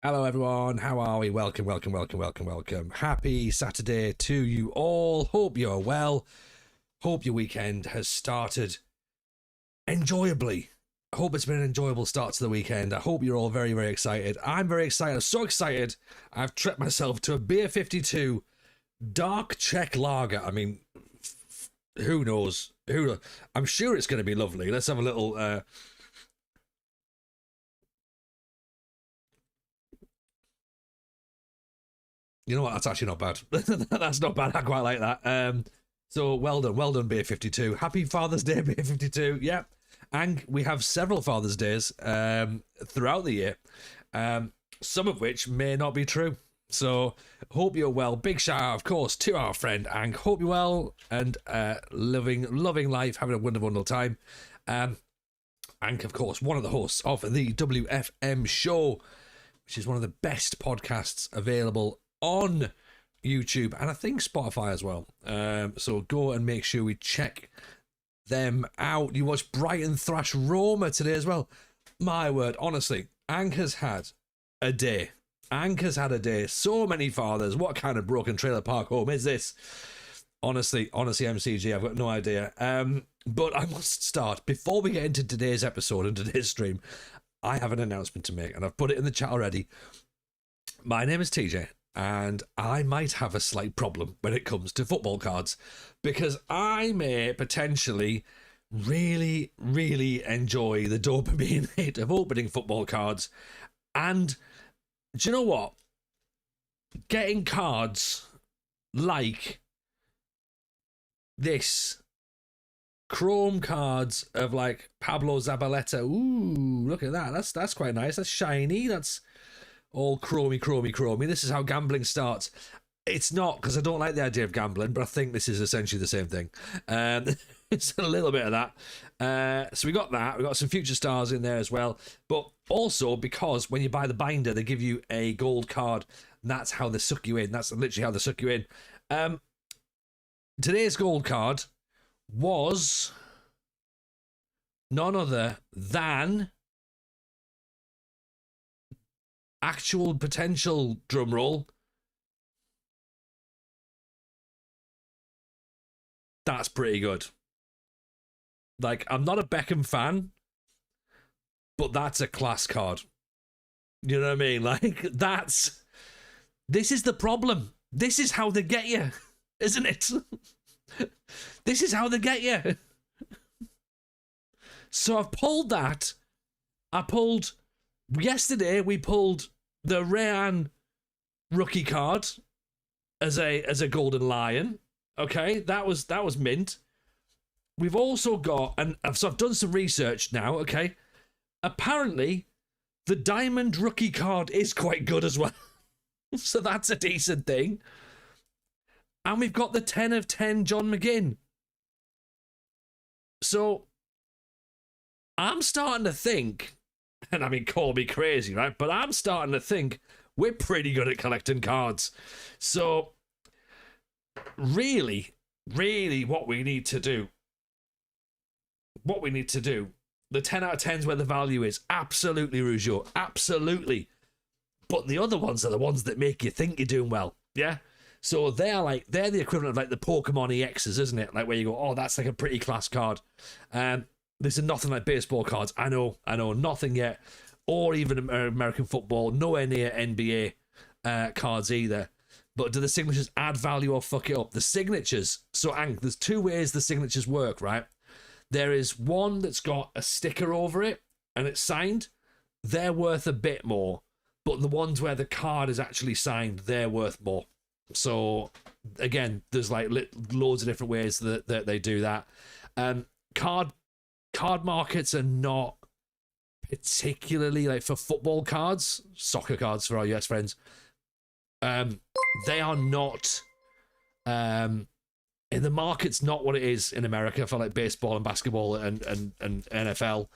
Hello, everyone. How are we? Welcome. Happy Saturday to you all. Hope you're well. Hope your weekend has started enjoyably. I hope it's been an enjoyable start to the weekend. I hope you're all very, very excited. I'm very excited. I'm so excited. I've treated myself to a Beer 52 Dark Czech Lager. I mean, who knows? I'm sure it's going to be lovely. Let's have a little... You know what? That's actually not bad. That's not bad. I quite like that. So well done, Beer 52. Happy Father's Day, Beer 52. Yep. And we have several Father's Days throughout the year, some of which may not be true. So hope you're well. Big shout out, of course, to our friend Ang. Hope you're well and loving life, having a wonderful time. Ang, of course, one of the hosts of the WFM show, which is one of the best podcasts available on YouTube and I think Spotify as well. So go and make sure we check them out. You watched Brighton thrash Roma today as well. My word, honestly, Ang has had a day. So many fathers. What kind of broken trailer park home is this? Honestly, MCG, I've got no idea. But I must start, before we get into today's episode and today's stream, I have an announcement to make, and I've put it in the chat already. My name is TJ, and I might have a slight problem when it comes to football cards, because I may potentially really, really enjoy the dopamine hit of opening football cards. And do you know what? Getting cards like this, chrome cards of like Pablo Zabaleta. Ooh, look at that. That's quite nice. That's shiny. That's all chromy. This is how gambling starts. It's not, because I don't like the idea of gambling, but I think this is essentially the same thing. It's a little bit of that. So we got that. We got some future stars in there as well. But also, because when you buy the binder, they give you a gold card. And that's how they suck you in. That's literally how they suck you in. Today's gold card was none other than actual potential drumroll. That's pretty good. Like, I'm not a Beckham fan, but that's a class card. You know what I mean? Like, this is the problem. This is how they get you, isn't it? This is how they get you. So I've pulled that. Yesterday we pulled the Rayan rookie card as a golden lion. Okay, that was mint. We've also got, and so I've done some research now. Okay, apparently the diamond rookie card is quite good as well. So that's a decent thing. And we've got the 10 of 10 John McGinn. So I'm starting to think, and I mean, call me crazy, right? But I'm starting to think we're pretty good at collecting cards. So really, what we need to do, the 10 out of 10s where the value is, absolutely, Rougeau, absolutely. But the other ones are the ones that make you think you're doing well, yeah? So they're the equivalent of like the Pokemon EXs, isn't it? Like where you go, oh, that's like a pretty class card. This is nothing like baseball cards. I know, nothing yet. Or even American football, nowhere near NBA cards either. But do the signatures add value or fuck it up? The signatures, so Ang, there's two ways the signatures work, right? There is one that's got a sticker over it and it's signed. They're worth a bit more. But the ones where the card is actually signed, they're worth more. So again, there's like loads of different ways that they do that. Card markets are not particularly like for football cards, soccer cards for our US friends. They are not in the market's not what it is in America for like baseball and basketball and NFL.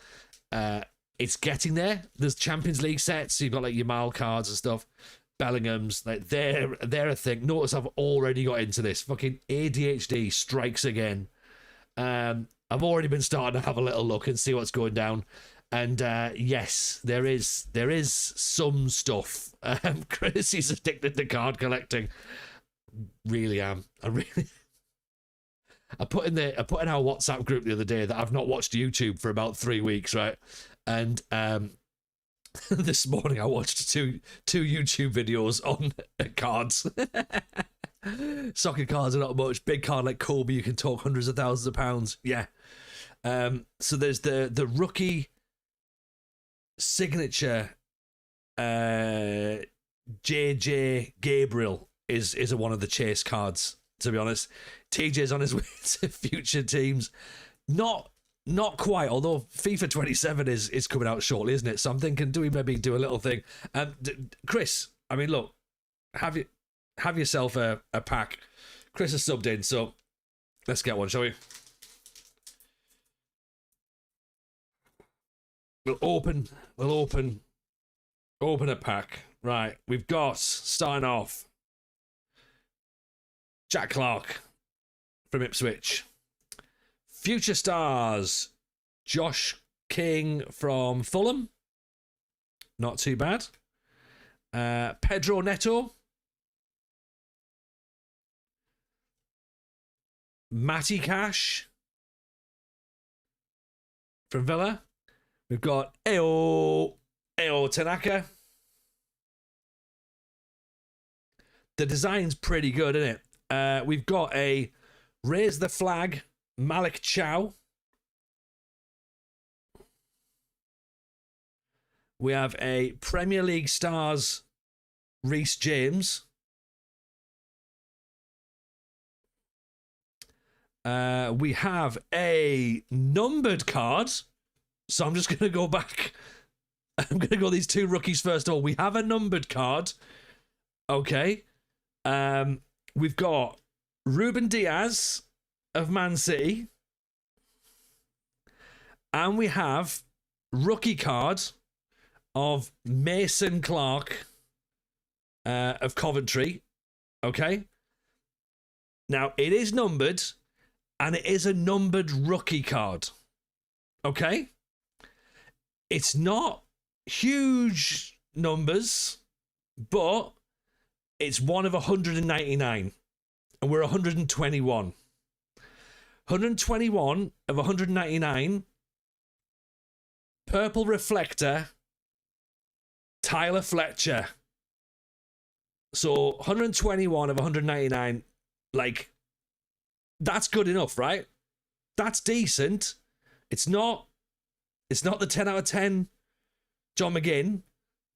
It's getting there. There's Champions League sets, so you've got like your Mal cards and stuff. Bellingham's, like they're a thing. Notice I've already got into this. Fucking ADHD strikes again. I've already been starting to have a little look and see what's going down. And yes, there is some stuff. Chris is addicted to card collecting. Really am. I put in our WhatsApp group the other day that I've not watched YouTube for about 3 weeks, right? And this morning I watched two YouTube videos on cards. Soccer cards are not much. Big card like Kobe, you can talk hundreds of thousands of pounds. Yeah. So there's the rookie signature JJ Gabriel is one of the chase cards, to be honest. TJ's on his way to future teams. Not quite, although FIFA 27 is coming out shortly, isn't it? So I'm thinking, do we maybe do a little thing? Chris, I mean, look, have yourself a pack. Chris has subbed in, so let's get one, shall we? We'll open a pack. Right, we've got, starting off, Jack Clark from Ipswich. Future Stars, Josh King from Fulham. Not too bad. Pedro Neto. Matty Cash from Villa. We've got Eo Tanaka. The design's pretty good, isn't it? We've got a Raise the Flag Malik Chow. We have a Premier League Stars Reece James. We have a numbered card. So I'm just going to go back. I'm going to go these two rookies first of all. We have a numbered card. Okay. We've got Ruben Diaz of Man City. And we have rookie card of Mason Clark of Coventry. Okay. Now, it is numbered, and it is a numbered rookie card. Okay. It's not huge numbers, but it's one of 199, and we're 121. 121 of 199. Purple Reflector, Tyler Fletcher. So 121 of 199, like, that's good enough, right? That's decent. It's not the 10 out of 10 John McGinn,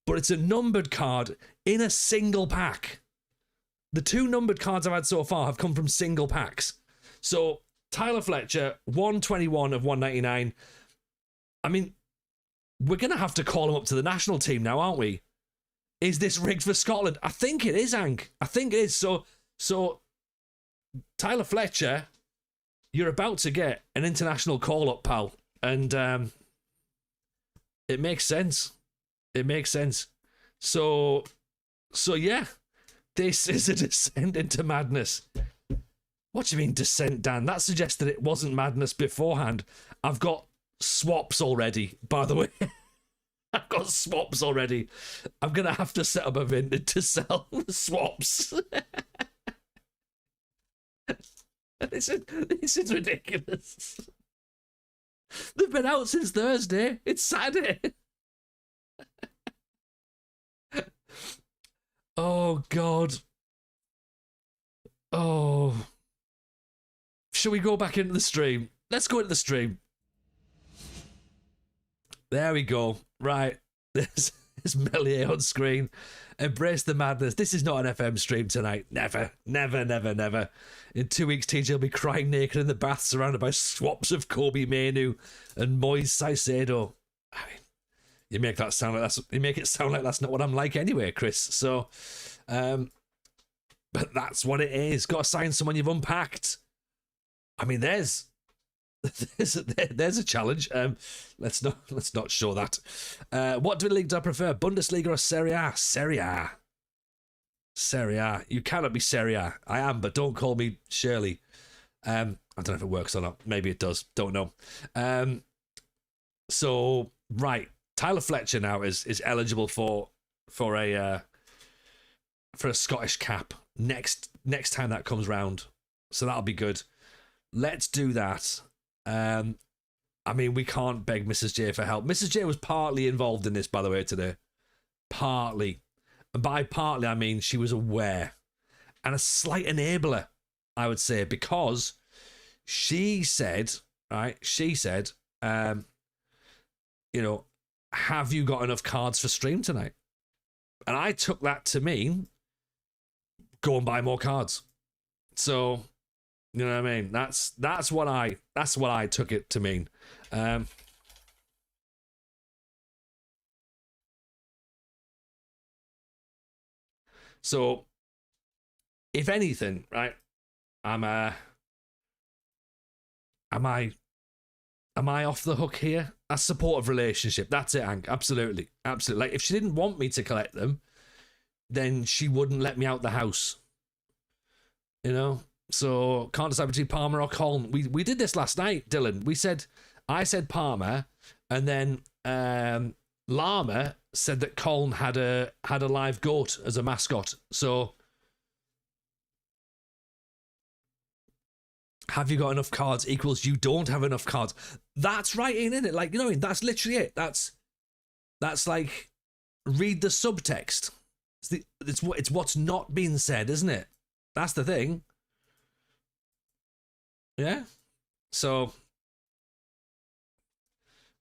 but it's a numbered card in a single pack. The two numbered cards I've had so far have come from single packs. So Tyler Fletcher, 121 of 199. I mean, we're going to have to call him up to the national team now, aren't we? Is this rigged for Scotland? I think it is, Hank. I think it is. So Tyler Fletcher, you're about to get an international call-up, pal. And it makes sense. It makes sense. So yeah, this is a descent into madness. What do you mean descent, Dan? That suggests that it wasn't madness beforehand. I've got swaps already, by the way. I've got swaps already. I'm going to have to set up a vintage to sell swaps. This is ridiculous. They've been out since Thursday. It's Saturday. Oh, God. Oh. Shall we go back into the stream? Let's go into the stream. There we go. Right. There's Melier on screen. Embrace the madness. This is not an FM stream tonight. Never, never, never, never. In 2 weeks, TJ will be crying naked in the bath, surrounded by swaps of Kobe Mainu and Moise Caicedo. I mean, you make it sound like that's not what I'm like anyway, Chris. So, but that's what it is. Got to sign someone you've unpacked. I mean, there's a challenge. Let's not show that. What league do I prefer, Bundesliga or Serie A? Serie A. You cannot be Serie A. I am, but don't call me Shirley. I don't know if it works or not. Maybe it does. Don't know. So right, Tyler Fletcher now is eligible for a Scottish cap next time that comes round. So that'll be good. Let's do that. I mean, we can't beg Mrs. J for help. Mrs. J was partly involved in this, by the way, today. Partly. And by partly, I mean she was aware. And a slight enabler, I would say, because she said, right, you know, have you got enough cards for stream tonight? And I took that to mean go and buy more cards. So, you know what I mean? That's what I took it to mean. So, if anything, right, am I off the hook here? A supportive relationship. That's it, Hank. Absolutely. Like, if she didn't want me to collect them, then she wouldn't let me out the house. You know? So, can't decide between Palmer or Colm. We did this last night, Dylan. I said Palmer, and then Llama said that Colm had a live goat as a mascot. So, have you got enough cards equals you don't have enough cards. That's right, isn't it? Like, you know, that's literally it. That's like, read the subtext. It's what's not being said, isn't it? That's the thing. Yeah. So,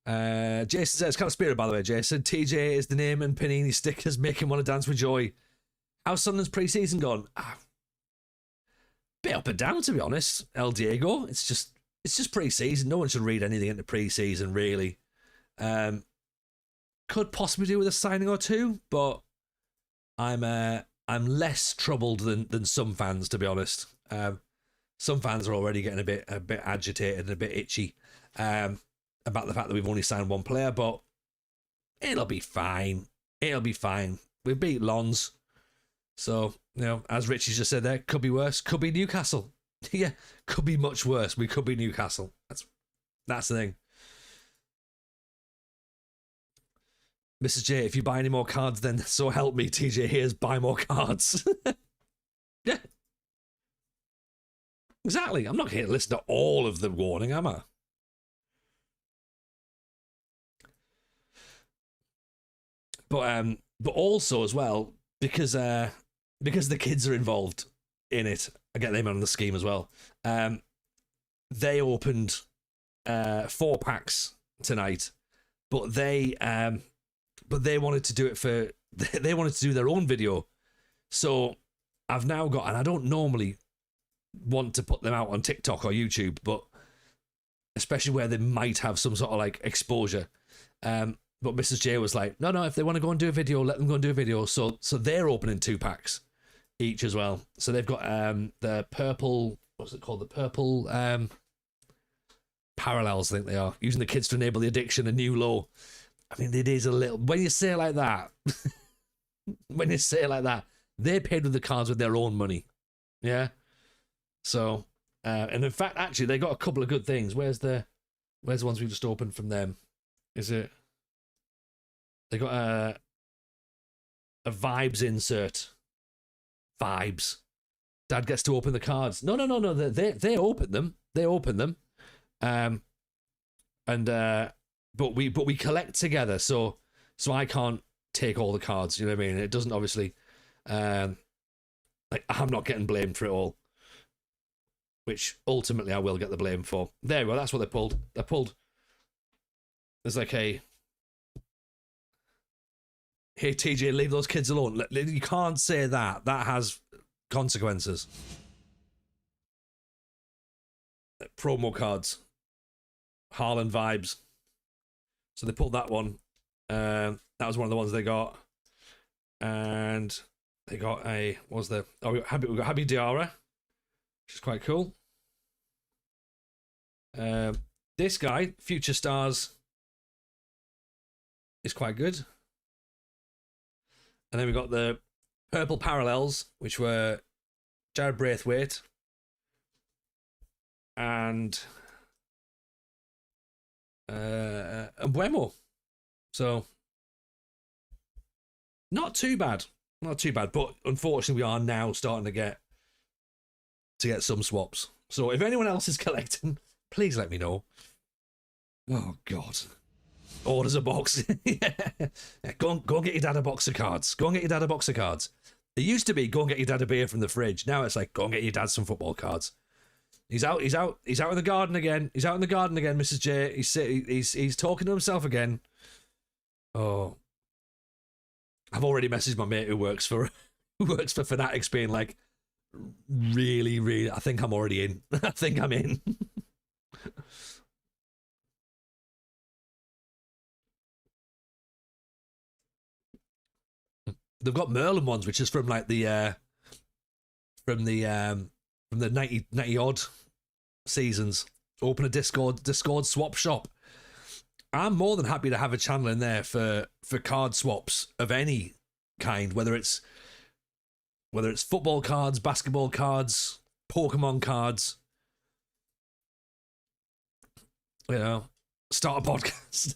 Jason says, it's kind of spirit, by the way, Jason. TJ is the name and Panini stickers make him want to dance with joy. How's Sunderland's pre-season gone? Bit up and down, to be honest. El Diego, it's just pre-season. No one should read anything into pre-season, really. Could possibly do with a signing or two, but I'm less troubled than some fans, to be honest. Some fans are already getting a bit agitated and a bit itchy about the fact that we've only signed one player, but it'll be fine. It'll be fine. We beat Lons. So, you know, as Richie's just said there, could be worse. Could be Newcastle. Yeah, could be much worse. We could be Newcastle. That's the thing. Mrs. J, if you buy any more cards, then so help me, TJ, here's buy more cards. Yeah. Exactly. I'm not here to listen to all of the warning, am I? But also as well, because the kids are involved in it, I get them on the scheme as well. They opened 4 packs tonight, but they wanted to do it for they wanted to do their own video. So I've now got, and I don't normally want to put them out on TikTok or YouTube, but especially where they might have some sort of like exposure. But Mrs. J was like, no, if they want to go and do a video, let them go and do a video. So they're opening 2 packs each as well. So they've got the purple, what's it called? The purple parallels, I think they are. Using the kids to enable the addiction, a new low. I mean, it is a little, when you say it like that, they paid with the cards with their own money. Yeah. So, and in fact, actually, they got a couple of good things. Where's the ones we just opened from them? Is it? They got a vibes insert. Vibes. Dad gets to open the cards. No. They open them. But we collect together. So I can't take all the cards. You know what I mean? It doesn't obviously. Like, I'm not getting blamed for it all, which ultimately I will get the blame for. There we go. That's what they pulled. There's like a. Hey, TJ, leave those kids alone. You can't say that. That has consequences. Promo cards. Haaland vibes. So they pulled that one. That was one of the ones they got. And they got we got Happy Diarra, which is quite cool. This guy, Future Stars, is quite good. And then we got the purple parallels, which were Jared Braithwaite and and Buemo. So not too bad, not too bad. But unfortunately, we are now starting to get some swaps. So if anyone else is collecting, please let me know. Oh God. Orders a box. Yeah. Go and get your dad a box of cards. Go and get your dad a box of cards. It used to be go and get your dad a beer from the fridge. Now it's like go and get your dad some football cards. He's out in the garden again. He's out in the garden again, Mrs. J. He's talking to himself again. Oh. I've already messaged my mate who works for Fanatics being like, really, really, I think I'm already in. I think I'm in. They've got Merlin ones, which is from like the from the 90 odd seasons. Open a Discord swap shop. I'm more than happy to have a channel in there for card swaps of any kind, whether it's football cards, basketball cards, Pokemon cards. You know, start a podcast.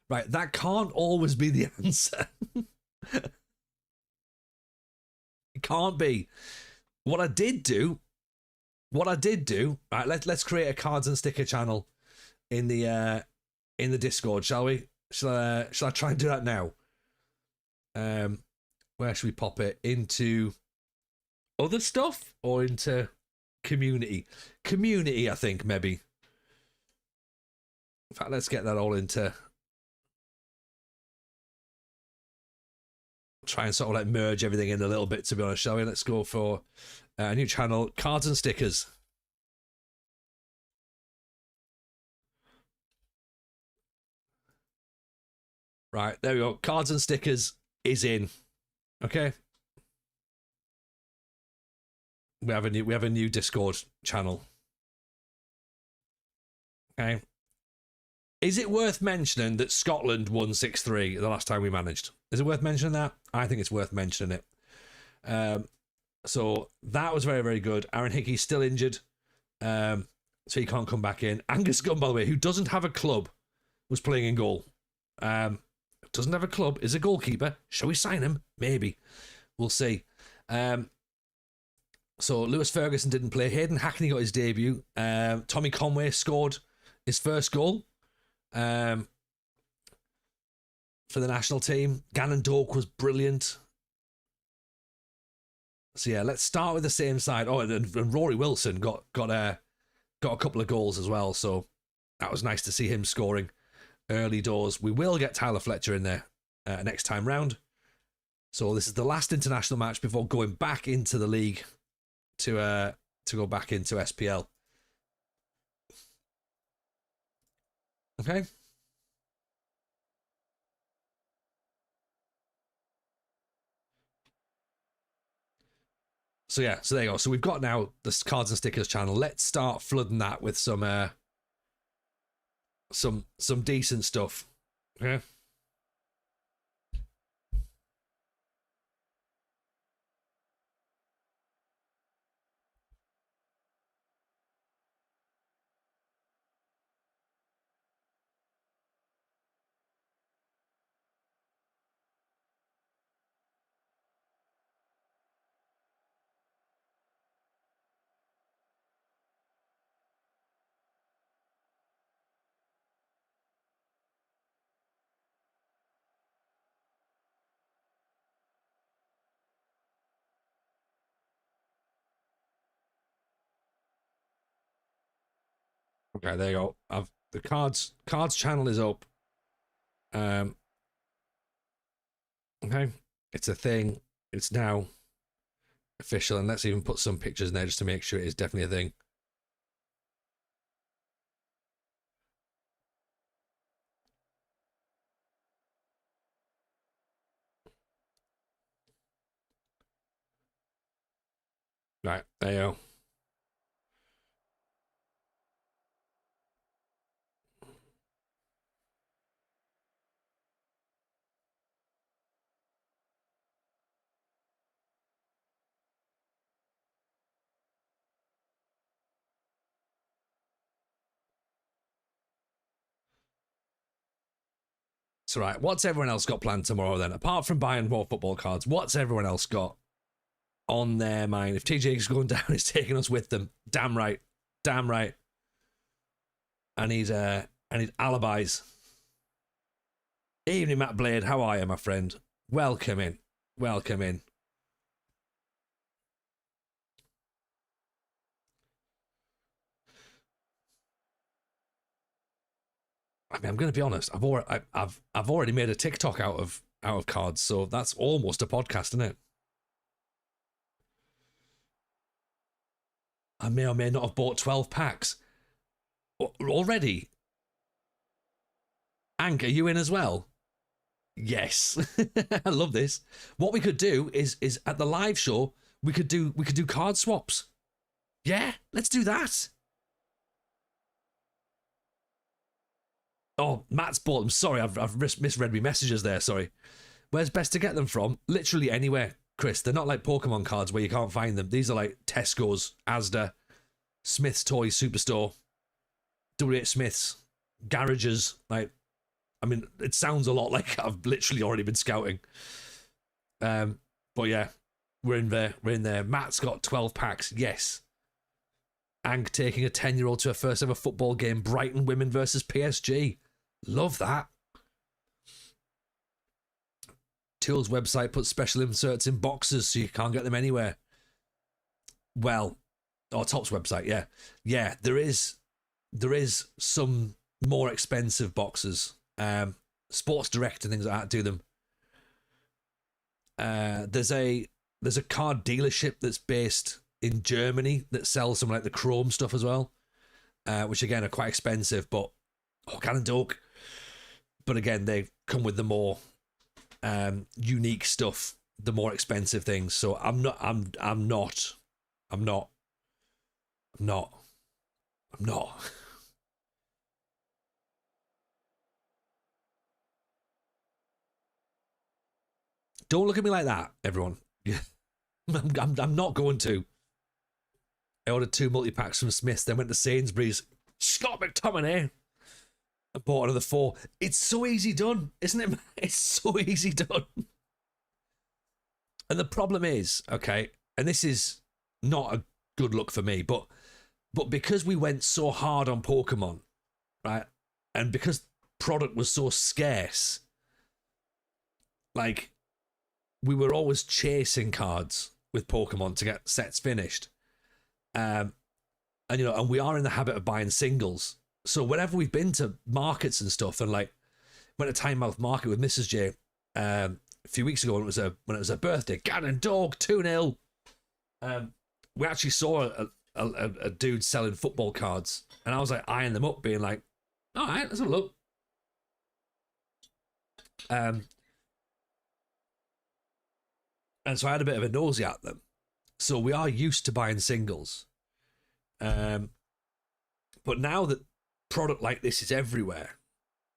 Right, that can't always be the answer. It can't be. What I did do, right, let's create a cards and sticker channel in the Discord, shall we? Shall I try and do that now? Where should we pop it? Into other stuff or into community? Community, I think, maybe. In fact, let's get that all into. Try and sort of like merge everything in a little bit, to be honest, shall we? Let's go for a new channel, cards and stickers. Right, there we go. Cards and stickers is in. Okay. We have a new Discord channel. Okay. Is it worth mentioning that Scotland won 6-3 the last time we managed? Is it worth mentioning that? I think it's worth mentioning it. So that was very, very good. Aaron Hickey's still injured, so he can't come back in. Angus Gunn, by the way, who doesn't have a club, was playing in goal. Doesn't have a club, is a goalkeeper. Shall we sign him? Maybe. We'll see. So Lewis Ferguson didn't play. Hayden Hackney got his debut. Tommy Conway scored his first goal for the national team. Gannon Doak was brilliant. So yeah, let's start with the same side. Oh, and Rory Wilson got a couple of goals as well. So that was nice to see him scoring early doors. We will get Tyler Fletcher in there next time round. So this is the last international match before going back into the league to go back into SPL. Okay. So yeah, so there you go. So we've got now the cards and stickers channel. Let's start flooding that with some decent stuff. Okay. Okay, there you go. The cards channel is up. Okay, it's a thing. It's now official, and let's even put some pictures in there just to make sure it is definitely a thing. Right, there you go. So, right, what's everyone else got planned tomorrow then? Apart from buying more football cards, what's everyone else got on their mind? If TJ's going down, he's taking us with them. Damn right. Damn right. And he's alibis. Evening, Matt Blade. How are you, my friend? Welcome in. Welcome in. I mean, I'm going to be honest. I've already made a TikTok out of cards, so that's almost a podcast, isn't it? I may or may not have bought 12 packs already. Ank, are you in as well? Yes. I love this. What we could do is at the live show, we could do card swaps. Yeah, let's do that. Oh, Matt's bought them. Sorry, I've misread my messages there. Sorry. Where's best to get them from? Literally anywhere, Chris. They're not like Pokemon cards where you can't find them. These are like Tesco's, Asda, Smith's Toys Superstore, W.H. Smith's, garages. Like, I mean, it sounds a lot like I've literally already been scouting. But yeah, we're in there. We're in there. Matt's got 12 packs. Yes. Ank taking a 10-year-old to a first ever football game. Brighton women versus PSG. Love that. Tool's website puts special inserts in boxes so you can't get them anywhere. Well, Top's website, yeah. Yeah, there is some more expensive boxes. Sports Direct and things like that do them. There's a card dealership that's based in Germany that sells some like the Chrome stuff as well, which again are quite expensive, but Ganondorf. But again, they come with the more unique stuff, the more expensive things. So I'm not. Don't look at me like that, everyone. Yeah, I'm not going to. I ordered 2 multi-packs from Smith's, then went to Sainsbury's. Scott McTominay. I bought another 4. It's so easy done, isn't it? It's so easy done. And the problem is, okay, and this is not a good look for me, but because we went so hard on Pokemon, right, and because product was so scarce, like, we were always chasing cards with Pokemon to get sets finished. And we are in the habit of buying singles. So whenever we've been to markets and stuff, and like went to Tynemouth Market with Mrs. J a few weeks ago when it was her birthday, Ganondorf 2-0. We actually saw a dude selling football cards, and I was like eyeing them up, being like, all right, let's have a look. And so I had a bit of a nosy at them. So we are used to buying singles. But now that product like this is everywhere,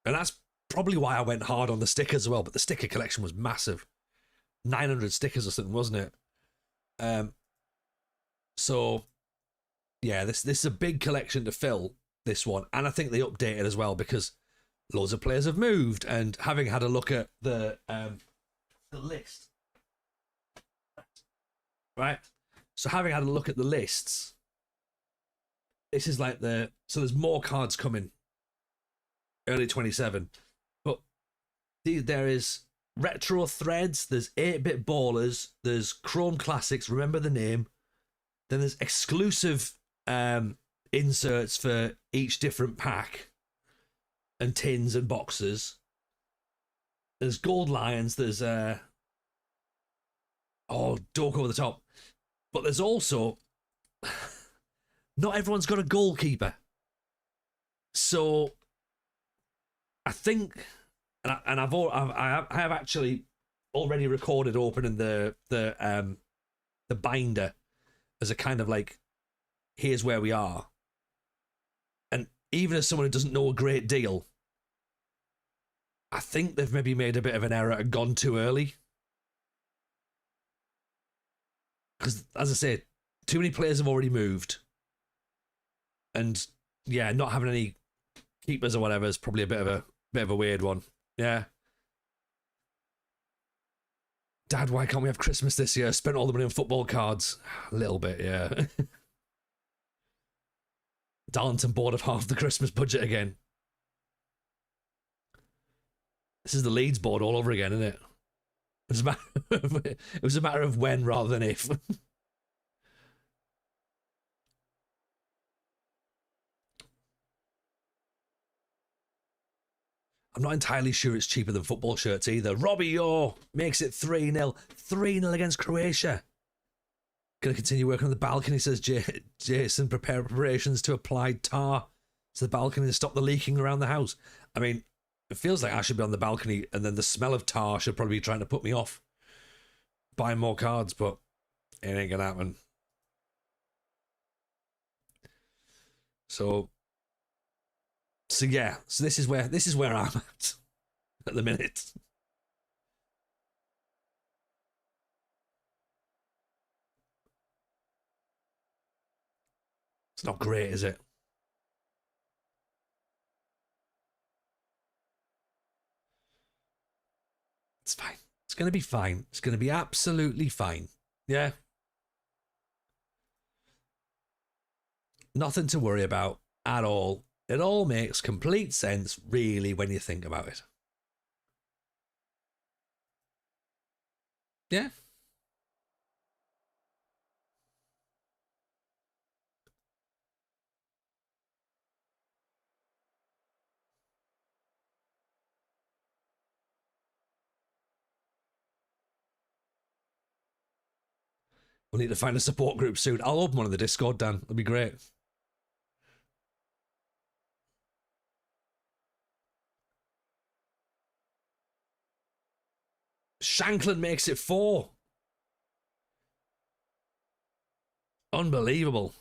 and that's probably why I went hard on the stickers as well, but the sticker collection was massive. 900 stickers or something, wasn't it? So yeah, this is a big collection to fill, this one. And I think they updated as well because loads of players have moved, and having had a look at the list. Right? So having had a look at the lists, this is like so there's more cards coming early 27, but there is retro threads, there's 8-bit ballers, there's Chrome Classics, remember the name, then there's exclusive inserts for each different pack and tins and boxes, there's Gold Lions, there's Dork over the top, but there's also not everyone's got a goalkeeper. So I think, and I have actually already recorded opening the binder as a kind of like, here's where we are. And even as someone who doesn't know a great deal, I think they've maybe made a bit of an error and gone too early. Because, as I say, too many players have already moved. And, yeah, not having any keepers or whatever is probably a bit of a weird one. Yeah. Dad, why can't we have Christmas this year? Spent all the money on football cards. A little bit, yeah. Darlington bored of half the Christmas budget again. This is the Leeds board all over again, isn't it? It was a matter of when rather than if. I'm not entirely sure it's cheaper than football shirts either. Robbie Orr makes it 3-0. 3-0 against Croatia. Going to continue working on the balcony, says Jason. Preparations to apply tar to the balcony to stop the leaking around the house. I mean, it feels like I should be on the balcony and then the smell of tar should probably be trying to put me off buying more cards, but it ain't going to happen. So yeah, so this is where I'm at the minute. It's not great, is it? It's fine. It's going to be fine. It's going to be absolutely fine. Yeah. Nothing to worry about at all. It all makes complete sense, really, when you think about it. Yeah. We'll need to find a support group soon. I'll open one in the Discord, Dan. That'd be great. Shankland makes it 4. Unbelievable.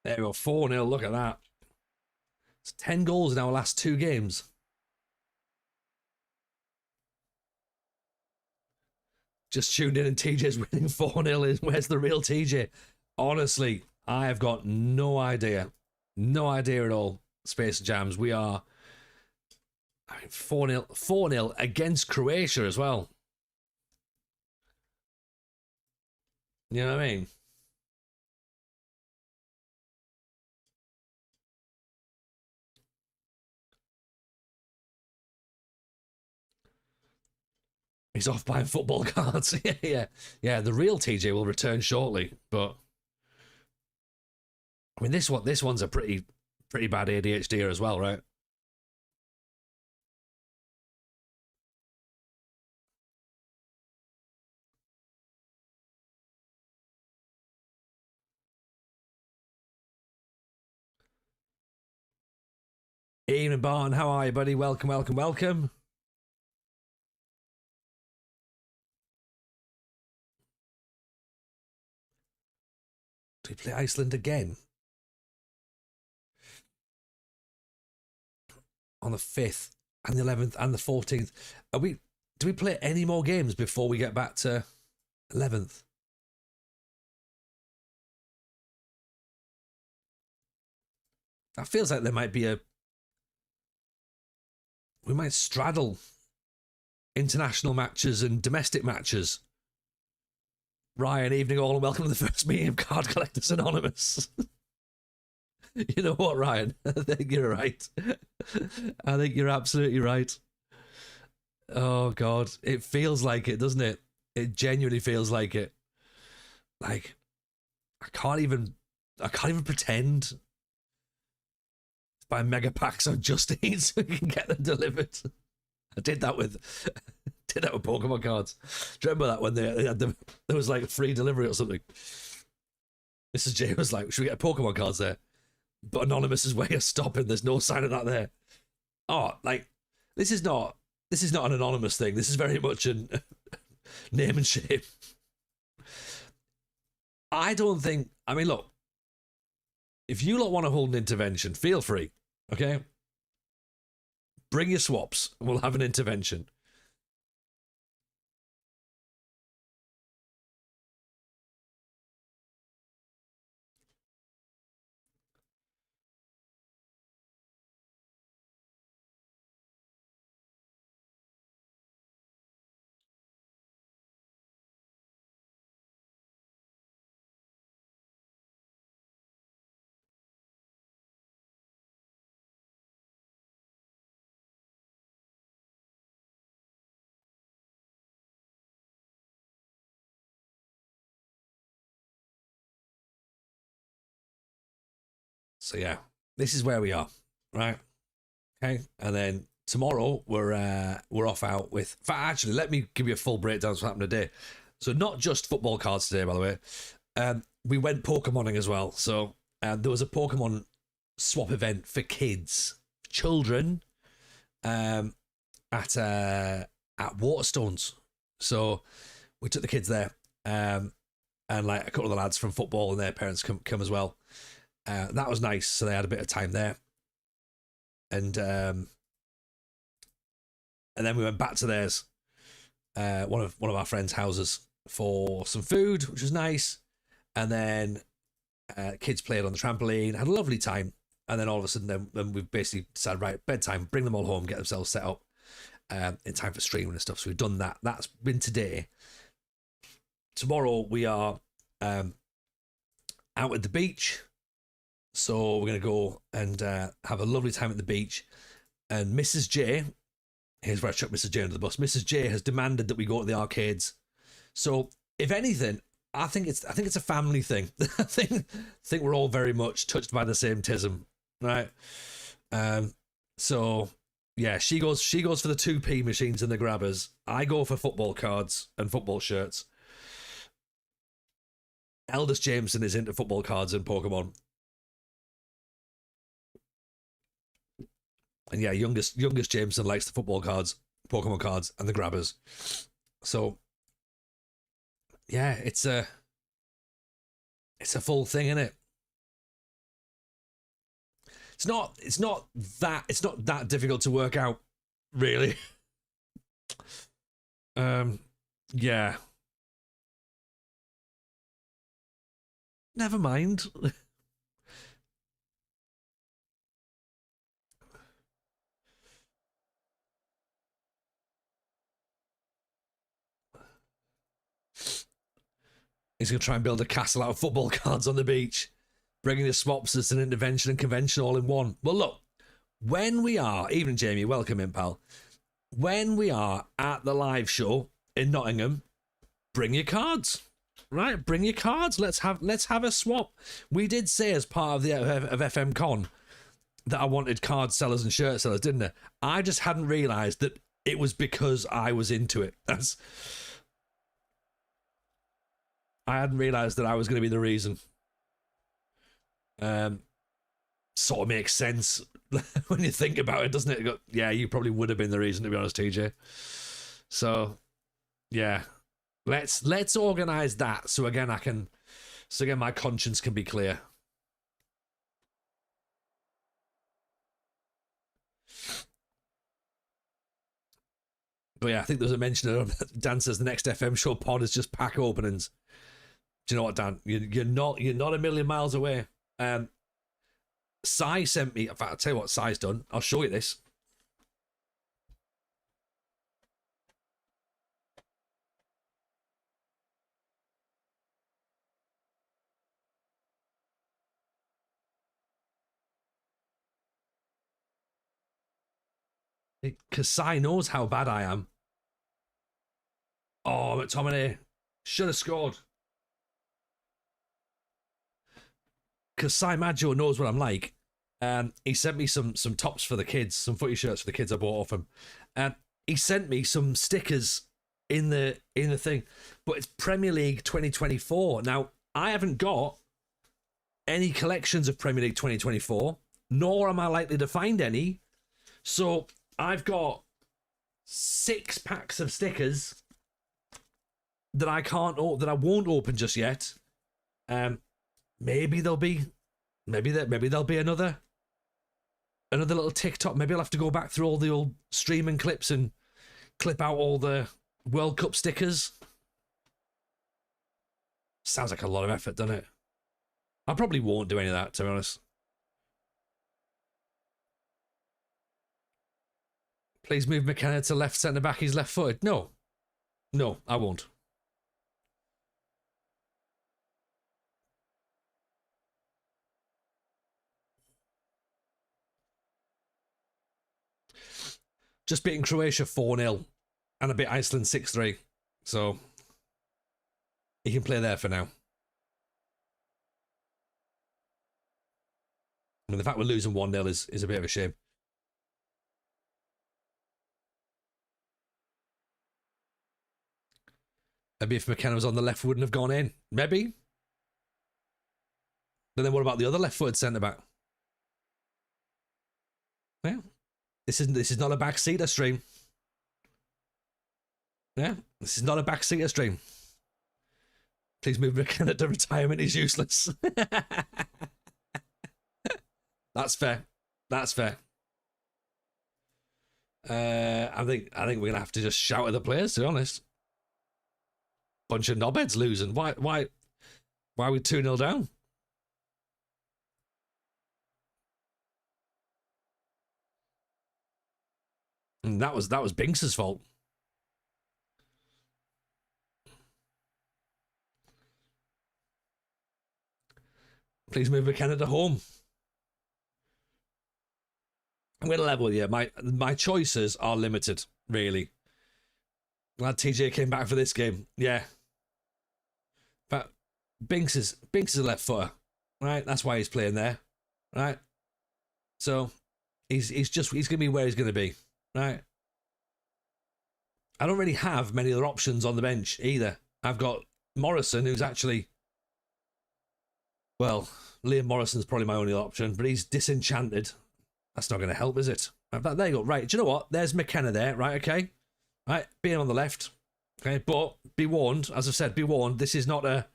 There we go, 4-0. Look at that. It's 10 goals in our last 2 games. Just tuned in and TJ's winning 4-0. Where's the real TJ? Honestly, I have got no idea. No idea at all. Space Jams. We are 4-0. 4-0 against Croatia as well. You know what I mean? He's off buying football cards. Yeah. The real TJ will return shortly, but I mean, this one's a pretty bad ADHD as well, right? Ian Barton, how are you, buddy? Welcome. Do we play Iceland again? On the 5th and the 11th and the 14th. Do we play any more games before we get back to 11th? That feels like there might be we might straddle international matches and domestic matches. Ryan, evening all, and welcome to the first meeting of Card Collectors Anonymous. You know what, Ryan? I think you're right. I think you're absolutely right. Oh, God. It feels like it, doesn't it? It genuinely feels like it. Like, I can't even pretend to buy mega packs on Just Eat so we can get them delivered. I did that with Pokemon cards. Do you remember that when they had them? There was like free delivery or something. Mrs. J was like, "Should we get Pokemon cards there?" but Anonymous's way of stopping. There's no sign of that there. Oh, like this is not an anonymous thing. This is very much an name and shame. I don't think. I mean, look, if you lot want to hold an intervention, feel free. Okay, bring your swaps. And we'll have an intervention. So yeah, this is where we are, right? Okay, and then tomorrow we're off out with. Actually, let me give you a full breakdown of what happened today. So not just football cards today, by the way. We went Pokemoning as well. So there was a Pokemon swap event for kids, children, at Waterstones. So we took the kids there, and like a couple of the lads from football and their parents come as well. That was nice. So they had a bit of time there, and then we went back to theirs, one of our friends' houses for some food, which was nice. And then kids played on the trampoline, had a lovely time. And then all of a sudden, then we've basically decided, right, bedtime, bring them all home, get themselves set up in time for streaming and stuff. So we've done that. That's been today. Tomorrow we are out at the beach. So we're going to go and have a lovely time at the beach. And Mrs. J, here's where I chuck Mrs. J under the bus. Mrs. J has demanded that we go to the arcades. So if anything, I think it's a family thing. I think we're all very much touched by the same tism, right? So yeah, she goes for the 2p machines and the grabbers. I go for football cards and football shirts. Eldest Jameson is into football cards and Pokemon. And yeah, youngest Jameson likes the football cards, Pokemon cards, and the grabbers. So yeah, it's a full thing, isn't it? It's not that difficult to work out, really. Yeah. Never mind. He's going to try and build a castle out of football cards on the beach, bringing the swaps as an intervention and convention all in one. Well, look, when we are, even Jamie, welcome in, pal. When we are at the live show in Nottingham, bring your cards, right? Bring your cards. Let's have a swap. We did say as part of the of FM Con that I wanted card sellers and shirt sellers, didn't I? I just hadn't realised that it was because I was into it. I hadn't realised that I was going to be the reason. Sort of makes sense when you think about it, doesn't it? Yeah, you probably would have been the reason, to be honest, TJ. So, yeah, let's organise that so again my conscience can be clear. But yeah, I think there was a mention of Dan says the next FM show pod is just pack openings. Do you know what, Dan? You're not a million miles away. Sai sent me. In fact, I'll tell you what Sai's done. I'll show you this. Because Sai knows how bad I am. Oh, McTominay should have scored. Because Sai Maggio knows what I'm like. He sent me some tops for the kids, some footy shirts for the kids I bought off him. He sent me some stickers in the thing, but it's Premier League 2024. Now, I haven't got any collections of Premier League 2024, nor am I likely to find any. So I've got 6 packs of stickers that I won't open just yet. Maybe there'll be another little TikTok. Maybe I'll have to go back through all the old streaming clips and clip out all the World Cup stickers. Sounds like a lot of effort, doesn't it? I probably won't do any of that, to be honest. Please move McKenna to left centre back. He's left footed. No, I won't. Just beating Croatia 4-0 and a bit Iceland 6-3. So he can play there for now. I mean, the fact we're losing 1-0 is a bit of a shame. Maybe if McKenna was on the left, wouldn't have gone in. Maybe. But then what about the other left-footed centre-back? Yeah. This is not a backseater stream. Yeah, this is not a backseater stream. Please move McKenna to retirement. He's useless. That's fair. That's fair. I think we're gonna have to just shout at the players, to be honest. Bunch of knobheads losing. Why are we 2-0 down? And that was Binks's fault. Please move McKenna to home. I'm going to level with you. My choices are limited, really. Glad TJ came back for this game. Yeah. But Binks is a left footer, right? That's why he's playing there, right? So he's going to be where he's going to be, right? I don't really have many other options on the bench either. I've got Morrison, who's actually, well, Liam Morrison's probably my only option, but he's disenchanted. That's not going to help, is it? There you go. Right, do you know what? There's McKenna there, right? Okay. Right, being on the left. Okay, but be warned, as I've said, be warned, this is not a,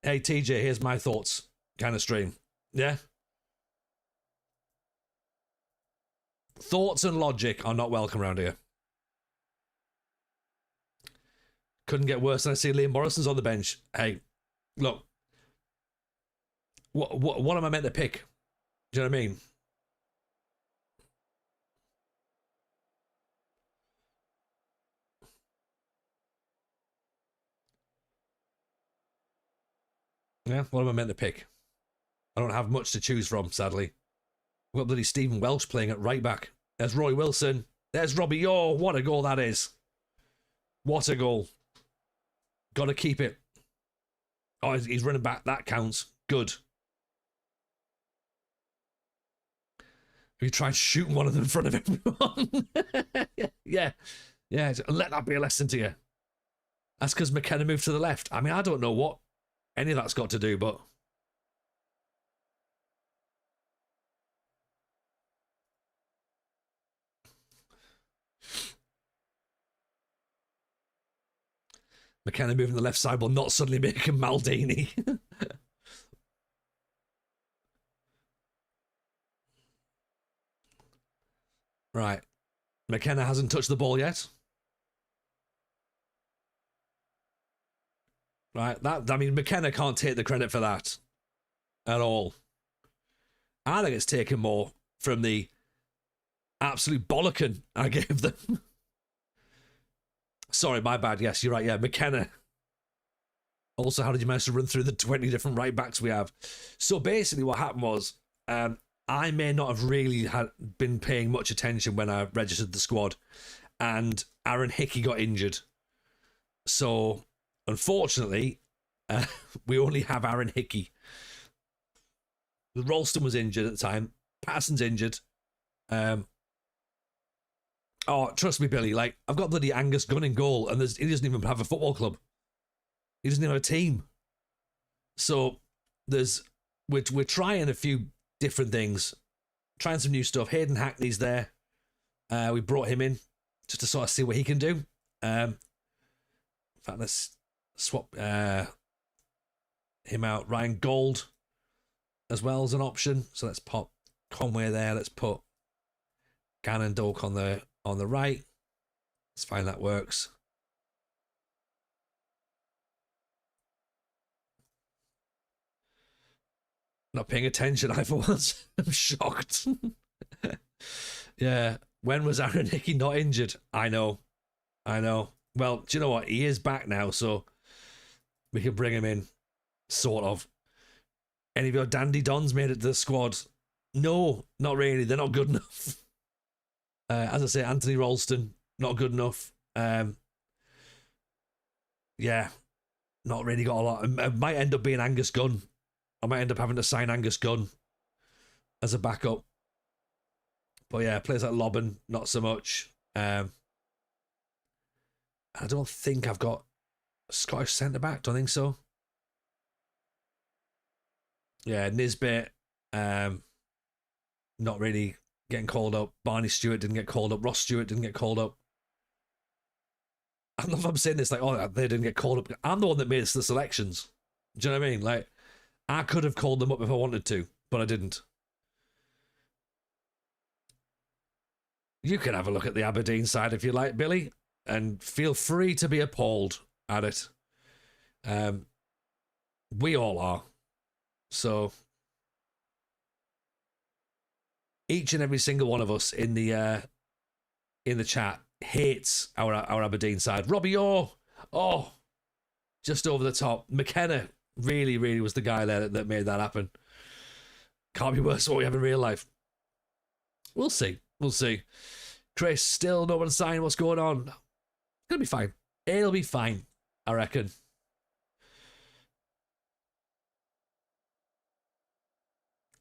hey, TJ, here's my thoughts kind of stream. Yeah? Thoughts and logic are not welcome around here. Couldn't get worse than I see Liam Morrison's on the bench. Hey, look. What am I meant to pick? Do you know what I mean? Yeah, what am I meant to pick? I don't have much to choose from, sadly. We've got bloody Stephen Welsh playing at right back. There's Roy Wilson. There's Robbie. Oh, what a goal that is. What a goal. Got to keep it. Oh, he's running back. That counts. Good. Have you tried shooting one of them in front of everyone? Yeah. Let that be a lesson to you. That's because McKenna moved to the left. I mean, I don't know what any of that's got to do, but McKenna moving the left side will not suddenly make him Maldini. Right. McKenna hasn't touched the ball yet. Right. McKenna can't take the credit for that at all. I think it's taken more from the absolute bollocking I gave them. Sorry, my bad. Yes, you're right. Yeah, McKenna. Also, how did you manage to run through the 20 different right backs we have? So basically what happened was I may not have really been paying much attention when I registered the squad, and Aaron Hickey got injured. So, unfortunately, we only have Aaron Hickey. Ralston was injured at the time. Patterson's injured. Oh, trust me, Billy. Like, I've got bloody Angus Gunn in goal, and he doesn't even have a football club. He doesn't even have a team. So there's we're trying a few different things, trying some new stuff. Hayden Hackney's there. We brought him in just to sort of see what he can do. In fact, let's swap him out. Ryan Gold as well as an option. So let's pop Conway there. Let's put Gannon Doak on the right. Let's find that works. Not paying attention, I for once. I'm shocked. Yeah. When was Aaron Hickey not injured? I know. Well, do you know what? He is back now, so we can bring him in. Sort of. Any of your dandy dons made it to the squad? No, not really. They're not good enough. As I say, Anthony Ralston, not good enough. Yeah, not really got a lot. It might end up being Angus Gunn. I might end up having to sign Angus Gunn as a backup. But yeah, players like Lobban, not so much. I don't think I've got a Scottish centre-back. Don't think so. Yeah, Nisbet, not really getting called up. Barney Stewart didn't get called up. Ross Stewart didn't get called up. I don't know if I'm saying this like, oh, they didn't get called up. I'm the one that made the selections. Do you know what I mean? Like, I could have called them up if I wanted to, but I didn't. You can have a look at the Aberdeen side if you like, Billy, and feel free to be appalled at it. We all are. So each and every single one of us in the chat hates our Aberdeen side. Robbie Orr, just over the top. McKenna really was the guy there that made that happen. Can't be worse than what we have in real life. We'll see. Chris, still no one signed. What's going on? It's gonna be fine. It'll be fine, I reckon.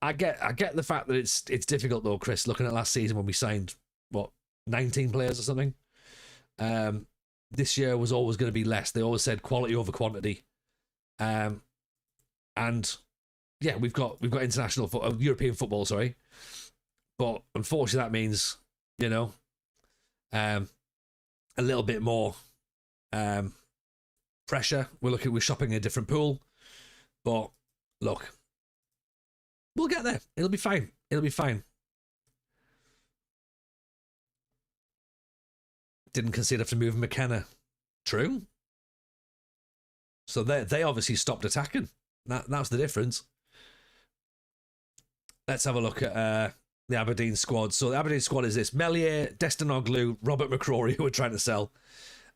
I get the fact that it's difficult though, Chris, looking at last season when we signed, 19 players or something. This year was always going to be less. They always said quality over quantity. And yeah, we've got international European football, sorry. But unfortunately that means, a little bit more pressure. We're shopping in a different pool. But look, we'll get there. It'll be fine. Didn't consider for moving McKenna. True. So they obviously stopped attacking. That's the difference. Let's have a look at the Aberdeen squad. So the Aberdeen squad is this: Melier, Destin Oglu, Robert McCrory, who we're trying to sell.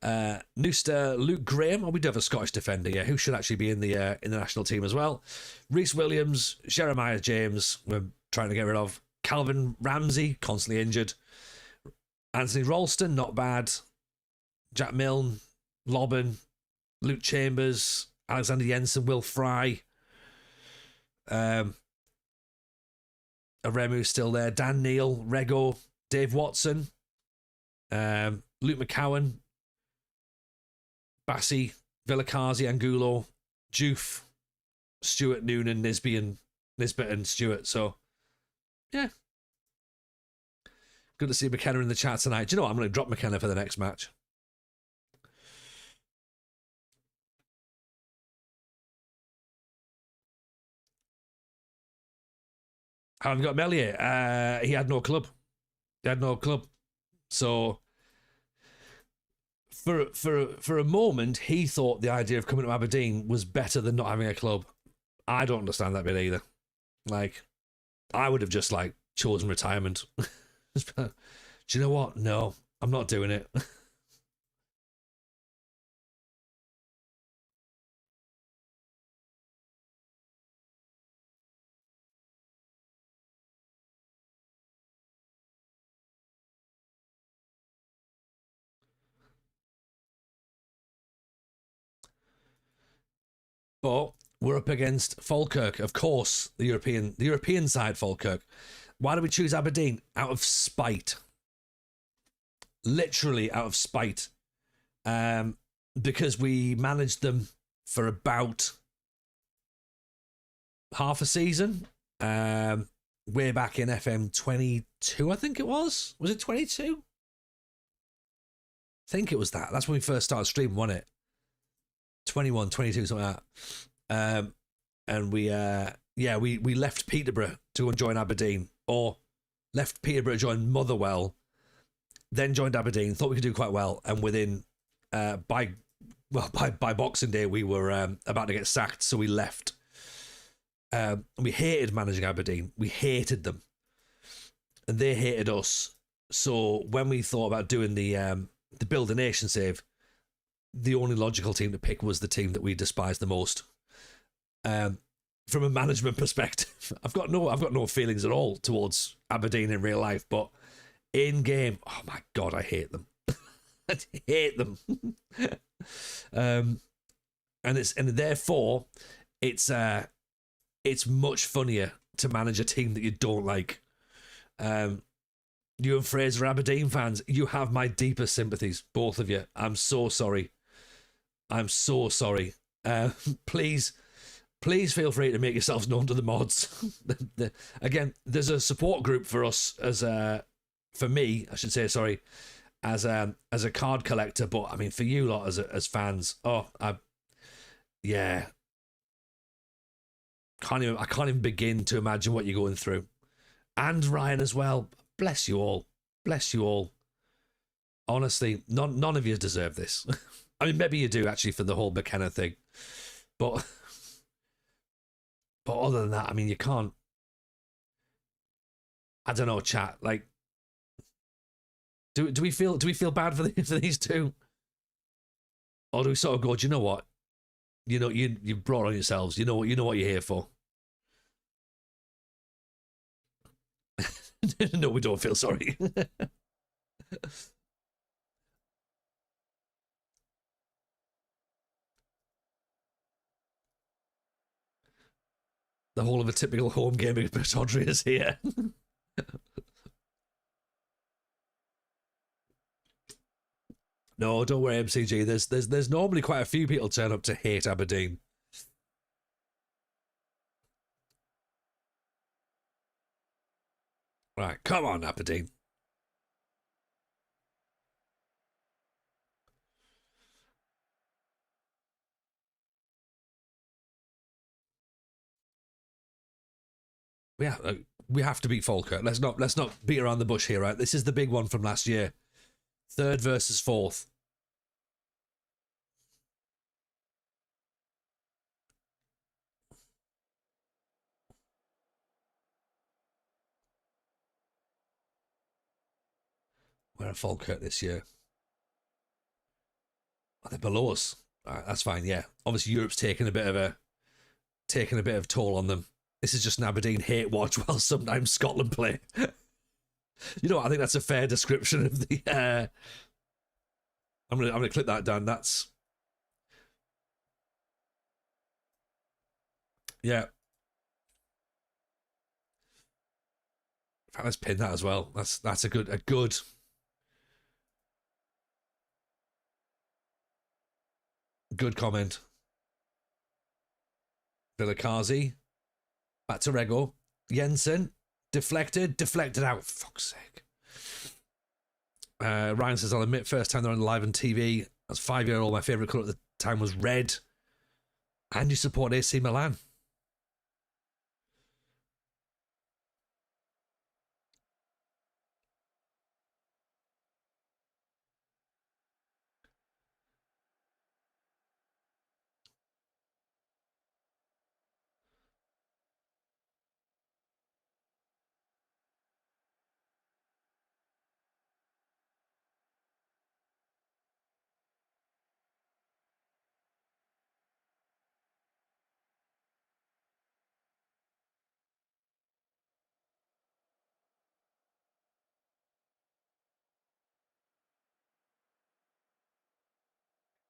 Nooster, Luke Graham. We do have a Scottish defender, yeah, who should actually be in the national team as well. Reece Williams, Jeremiah James, we're trying to get rid of. Calvin Ramsey, constantly injured. Anthony Ralston, not bad. Jack Milne, Lobban, Luke Chambers, Alexander Jensen, Will Fry. Aremu's still there. Dan Neal, Rego, Dave Watson, Luke McCowan, Bassi, Villakazi, Angulo, Joof, Stewart, Noonan, Nisbet and Stewart. So, yeah. Good to see McKenna in the chat tonight. Do you know what? I'm going to drop McKenna for the next match. How have you got Melier? He had no club. So for a moment, he thought the idea of coming to Aberdeen was better than not having a club. I don't understand that bit either. Like, I would have just chosen retirement. Do you know what? No, I'm not doing it. But we're up against Falkirk, of course, the European side, Falkirk. Why do we choose Aberdeen? Out of spite. Literally out of spite. Because we managed them for about half a season. Way back in FM 22, I think it was. Was it 22? I think it was that. That's when we first started streaming, wasn't it? 21, 22, something like that. And we left Peterborough to go and join Aberdeen, or left Peterborough to join Motherwell, then joined Aberdeen, thought we could do quite well, and within by Boxing Day we were about to get sacked, so we left. We hated managing Aberdeen. We hated them, and they hated us. So when we thought about doing the Build a Nation save, the only logical team to pick was the team that we despised the most. From a management perspective, I've got no feelings at all towards Aberdeen in real life, but in game, oh my god, I hate them. I hate them. And therefore it's much funnier to manage a team that you don't like. You and Fraser are Aberdeen fans. You have my deepest sympathies, both of you. I'm so sorry. I'm so sorry. Please feel free to make yourselves known to the mods. Again, there's a support group for us for me, I should say, sorry, as a card collector. But I mean, for you lot as fans, I can't even begin to imagine what you're going through. And Ryan as well. Bless you all. Bless you all. Honestly, none of you deserve this. I mean, maybe you do actually for the whole McKenna thing, but other than that, I mean, you can't. I don't know, chat. Like, do we feel bad for these two, or do we sort of go, do you know what? You know, you brought on yourselves. You know what you're here for. No, we don't feel sorry. The whole of a typical home gaming Bertodri is here. No, don't worry, MCG. There's normally quite a few people turn up to hate Aberdeen. Right, come on, Aberdeen. Yeah, we have to beat Falkirk. Let's not beat around the bush here, right? This is the big one from last year. 3rd versus 4th. Where are Falkirk this year? Oh, they're below us. All right, that's fine. Yeah, obviously Europe's taking a bit of toll on them. This is just an Aberdeen hate watch while sometimes Scotland play. You know what? I think that's a fair description of the. I'm gonna click that down. That's. Yeah. In fact, let's pin that as well. That's a good. Good comment. Vilakazi. Back to Rego. Jensen. Deflected out. Fuck's sake. Ryan says, I'll admit, first time they're on live on TV. As 5-year-old, my favourite colour at the time was red. And you support AC Milan.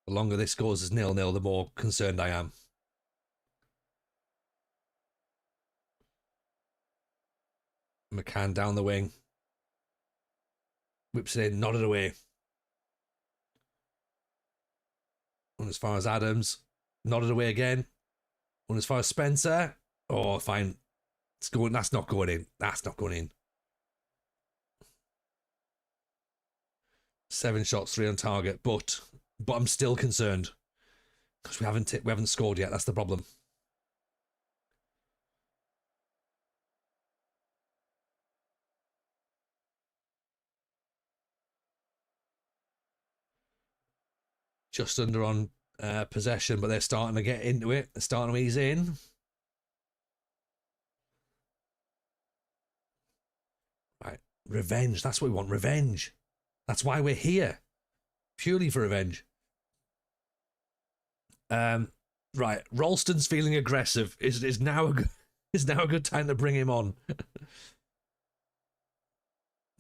The longer this goes as 0-0, the more concerned I am. McCann down the wing. Whips it in, nodded away. And as far as Adams, nodded away again. And as far as Spencer, Oh, fine. It's going. That's not going in. That's not going in. 7 shots, 3 on target, but I'm still concerned because we haven't scored yet. That's the problem. Just under on possession, but they're starting to get into it. They're starting to ease in. Right, revenge. That's what we want. Revenge. That's why we're here, purely for revenge. Right, Ralston's feeling aggressive. Is now a good time to bring him on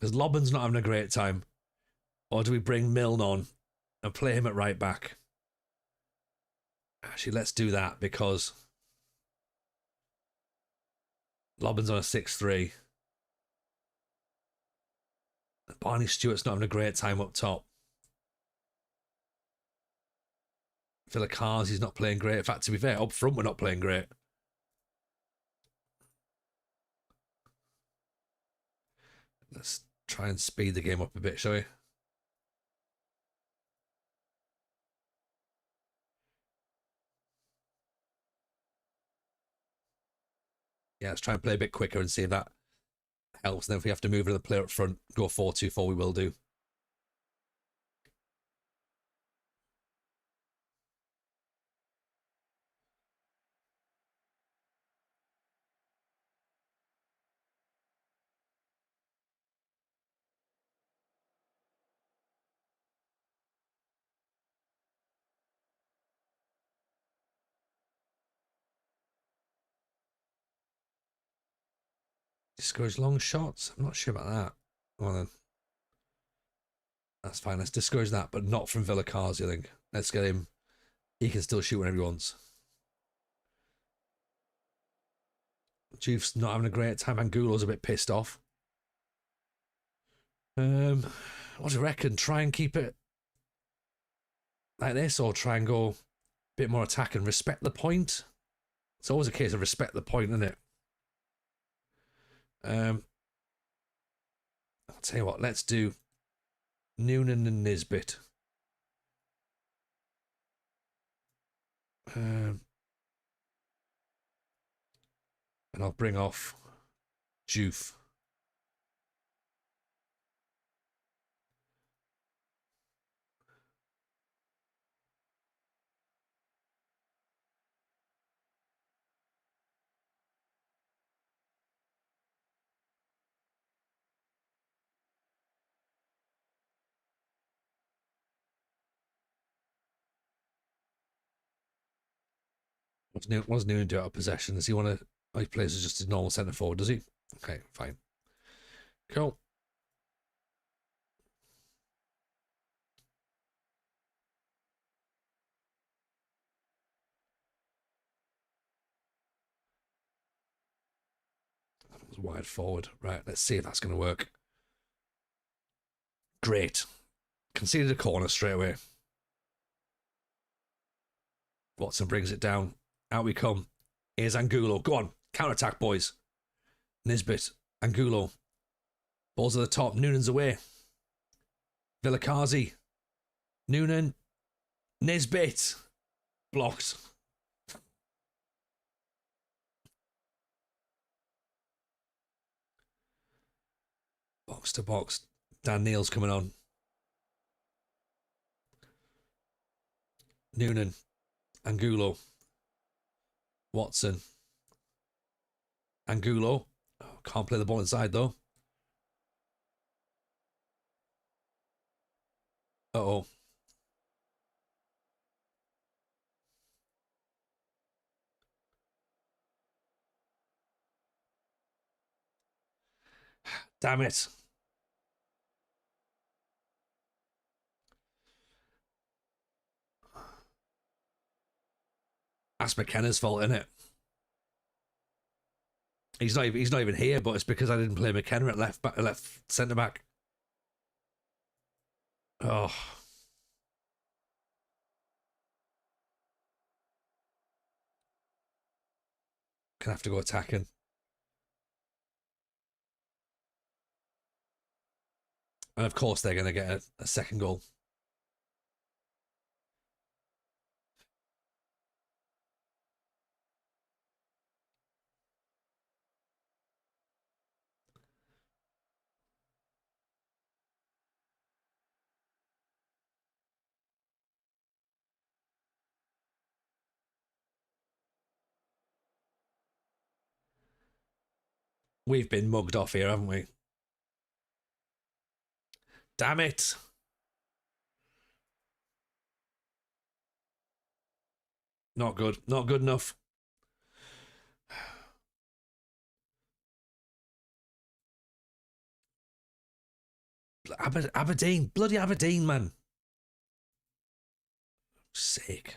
because Lobben's not having a great time. Or do we bring Milne on and play him at right back? Actually, let's do that because Lobben's on a 6-3. Barney Stewart's not having a great time up top. Vilakazi's not playing great. In fact, to be fair, up front we're not playing great. Let's try and speed the game up a bit, shall we? Yeah, let's try and play a bit quicker and see if that helps. And then if we have to move another player up front, go 4-2-4, we will do. Discourage long shots? I'm not sure about that. Well then, that's fine. Let's discourage that, but not from Vilakazi, I think. Let's get him. He can still shoot whenever he wants. Juve's not having a great time. Angulo's a bit pissed off. What do you reckon? Try and keep it like this, or try and go a bit more attack and respect the point? It's always a case of respect the point, isn't it? I'll tell you what, let's do Noonan and Nisbet. And I'll bring off Juve. What's Noonan do out of possession? Does he want to... Oh, he plays as just his normal centre forward, does he? Okay, fine. Cool. That was wide forward. Right, let's see if that's going to work. Great. Conceded a corner straight away. Watson brings it down. Out we come. Here's Angulo. Go on. Counter-attack, boys. Nisbet. Angulo. Balls at the top. Noonan's away. Vilakazi. Noonan. Nisbet. Blocked. Box to box. Dan Neal's coming on. Noonan. Angulo. Watson. Angulo. Oh, can't play the ball inside though. Uh-oh. Damn it. That's McKenna's fault, isn't it? He's not even here, but it's because I didn't play McKenna at left centre back. Oh. Gonna have to go attacking. And of course they're gonna get a second goal. We've been mugged off here, haven't we? Damn it. Not good. Not good enough. Aberdeen. Bloody Aberdeen, man. Sick.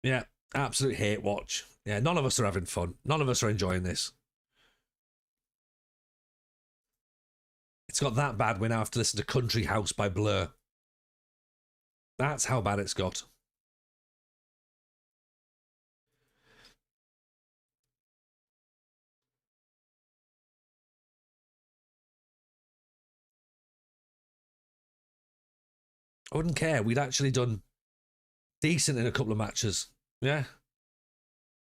Yeah, absolute hate watch. Yeah, none of us are having fun. None of us are enjoying this. It's got that bad we now have to listen to Country House by Blur. That's how bad it's got. I wouldn't care. We'd actually done decent in a couple of matches. Yeah.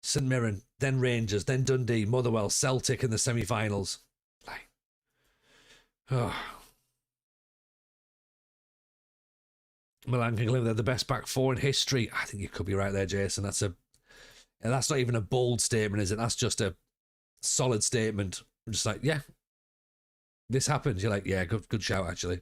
St Mirren, then Rangers, then Dundee, Motherwell, Celtic in the semi-finals. Like, oh. Milan can claim they're the best back four in history. I think you could be right there, Jason. That's not even a bold statement, is it? That's just a solid statement. I'm just like, yeah, this happened. You're like, yeah, good shout, actually.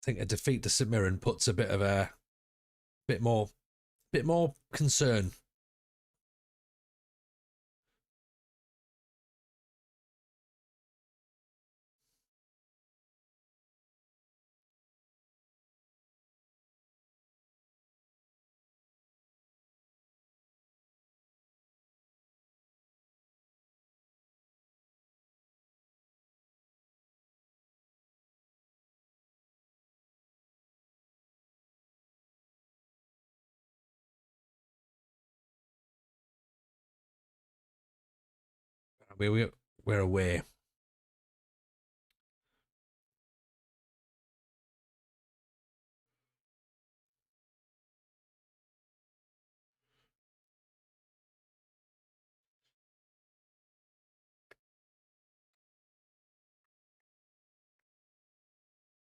I think a defeat to St Mirren puts a bit more concern. We're away.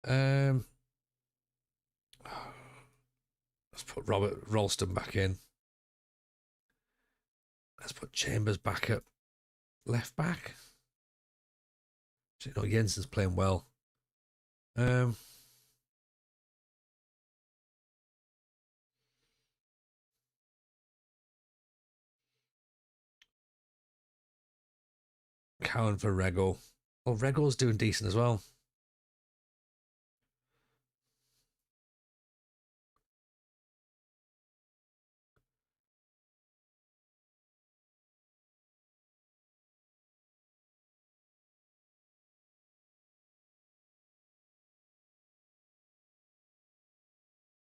Let's put Robert Ralston back in. Let's put Chambers back at left back. No, Jensen's playing well. Cowan for Rego. Well, Rego's doing decent as well.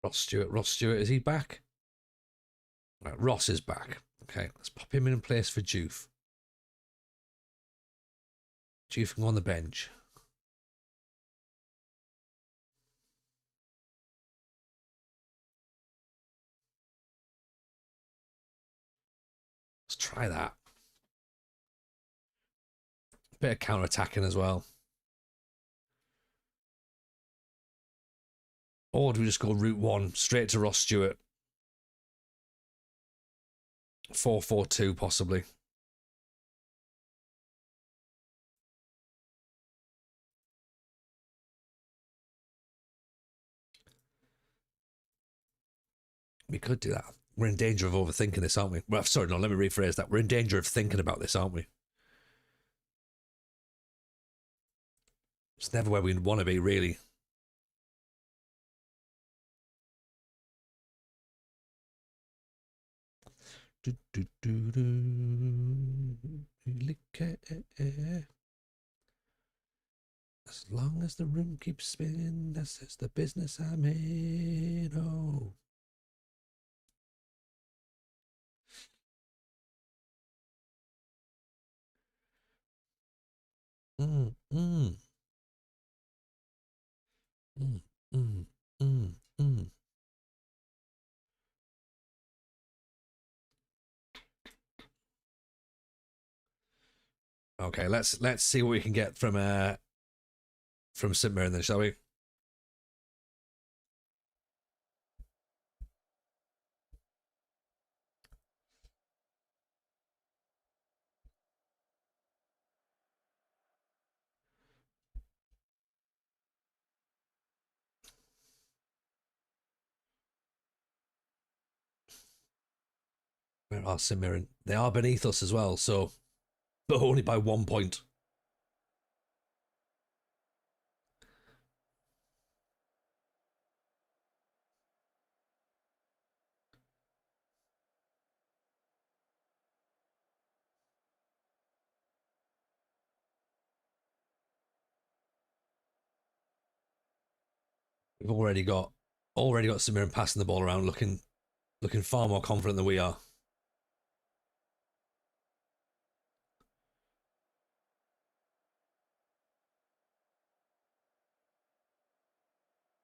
Ross Stewart, is he back? Right, Ross is back. Okay, let's pop him in place for Juve. Juve can go on the bench. Let's try that. Bit of counter-attacking as well. Or do we just go route one, straight to Ross Stewart? 4-4-2 possibly. We could do that. We're in danger of overthinking this, aren't we? Well, sorry, no, let me rephrase that. We're in danger of thinking about this, aren't we? It's never where we want to be, really. As long as the room keeps spinning, that's the business I'm in. Oh. Mm, mm. Mm, mm, mm, mm. Okay, let's see what we can get from St Mirren then, shall we? Where are St Mirren? They are beneath us as well, so but only by 1 point. We've already got St Mirren passing the ball around, looking far more confident than we are.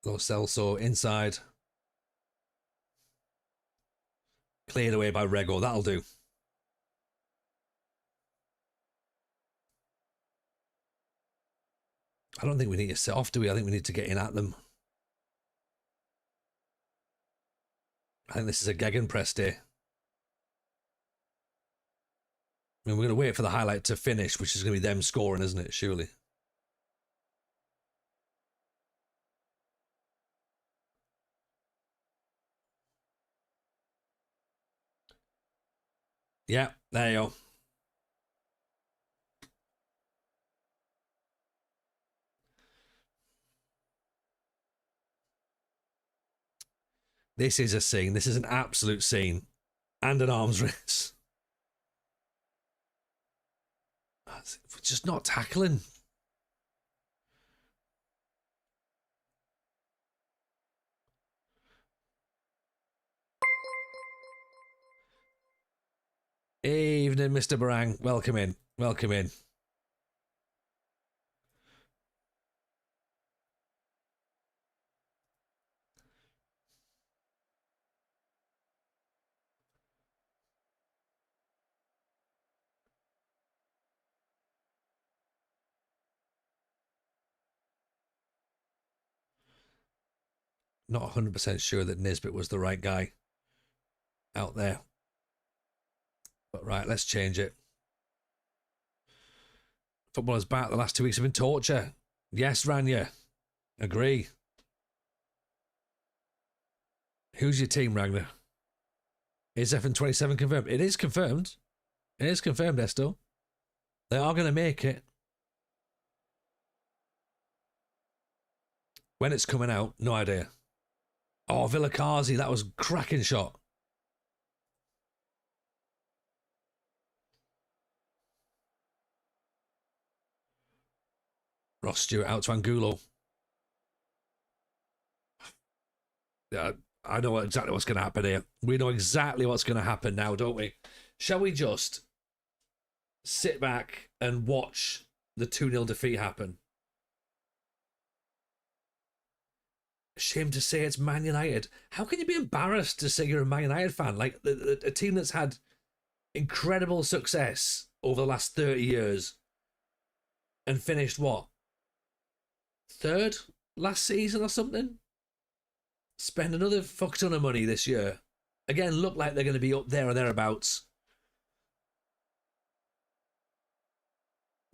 Lo Celso inside. Cleared away by Rego. That'll do. I don't think we need to set off, do we? I think we need to get in at them. I think this is a gegenpress day. I mean, we're going to wait for the highlight to finish, which is going to be them scoring, isn't it? Surely. Yeah, there you go. This is a scene. This is an absolute scene. And an arms race. We're just not tackling. Evening, Mr. Barang. Welcome in. Welcome in. Not 100% sure that Nisbet was the right guy out there. But right, let's change it. Footballers back. The last 2 weeks have been torture. Yes, Rania. Agree. Who's your team, Ragnar? Is FN27 confirmed? It is confirmed. It is confirmed, Esto. They are going to make it. When it's coming out, no idea. Oh, Villakazi, that was a cracking shot. Ross Stewart out to Angulo. Yeah, I know exactly what's going to happen here. We know exactly what's going to happen now, don't we? Shall we just sit back and watch the 2-0 defeat happen? Shame to say it's Man United. How can you be embarrassed to say you're a Man United fan? Like a team that's had incredible success over the last 30 years and finished what? Third last season or something? Spend another fuck ton of money this year. Again, look like they're going to be up there or thereabouts.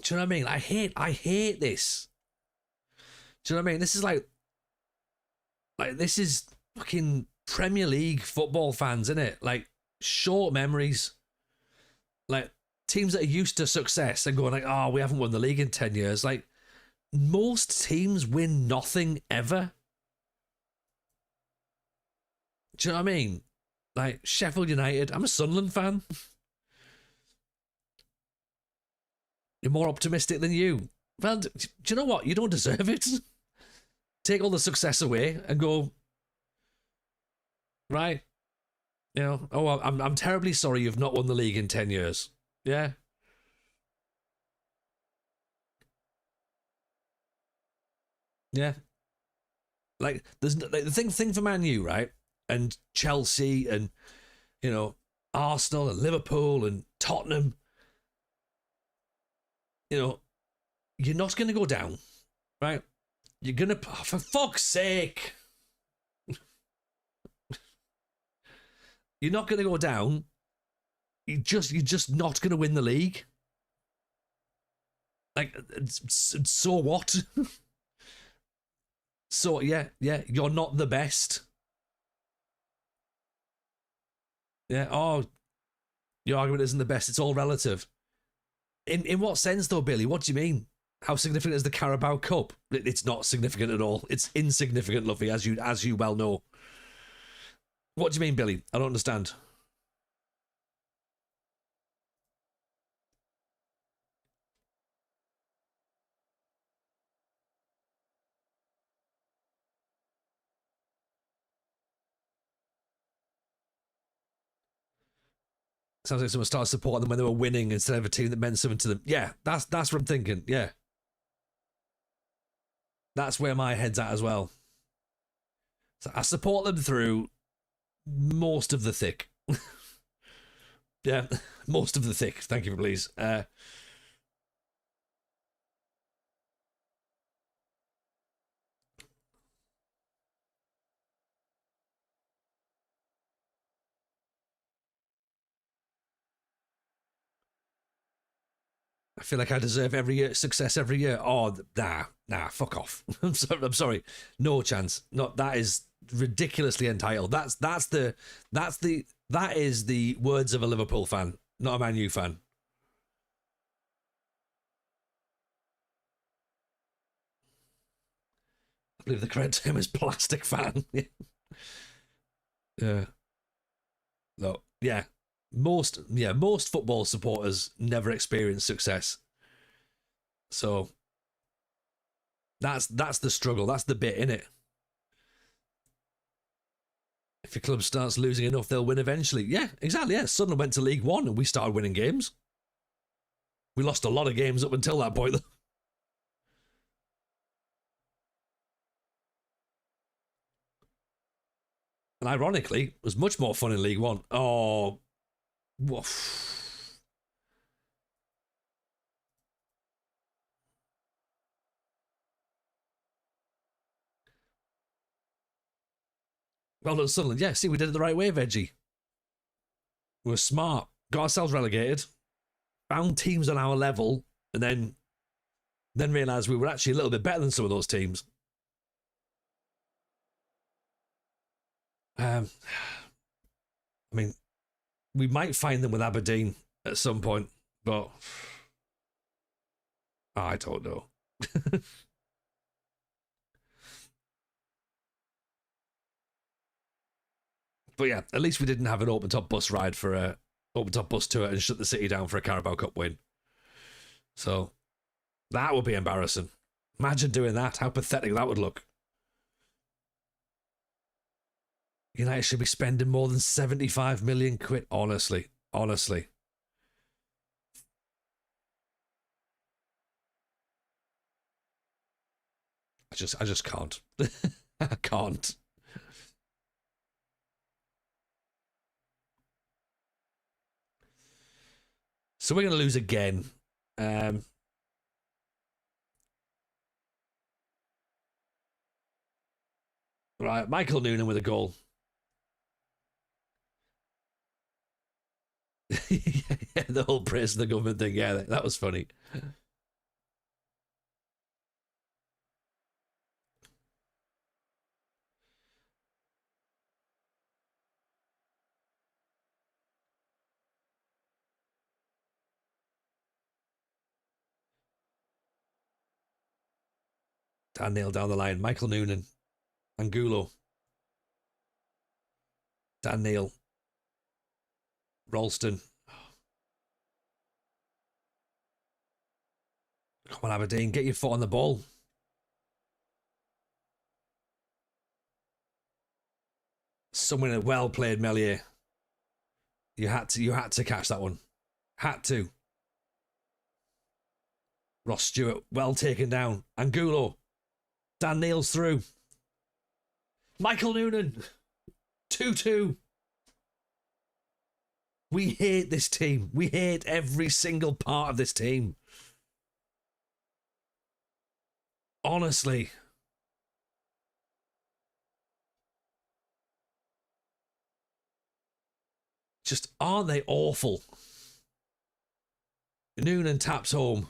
Do you know what I mean? I hate this. Do you know what I mean? This is like this is fucking Premier League football fans, isn't it? Like short memories. Like teams that are used to success and going like, oh, we haven't won the league in 10 years. Like most teams win nothing ever. Do you know what I mean? Like Sheffield United. I'm a Sunderland fan. You're more optimistic than you. Well, do you know what? You don't deserve it. Take all the success away and go, right? You know, oh, I'm terribly sorry you've not won the league in 10 years. Yeah. Yeah. Like, there's like, the thing for Man U, right? And Chelsea and, you know, Arsenal and Liverpool and Tottenham. You know, you're not going to go down, right? You're going to, for fuck's sake. You're not going to go down. You're just not going to win the league. Like, so what? So, yeah, you're not the best. Yeah, oh, your argument isn't the best. It's all relative. In what sense, though, Billy? What do you mean? How significant is the Carabao Cup? It's not significant at all. It's insignificant, Luffy, as you well know. What do you mean, Billy? I don't understand. Sounds like someone started supporting them when they were winning instead of a team that meant something to them. Yeah, that's what I'm thinking. Yeah. That's where my head's at as well. So I support them through most of the thick. Yeah, most of the thick. Thank you, please. I feel like I deserve success every year. Oh, nah, fuck off. I'm sorry. No chance. Not that is ridiculously entitled. That is the words of a Liverpool fan, not a Man U fan. I believe the correct term is plastic fan. Yeah. No. Yeah. Most football supporters never experience success. So that's the struggle. That's the bit in it. If your club starts losing enough, they'll win eventually. Yeah, exactly. Yeah, Sunderland went to League One and we started winning games. We lost a lot of games up until that point. And ironically, it was much more fun in League One. Oh, woof. Well done, Sunderland. Yeah, see, we did it the right way, Veggie. We were smart. Got ourselves relegated. Found teams on our level. And then realised we were actually a little bit better than some of those teams. I mean, we might find them with Aberdeen at some point, but I don't know. But yeah, at least we didn't have an open top bus ride for a open top bus tour and shut the city down for a Carabao Cup win. So that would be embarrassing. Imagine doing that. How pathetic that would look. United should be spending more than 75 million quid. Honestly. I just can't. I can't. So we're going to lose again. Right, Michael Noonan with a goal. Yeah, the whole praise the government thing. Yeah, that was funny. Dan Neil down the line. Michael Noonan. Angulo. Dan Neil. Ralston. Come on, Aberdeen. Get your foot on the ball. Someone well played, Melier. You had to catch that one. Had to. Ross Stewart, well taken down. Angulo. Dan Neil's through. Michael Noonan. 2-2. We hate this team. We hate every single part of this team. Honestly. Just aren't they awful? Noonan taps home.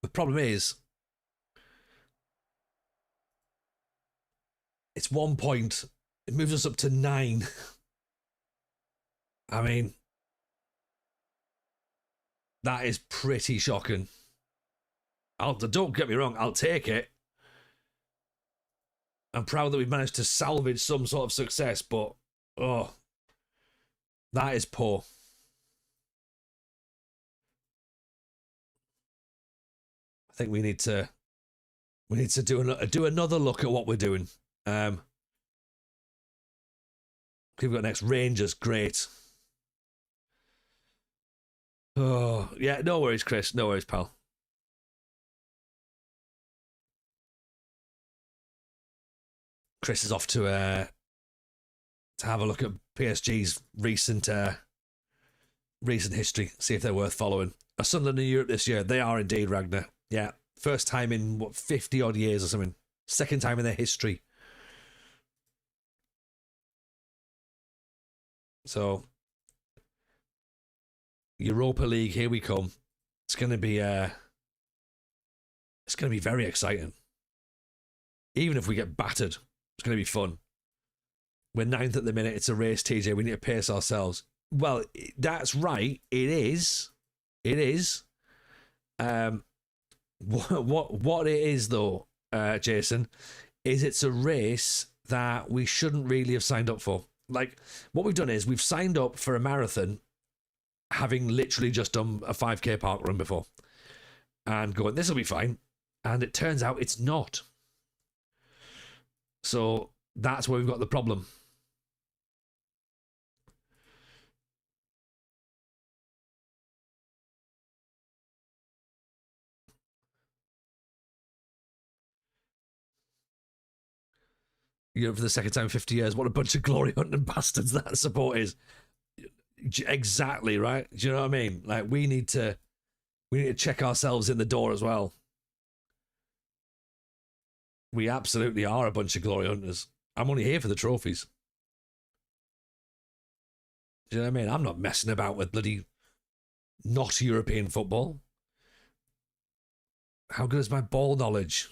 The problem is, it's 1 point. It moves us up to 9. I mean, that is pretty shocking. Don't get me wrong, I'll take it. I'm proud that we've managed to salvage some sort of success, but oh, that is poor. I think we need to do another look at what we're doing. We've got next Rangers, great. Oh yeah, no worries, Chris. No worries, pal. Chris is off to have a look at PSG's recent history, see if they're worth following. A Sunderland in Europe this year, they are indeed, Ragnar. Yeah, first time in what 50 odd years or something. Second time in their history. So Europa League, here we come. It's going to be very exciting. Even if we get battered, it's going to be fun. We're 9th at the minute. It's a race, TJ. We need to pace ourselves. Well, that's right. It is. It is. What it is, though, Jason, is it's a race that we shouldn't really have signed up for. Like, what we've done is we've signed up for a marathon, having literally just done a 5K park run before, and going, this will be fine. And it turns out it's not. So that's where we've got the problem. You know, for the second time in 50 years, what a bunch of glory hunting bastards that support is. Exactly, right? Do you know what I mean? Like, we need to check ourselves in the door as well. We absolutely are a bunch of glory hunters. I'm only here for the trophies. Do you know what I mean? I'm not messing about with bloody not European football. How good is my ball knowledge?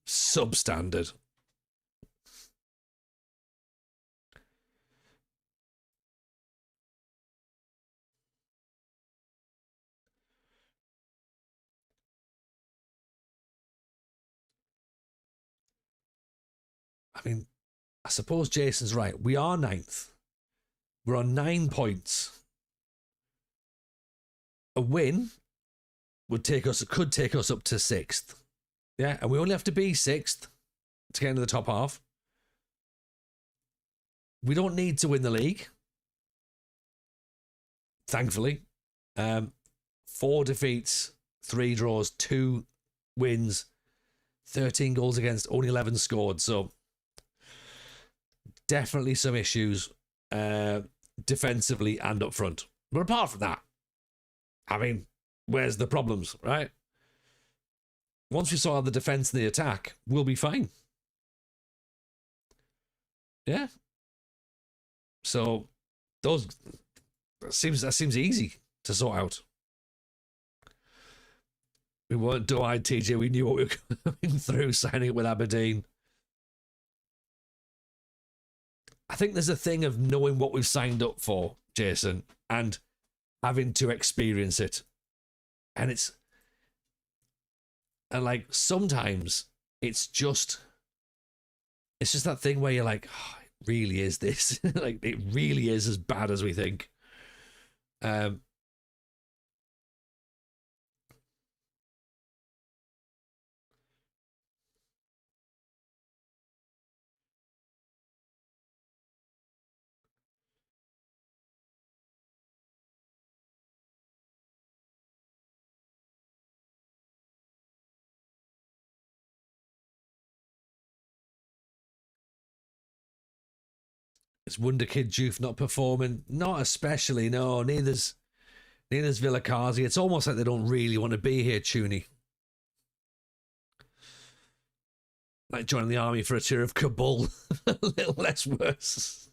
Substandard. I mean, I suppose Jason's right. We are 9th. We're on 9 points. A win could take us up to 6th. Yeah, and we only have to be 6th to get into the top half. We don't need to win the league. Thankfully. 4 defeats, 3 draws, 2 wins, 13 goals against, only 11 scored. So definitely some issues defensively and up front. But apart from that, I mean, where's the problems, right? Once we saw the defense and the attack, we'll be fine. Yeah. So that seems easy to sort out. We weren't doe-eyed, TJ. We knew what we were coming through signing it with Aberdeen. I think there's a thing of knowing what we've signed up for, Jason, and having to experience it. And like sometimes it's just that thing where you're like, oh, it really is this. Like it really is as bad as we think. Is Wonder Kid Juve not performing? Not especially, no. Neither's Villakazi. It's almost like they don't really want to be here, Tooney. Like joining the army for a tour of Kabul. A little less worse.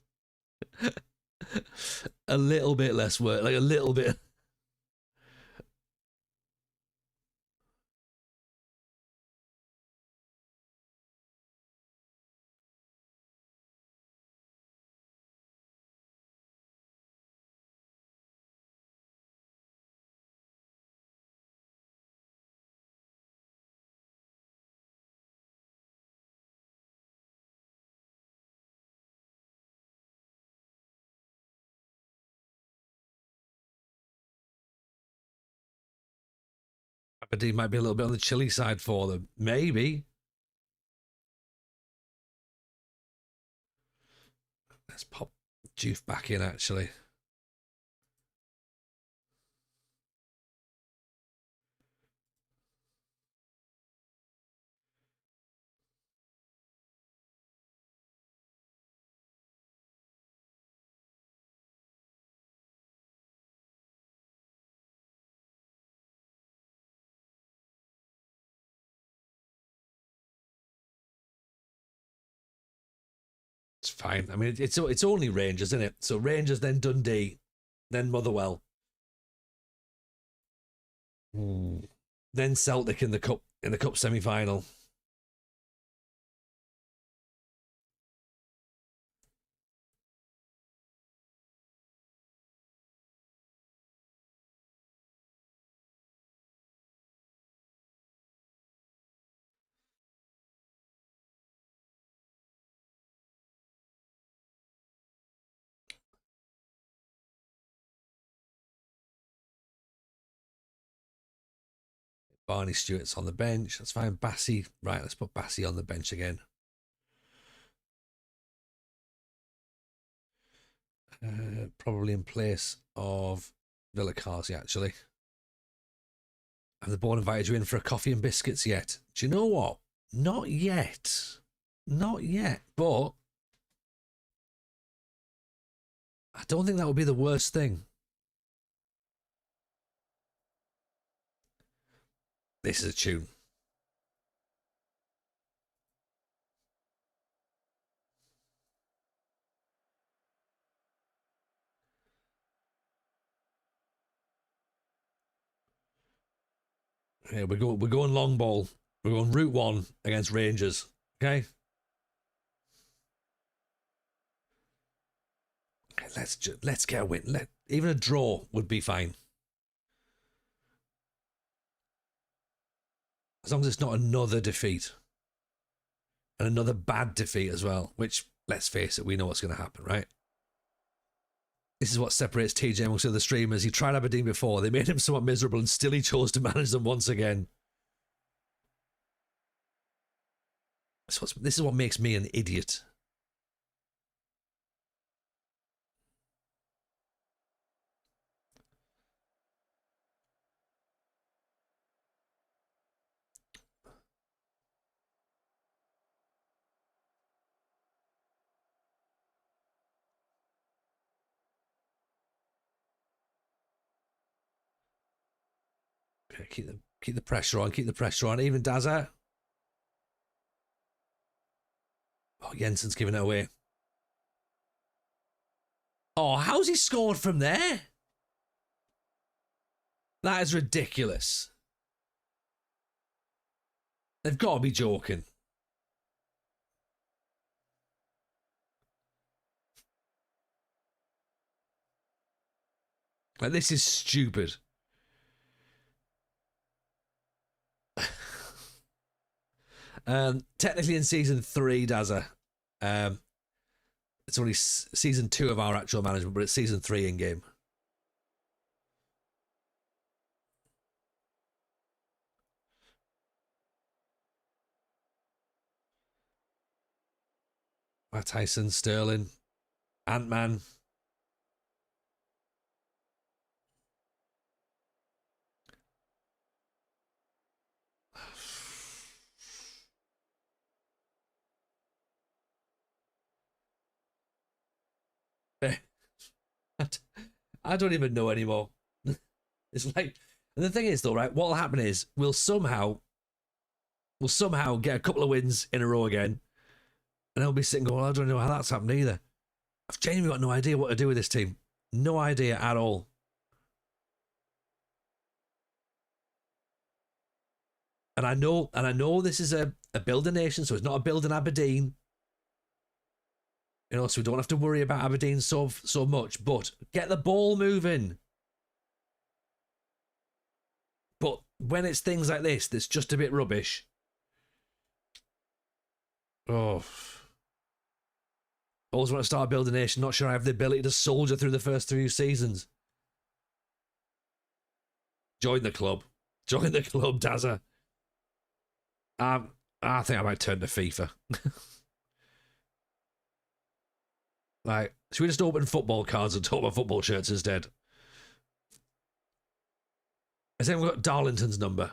A little bit less worse. Like a little bit. Aberdeen might be a little bit on the chilly side for them. Maybe. Let's pop Juve back in, actually. It's fine. I mean, it's only Rangers, isn't it? So Rangers, then Dundee, then Motherwell, then Celtic in the cup semi-final. Barney Stewart's on the bench. That's fine. Bassey. Right, let's put Bassey on the bench again. Probably in place of Villakazi, actually. Have the board invited you in for a coffee and biscuits yet? Do you know what? Not yet. Not yet. But I don't think that would be the worst thing. This is a tune. Yeah, we're going long ball. We're going route 1 against Rangers. Okay. Let's get a win. Even a draw would be fine. As long as it's not another defeat. And another bad defeat as well. Which, let's face it, we know what's going to happen, right? This is what separates TJ amongst other streamers. He tried Aberdeen before. They made him somewhat miserable and still he chose to manage them once again. This is what makes me an idiot. Okay, keep the pressure on. Keep the pressure on. Even Dazza. Oh, Jensen's giving it away. Oh, how's he scored from there? That is ridiculous. They've got to be joking. Like, this is stupid. Technically in season 3, Dazza. It's only season 2 of our actual management, but it's season 3 in game. Matt Tyson, Sterling, Ant-Man. I don't even know anymore. It's like, and the thing is though, right? What'll happen is we'll somehow get a couple of wins in a row again, and I'll be sitting going, well, I don't know how that's happened either. I've genuinely got no idea what to do with this team. No idea at all. And I know this is a building nation, so it's not a building Aberdeen. You know, so we don't have to worry about Aberdeen so much, but get the ball moving. But when it's things like this that's just a bit rubbish. Oh. Always want to start building a nation, not sure I have the ability to soldier through the first 3 seasons. Join the club. Join the club, Dazza. I think I might turn to FIFA. Like, should we just open football cards and talk about football shirts instead? Has anyone got Darlington's number?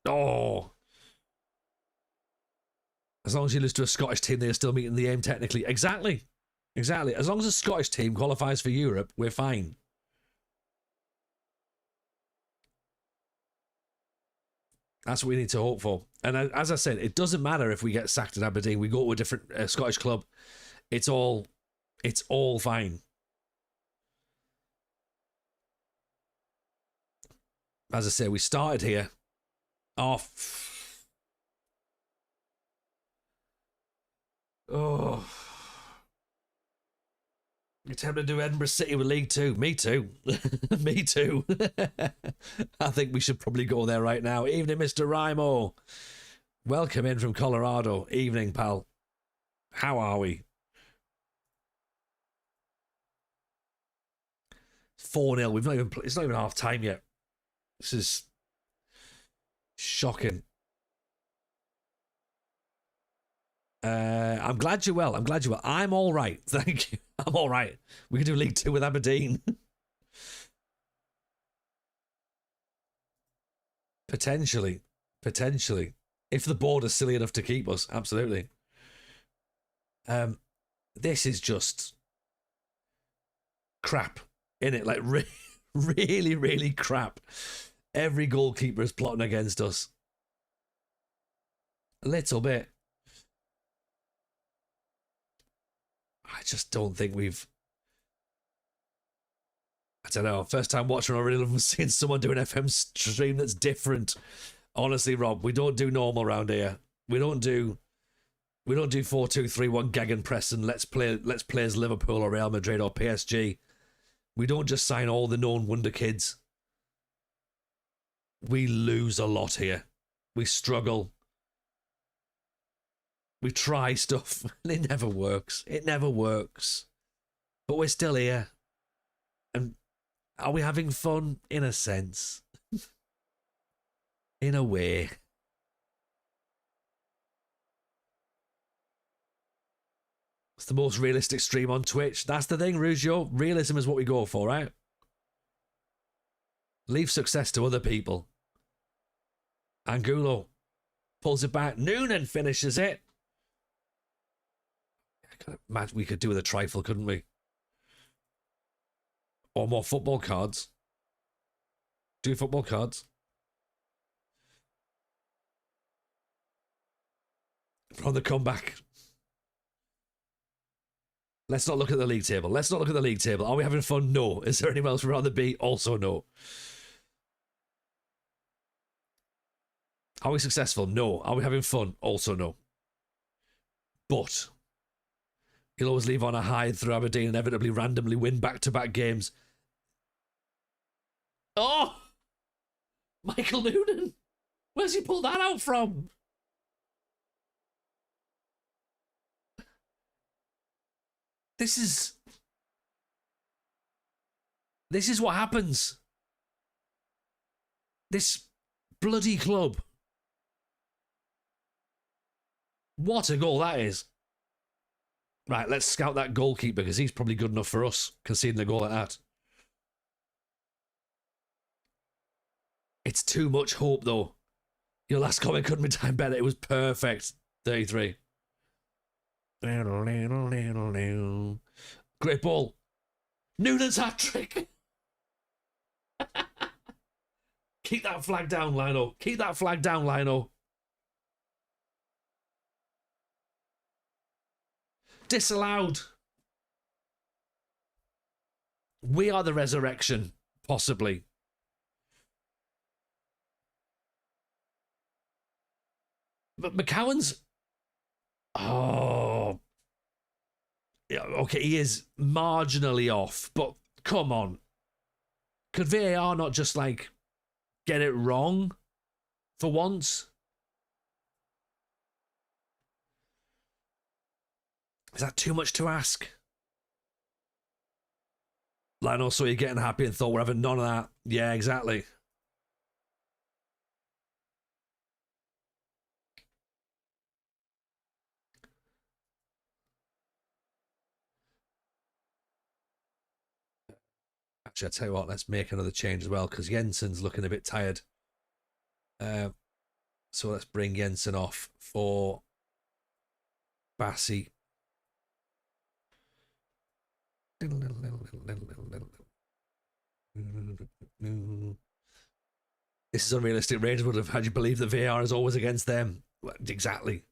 Oh. As long as you lose to a Scottish team, they are still meeting the aim technically. Exactly. Exactly. As long as a Scottish team qualifies for Europe, we're fine. That's what we need to hope for. And as I said, it doesn't matter if we get sacked at Aberdeen. We go to a different Scottish club. It's all fine. As I say, we started here off. Oh. You're tempted to do Edinburgh City with League Two. Me too. Me too. I think we should probably go there right now. Evening, Mr. Rimo. Welcome in from Colorado. Evening, pal. How are we? 4-0. We've not even. It's not even half time yet. This is shocking. I'm glad you're well. I'm all right. Thank you. I'm all right. We can do League Two with Aberdeen. Potentially. If the board is silly enough to keep us, absolutely. This is just crap, innit? Like, really, really crap. Every goalkeeper is plotting against us. A little bit. I just don't think we've... I don't know. First time watching, I really love seeing someone do an FM stream that's different. Honestly, Rob, we don't do normal around here. We don't do 4-2-3-1 gegenpress and let's play as Liverpool or Real Madrid or PSG. We don't just sign all the known wonder kids. We lose a lot here. We struggle. We try stuff and it never works. But we're still here. And are we having fun? In a sense. In a way. It's the most realistic stream on Twitch. That's the thing, Rugio. Realism is what we go for, right? Leave success to other people. Angulo pulls it back. Noonan finishes it. Imagine we could do with a trifle, couldn't we? Or more football cards. Do football cards. From the comeback. Let's not look at the league table. Are we having fun? No. Is there anyone else we'd rather be? Also no. Are we successful? No. Are we having fun? Also no. But He'll always leave on a high through Aberdeen and inevitably randomly win back-to-back games. Oh! Michael Noonan! Where's he pulled that out from? This is what happens. This bloody club. What a goal that is. Right, let's scout that goalkeeper because he's probably good enough for us, conceding a goal like that. It's too much hope, though. Your last comment couldn't be timed better. It was perfect. 33. Great ball. Noonan's hat-trick. Keep that flag down, Lino. Keep that flag down, Lino. Disallowed. We are the resurrection, possibly. But McCowan's... Oh... Yeah, okay, he is marginally off, but come on. Could VAR not just, like, get it wrong for once? Is that too much to ask? Lionel, so you're getting happy and thought we're having none of that. Yeah, exactly. Actually, I'll tell you what, let's make another change as well, because Jensen's looking a bit tired. So let's bring Jensen off for Bassi. This is unrealistic. Rangers would have had you believe that VAR is always against them. Exactly.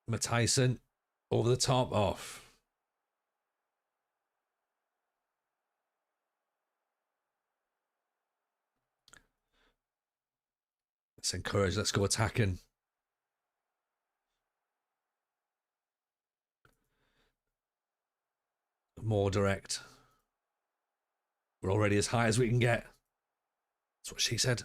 Matthijsen over the top off. Let's encourage. Let's go attacking. More direct. We're already as high as we can get. That's what she said.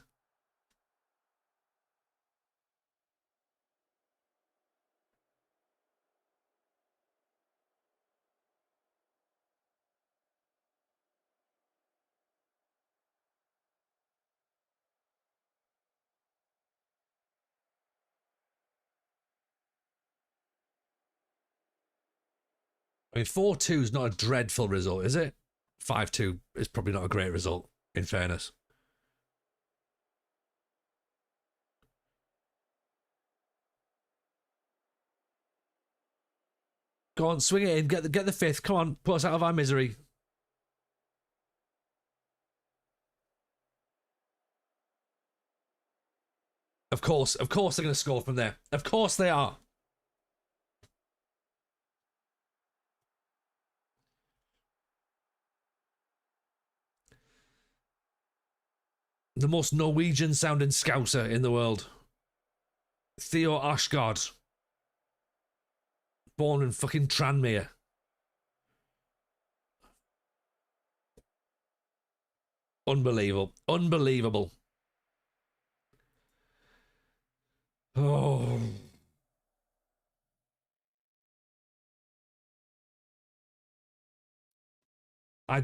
I mean, 4-2 is not a dreadful result, is it? 5-2 is probably not a great result, in fairness. Go on, swing it in, get the fifth. Come on, put us out of our misery. Of course they're going to score from there. Of course they are. The most Norwegian sounding scouser in the world. Theo Ashgard. Born in fucking Tranmere. Unbelievable. Unbelievable. Oh. I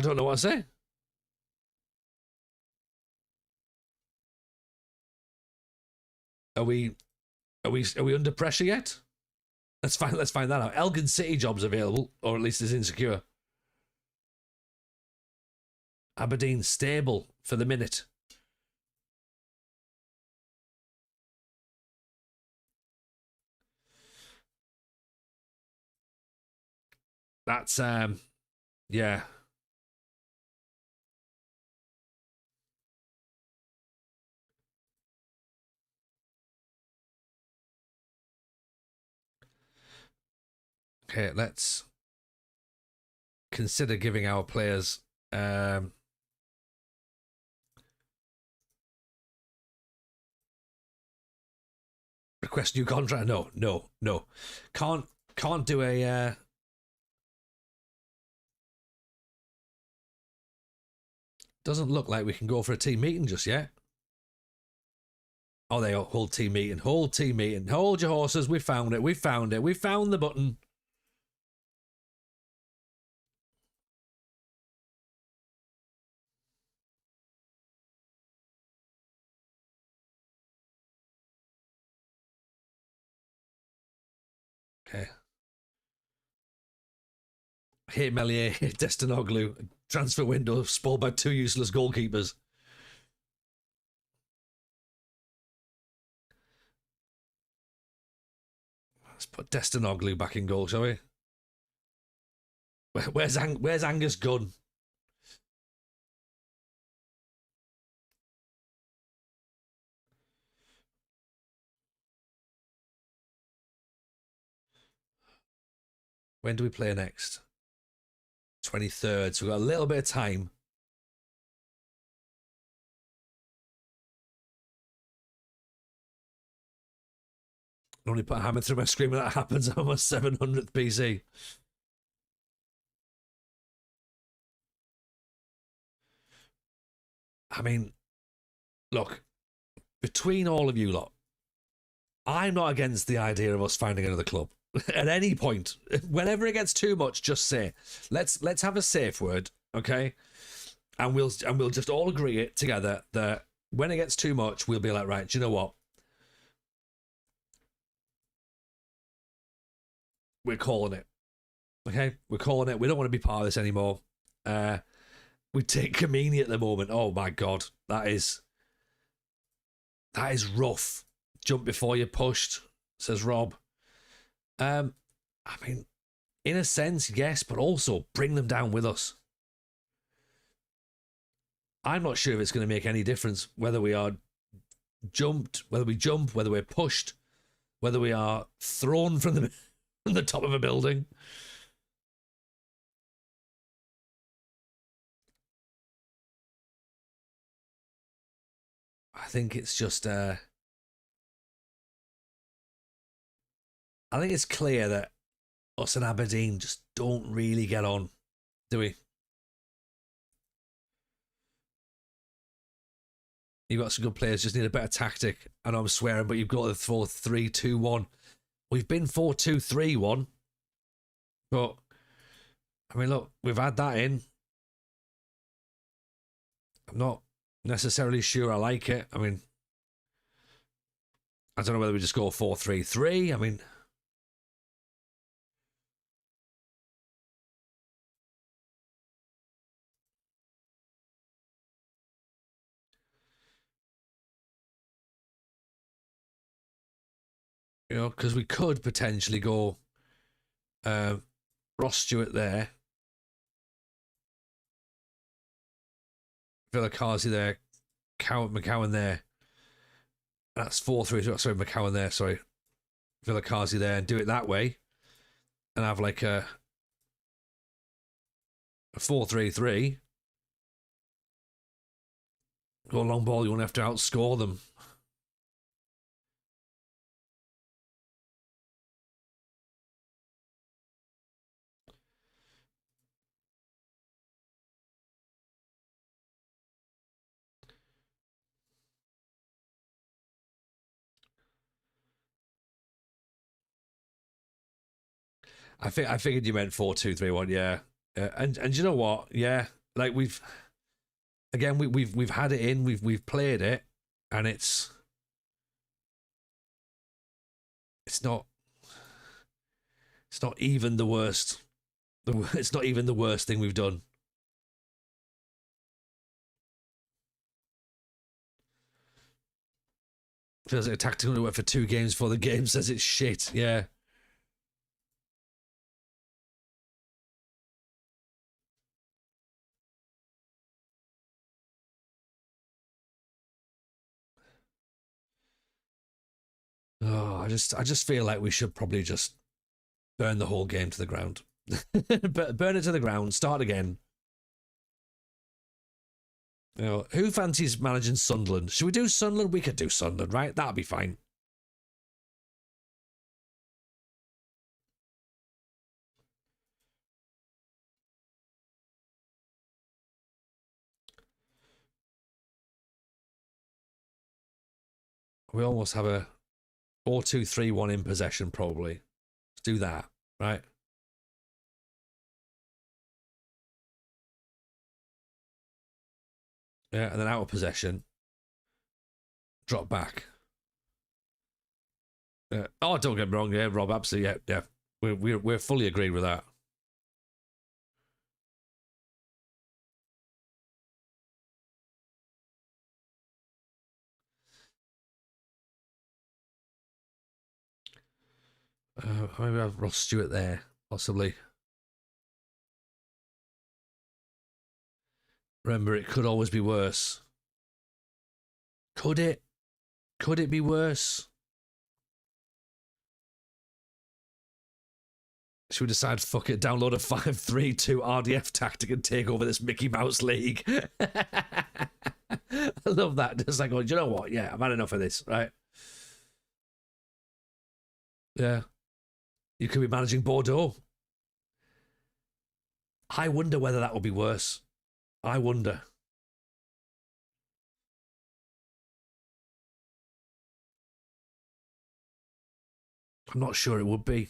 don't know what to say. Are we under pressure yet? Let's find that out. Elgin City job's available, or at least is insecure. Aberdeen stable for the minute. That's yeah. Okay, let's consider giving our players request new contract. No. Can't do a doesn't look like we can go for a team meeting just yet. Oh, they hold team meeting. Hold team meeting. Hold your horses. We found it. We found it. We found the button. Okay. Hit Melier, hit Destinoglu. Transfer window spoiled by 2 useless goalkeepers. Let's put Destinoglu back in goal, shall we? Where's Angus Gunn? When do we play next? 23rd. So we've got a little bit of time. I only put a hammer through my screen when that happens. I'm on my 700th PC. I mean, look, between all of you lot, I'm not against the idea of us finding another club. At any point, whenever it gets too much, just say, let's have a safe word, okay? And we'll just all agree it together that when it gets too much, we'll be like, right, do you know what? We're calling it. Okay? We're calling it. We don't want to be part of this anymore. We take Kamini at the moment. Oh my god. That is rough. Jump before you're pushed, says Rob. I mean, in a sense, yes, but also bring them down with us. I'm not sure if it's going to make any difference whether we are whether we jump, whether we're pushed, whether we are thrown from the top of a building. I think it's just I think it's clear that us and Aberdeen just don't really get on, do we? You've got some good players, just need a better tactic. I know I'm swearing, but you've got the 4-3-2-1. We've been 4-2-3-1, but I mean, look, we've had that in. I'm not necessarily sure I like it. I mean, I don't know whether we just go 4-3-3. I mean, you know, because we could potentially go Ross Stewart there, Villakazi there, McCowan there. That's 4-3. Sorry, McCowan there. Sorry, Villakazi there, and do it that way, and have like a 4-3-3. Go long ball. You won't have to outscore them. I figured you meant 4-2-3-1. Yeah, and you know what? Yeah, like we've had it in. We've played it, and it's not even the worst. It's not even the worst thing we've done. Feels like a tactical work for 2 games before the game says it's shit. Yeah. Oh, I just feel like we should probably just Burn the whole game to the ground. Burn it to the ground. Start again. You know, who fancies managing Sunderland? Should we do Sunderland? We could do Sunderland, right? That'll be fine. We almost have a 4-2-3-1 in possession, probably. Let's do that, right? Yeah, and then out of possession. Drop back. Oh, don't get me wrong, yeah, Rob, absolutely, yeah. We're fully agreed with that. Maybe have Ross Stewart there, possibly. Remember, it could always be worse. Could it? Could it be worse? Should we decide, fuck it, download a 5-3-2 RDF tactic and take over this Mickey Mouse League? I love that. Just like, you know what? Yeah, I've had enough of this, right? Yeah. You could be managing Bordeaux. I wonder whether that would be worse. I wonder. I'm not sure it would be.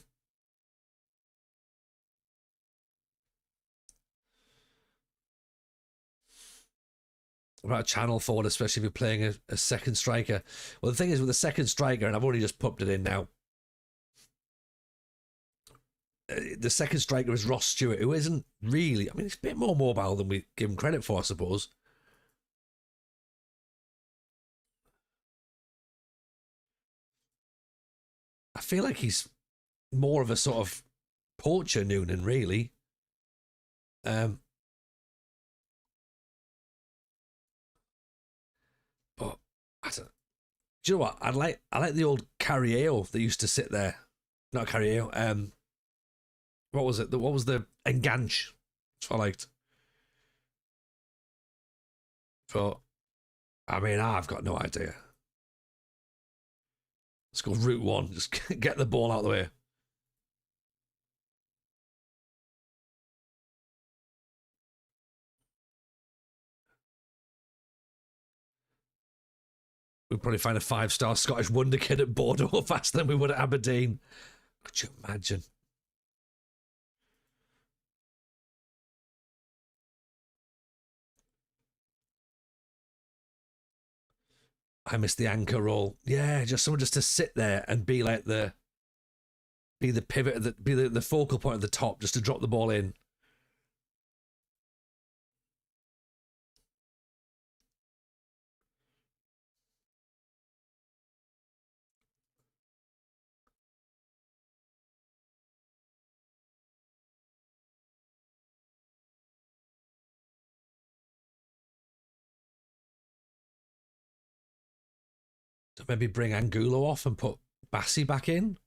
About a channel forward, especially if you're playing a second striker. Well, the thing is with the second striker, and I've already just popped it in now. The second striker is Ross Stewart, who isn't really, I mean, he's a bit more mobile than we give him credit for, I suppose. I feel like he's more of a sort of poacher Noonan, really. But I don't. Do you know what? I like the old Carrieo that used to sit there. Not Carrieo. What was it? What was the Enganche? That's what I liked. But I mean, I've got no idea. Let's go route one. Just get the ball out of the way. We'd probably find a 5-star Scottish wonder kid at Bordeaux faster than we would at Aberdeen. Could you imagine? I miss the anchor role. Yeah, just someone just to sit there and be like the pivot, be the focal point at the top, just to drop the ball in. So maybe bring Angulo off and put Bassi back in.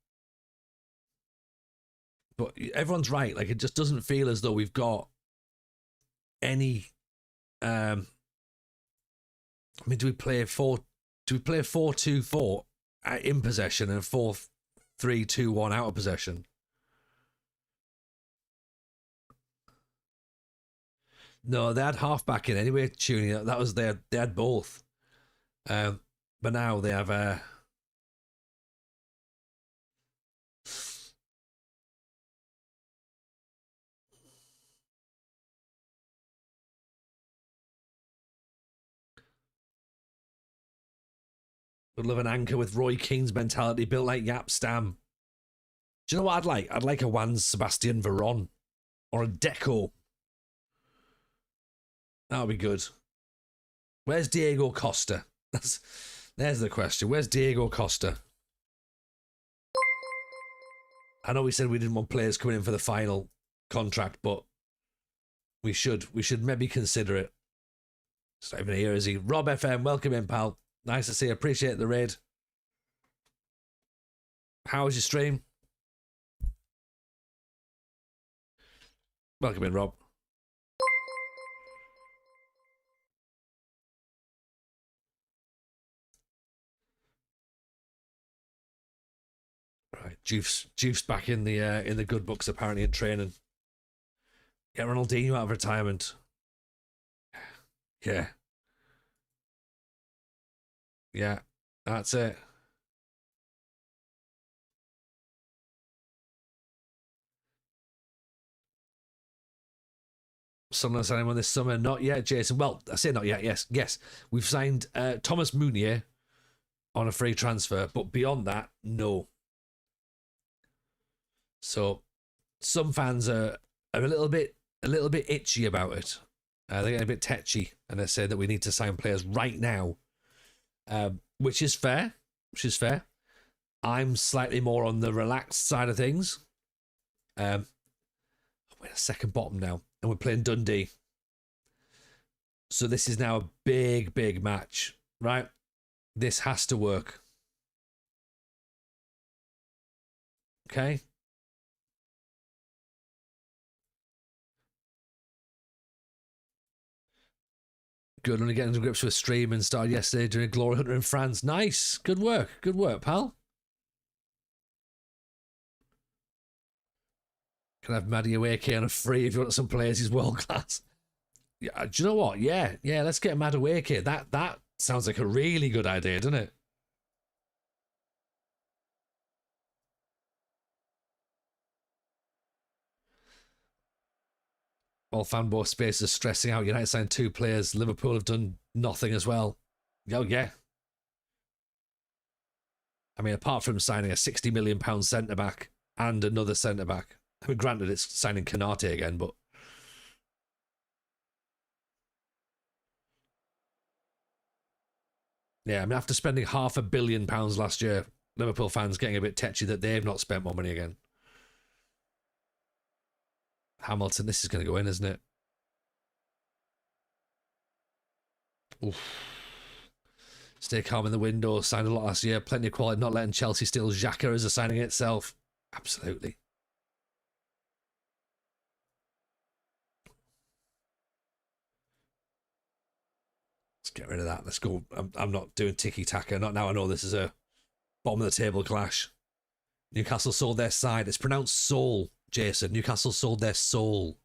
But everyone's right. Like, it just doesn't feel as though we've got any. I mean, do we play a 4-2-4 in possession and 4-3-2-1 out of possession? No, they had halfback in anyway. Tuning that was they had both. But now they have would love an anchor with Roy Keane's mentality, built like Yap Stam. Do you know what I'd like? I'd like a Juan Sebastian Veron or a Deco. That would be good. Where's Diego Costa? There's the question. Where's Diego Costa? I know we said we didn't want players coming in for the final contract, but we should maybe consider it. It's not even here, is he? Rob FM, welcome in, pal. Nice to see you. Appreciate the raid. How was your stream? Welcome in, Rob. Right, Juice back in the good books apparently in training. Get Ronaldinho out of retirement. Yeah. Yeah. That's it. Someone signed anyone this summer? Not yet, Jason. Well, I say not yet. Yes. We've signed Thomas Meunier on a free transfer, but beyond that, no. So some fans are a little bit itchy about it. They're getting a bit tetchy, and they say that we need to sign players right now, which is fair. I'm slightly more on the relaxed side of things. We're in a second bottom now, and we're playing Dundee. So this is now a big match, right? This has to work. Okay. Good. Only getting to grips with stream and started yesterday doing Glory Hunter in France. Nice. Good work, pal. Can I have Maddie Awake on a free if you want some players? He's world class. Yeah, do you know what? Yeah. Let's get Mad Awake here. That sounds like a really good idea, doesn't it? All fanboy space is stressing out. United signed 2 players. Liverpool have done nothing as well. Oh yeah. I mean, apart from signing a £60 million centre back and another centre back. I mean, granted, it's signing Kanate again, but yeah, I mean, after spending £500 million last year, Liverpool fans getting a bit tetchy that they've not spent more money again. Hamilton, this is going to go in, isn't it? Oof. Stay calm in the window. Signed a lot last year. Plenty of quality. Not letting Chelsea steal Xhaka as a signing itself. Absolutely. Let's get rid of that. Let's go. I'm not doing tiki-taka. Not now I know this is a bottom of the table clash. Newcastle sold their side. It's pronounced soul, Jason. Newcastle sold their soul.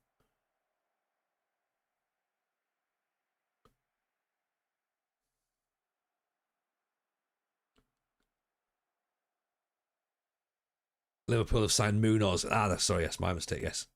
Liverpool have signed Munoz. Sorry, yes, my mistake, yes.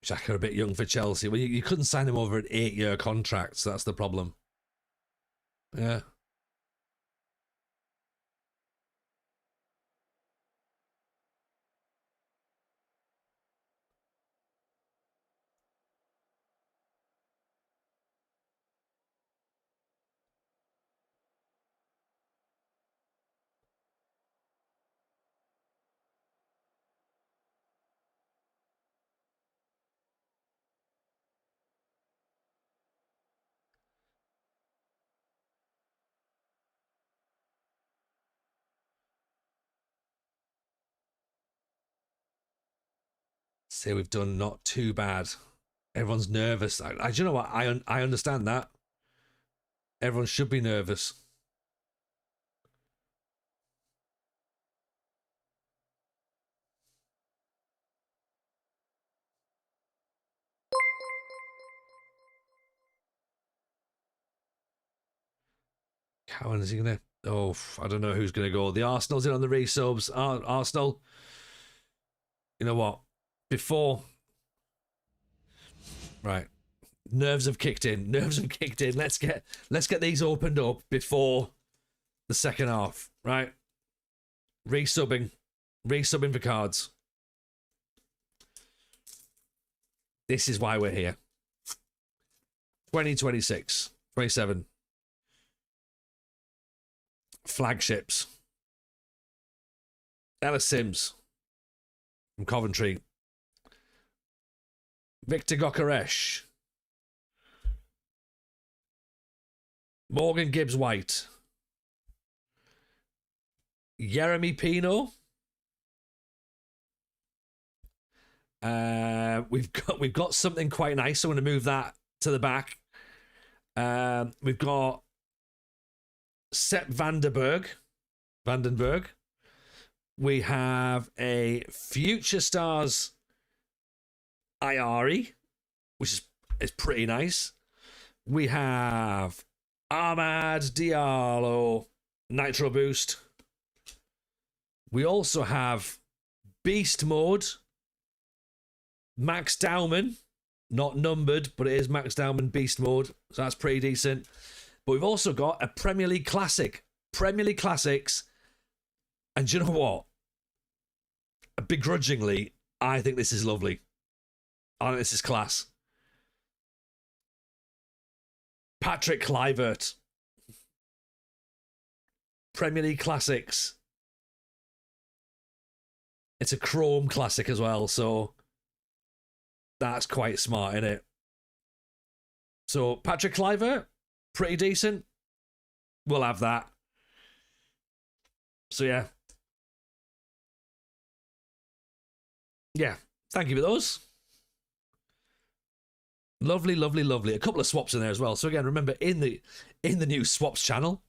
Xhaka a bit young for Chelsea. Well, you couldn't sign him over an 8-year contract, so that's the problem. Yeah. Say we've done not too bad. Everyone's nervous. Do you know what? I understand that. Everyone should be nervous. Cowan, is he gonna? Oh, I don't know who's gonna go. The Arsenal's in on the resubs. Arsenal. You know what? Before, right? Nerves have kicked in. Let's get these opened up before the second half. Right? Resubbing for cards. This is why we're here. 2026, 27. Flagships. Ellis Sims from Coventry. Victor Gokaresh. Morgan Gibbs-White. Jeremy Pino. We've got something quite nice. So I'm going to move that to the back. We've got Sepp Vandenberg. We have a Future Stars Iari, which is pretty nice. We have Ahmad Diallo Nitro Boost. We also have Beast Mode Max Dowman, not numbered, but it is Max Dowman Beast Mode, so that's pretty decent. But we've also got a Premier League Classic. Premier League Classics. And do you know what? Begrudgingly, I think this is lovely. I think this is class. Patrick Kluivert. Premier League Classics. It's a Chrome Classic as well, so that's quite smart, isn't it? So, Patrick Kluivert, pretty decent. We'll have that. So, yeah. Yeah, thank you for those. Lovely, lovely, lovely. A couple of swaps in there as well. So again, remember, in the new swaps channel,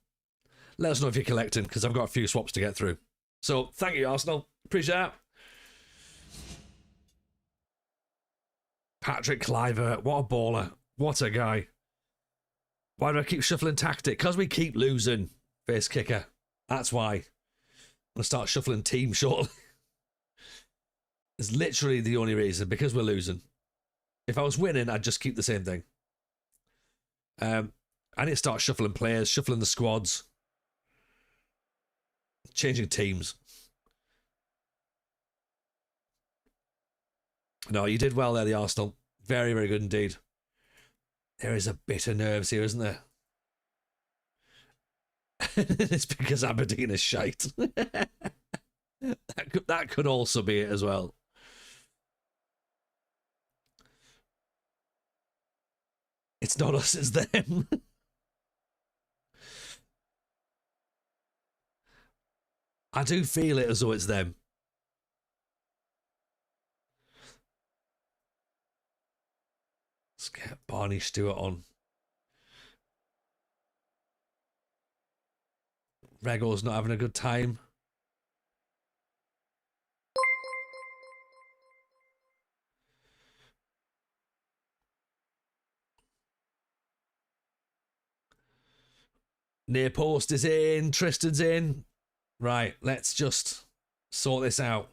let us know if you're collecting, because I've got a few swaps to get through. So thank you, Arsenal. Appreciate that. Patrick Kluivert, what a baller. What a guy. Why do I keep shuffling tactic? Because we keep losing. Face kicker. That's why. I'm going to start shuffling team shortly. It's literally the only reason, because we're losing. If I was winning, I'd just keep the same thing. I need to start shuffling players, shuffling the squads, changing teams. No, you did well there, the Arsenal. Very, very good indeed. There is a bit of nerves here, isn't there? It's because Aberdeen is shite. That could also be it as well. It's not us, it's them. I do feel it as though it's them. Let's get Barney Stewart on. Rego's not having a good time. Near post is in. Tristan's in. Right, let's just sort this out.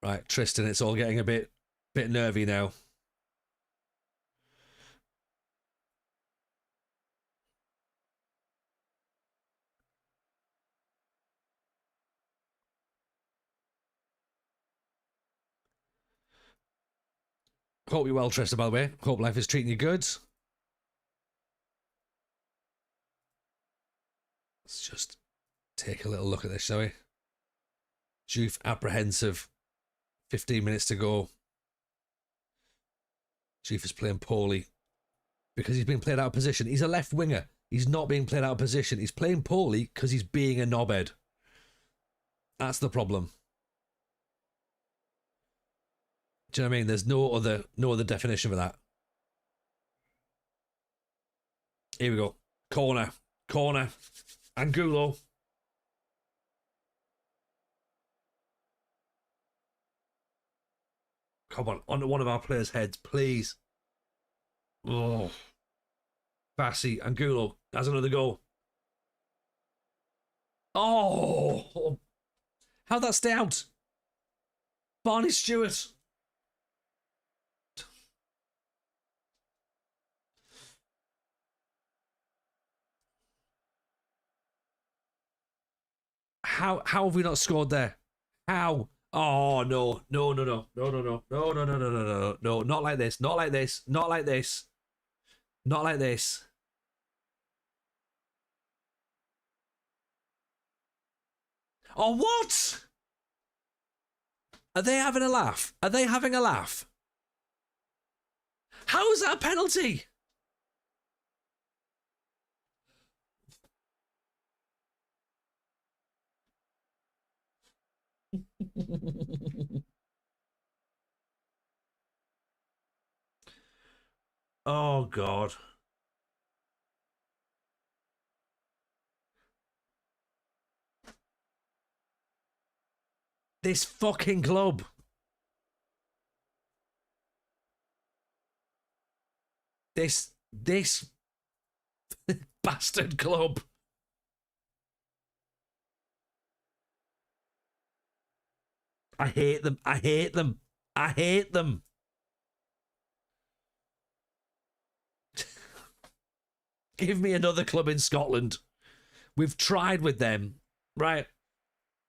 Right, Tristan, it's all getting a bit nervy now. Hope you're well, Tristan, by the way. Hope life is treating you good. Let's just take a little look at this, shall we? Juve apprehensive. 15 minutes to go. Juve is playing poorly because he's being played out of position. He's a left winger. He's not being played out of position. He's playing poorly because he's being a knobhead. That's the problem. Do you know what I mean? There's no other definition for that. Here we go. Corner. Angulo. Come on, onto one of our players' heads, please. Oh. Bassi, Angulo has another goal. Oh. How'd that stay out? Barney Stewart. How have we not scored there? How? Oh no, not like this, not like this. Not like this. Oh, what? Are they having a laugh? Are they having a laugh? How is that a penalty? Oh, God. This fucking club. This bastard club. I hate them. I hate them. I hate them. Give me another club in Scotland. We've tried with them, right?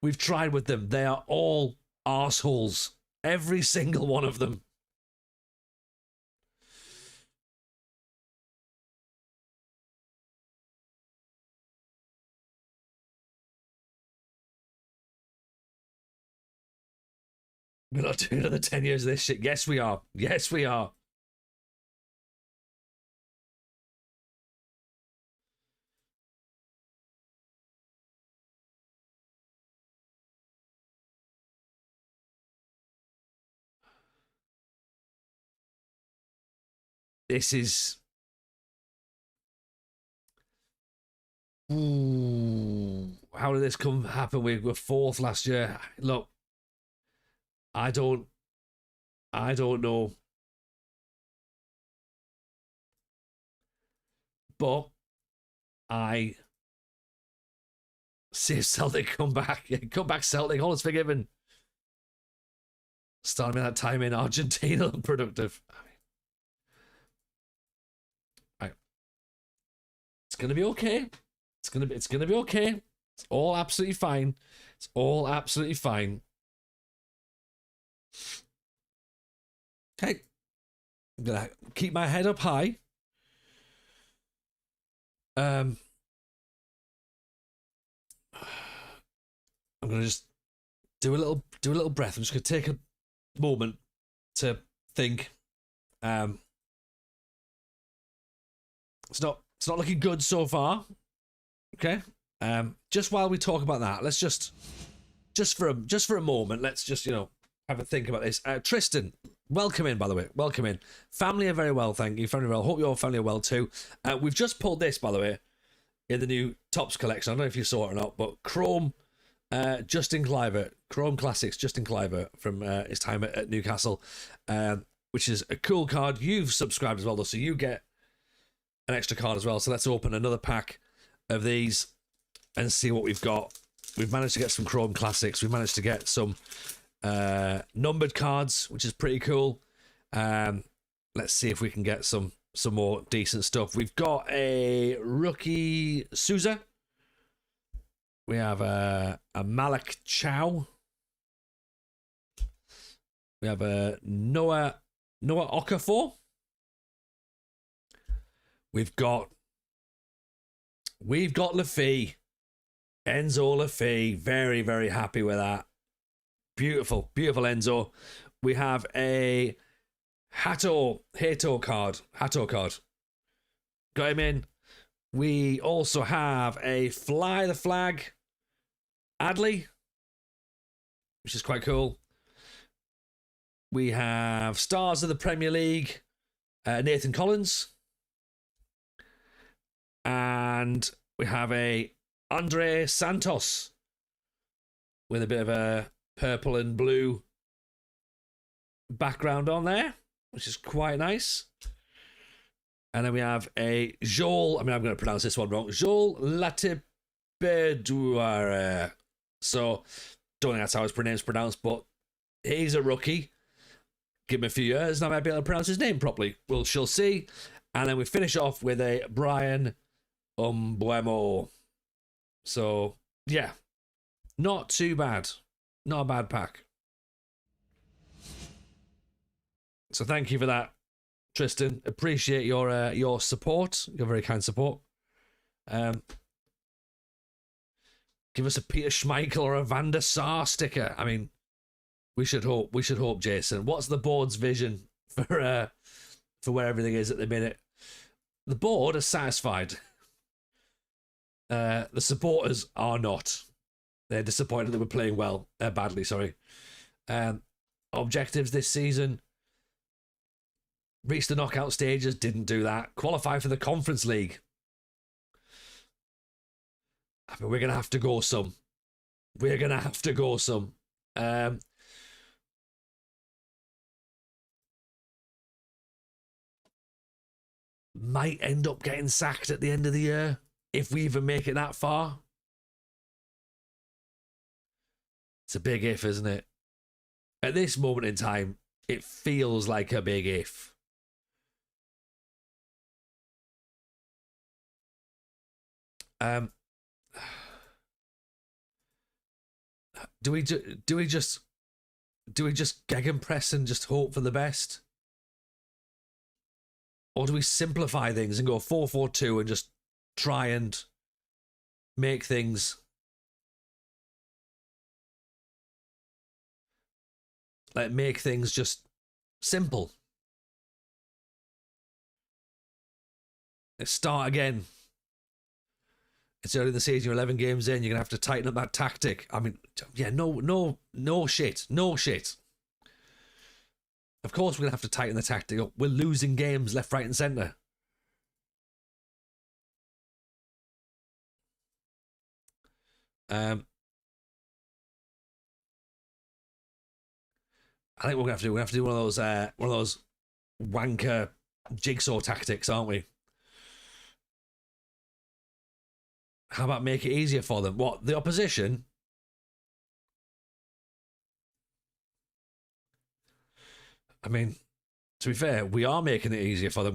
We've tried with them. They are all arseholes. Every single one of them. We're not doing another 10 years of this shit. Yes, we are. Yes, we are. This is... Ooh. How did this happen? We were fourth last year. Look, I don't know. But I see if Celtic come back. Come back, Celtic. All is forgiven. Starting that time in Argentina, productive. It's gonna be okay. It's gonna be okay. It's all absolutely fine. It's all absolutely fine. Okay. I'm gonna keep my head up high. I'm gonna just do a little breath. I'm just gonna take a moment to think. It's not looking good so far. Okay. Just while we talk about that, let's just for a moment, let's just have a think about this. Tristan, welcome in, by the way. Welcome in. Family are very well, thank you. Family are well. Hope your family are well too. We've just pulled this, by the way, in the new Tops collection. I don't know if you saw it or not, but Chrome Justin Kluivert, Chrome Classics Justin Kluivert from his time at Newcastle, which is a cool card. You've subscribed as well, though, so you get an extra card as well. So let's open another pack of these and see what we've got. We've managed to get some Chrome Classics. We've managed to get some numbered cards, which is pretty cool. Let's see if we can get some more decent stuff. We've got a rookie Souza. We have a Malik Chow. We have a Noah Okafor. We've got Lafie. Enzo Lafie. Very, very happy with that. Beautiful, beautiful Enzo. We have a Hato card. Got him in. We also have a Fly the Flag Adley, which is quite cool. We have Stars of the Premier League, Nathan Collins. And we have a Andre Santos with a bit of a purple and blue background on there, which is quite nice. And then we have a Joel, I'm going to pronounce this one wrong, Joel Latibedouare. So, don't think that's how his name's pronounced, but he's a rookie. Give him a few years and I might be able to pronounce his name properly. We'll shall see. And then we finish off with a Brian Umbuemo. So, yeah. Not too bad. Not a bad pack. So thank you for that. Tristan, appreciate your support, your very kind support. Um, give us a Peter Schmeichel or a Van der Sar sticker. I mean, we should hope. We should hope, Jason. What's the board's vision for where everything is at the minute? The board is satisfied. The supporters are not. They're disappointed that we're playing well, badly. Sorry. Objectives this season: reach the knockout stages. Didn't do that. Qualify for the Conference League. I mean, we're gonna have to go some. We're gonna have to go some. Might end up getting sacked at the end of the year if we even make it that far. It's a big if, isn't it? At this moment in time, it feels like a big if. Do we just gegenpress and just hope for the best? Or do we simplify things and go 4-4-2 and just try and make things just simple? Let's start again. It's early in the season, you're 11 games in, you're going to have to tighten up that tactic. I mean, yeah, no shit. Of course we're going to have to tighten the tactic up. We're losing games left, right and centre. I think we're going to have to do one of those wanker jigsaw tactics, aren't we? How about make it easier for them? What, the opposition? I mean, to be fair, we are making it easier for them.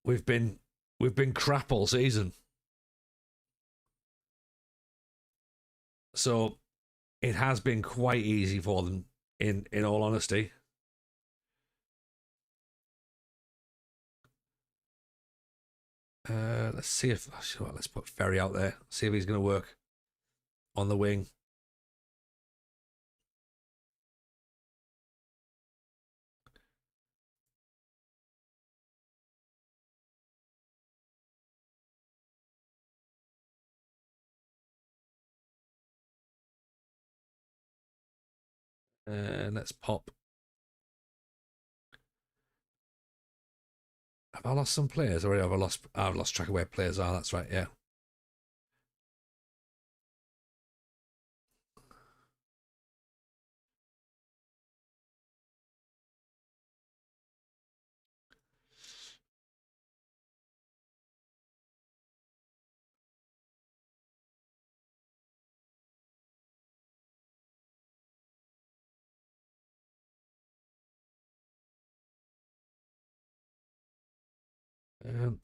We've been crap all season. So it has been quite easy for them, in all honesty. Let's see if let's put Ferry out there. See if he's going to work on the wing. Let's pop. Have I lost some players already? I've lost track of where players are. That's right. Yeah.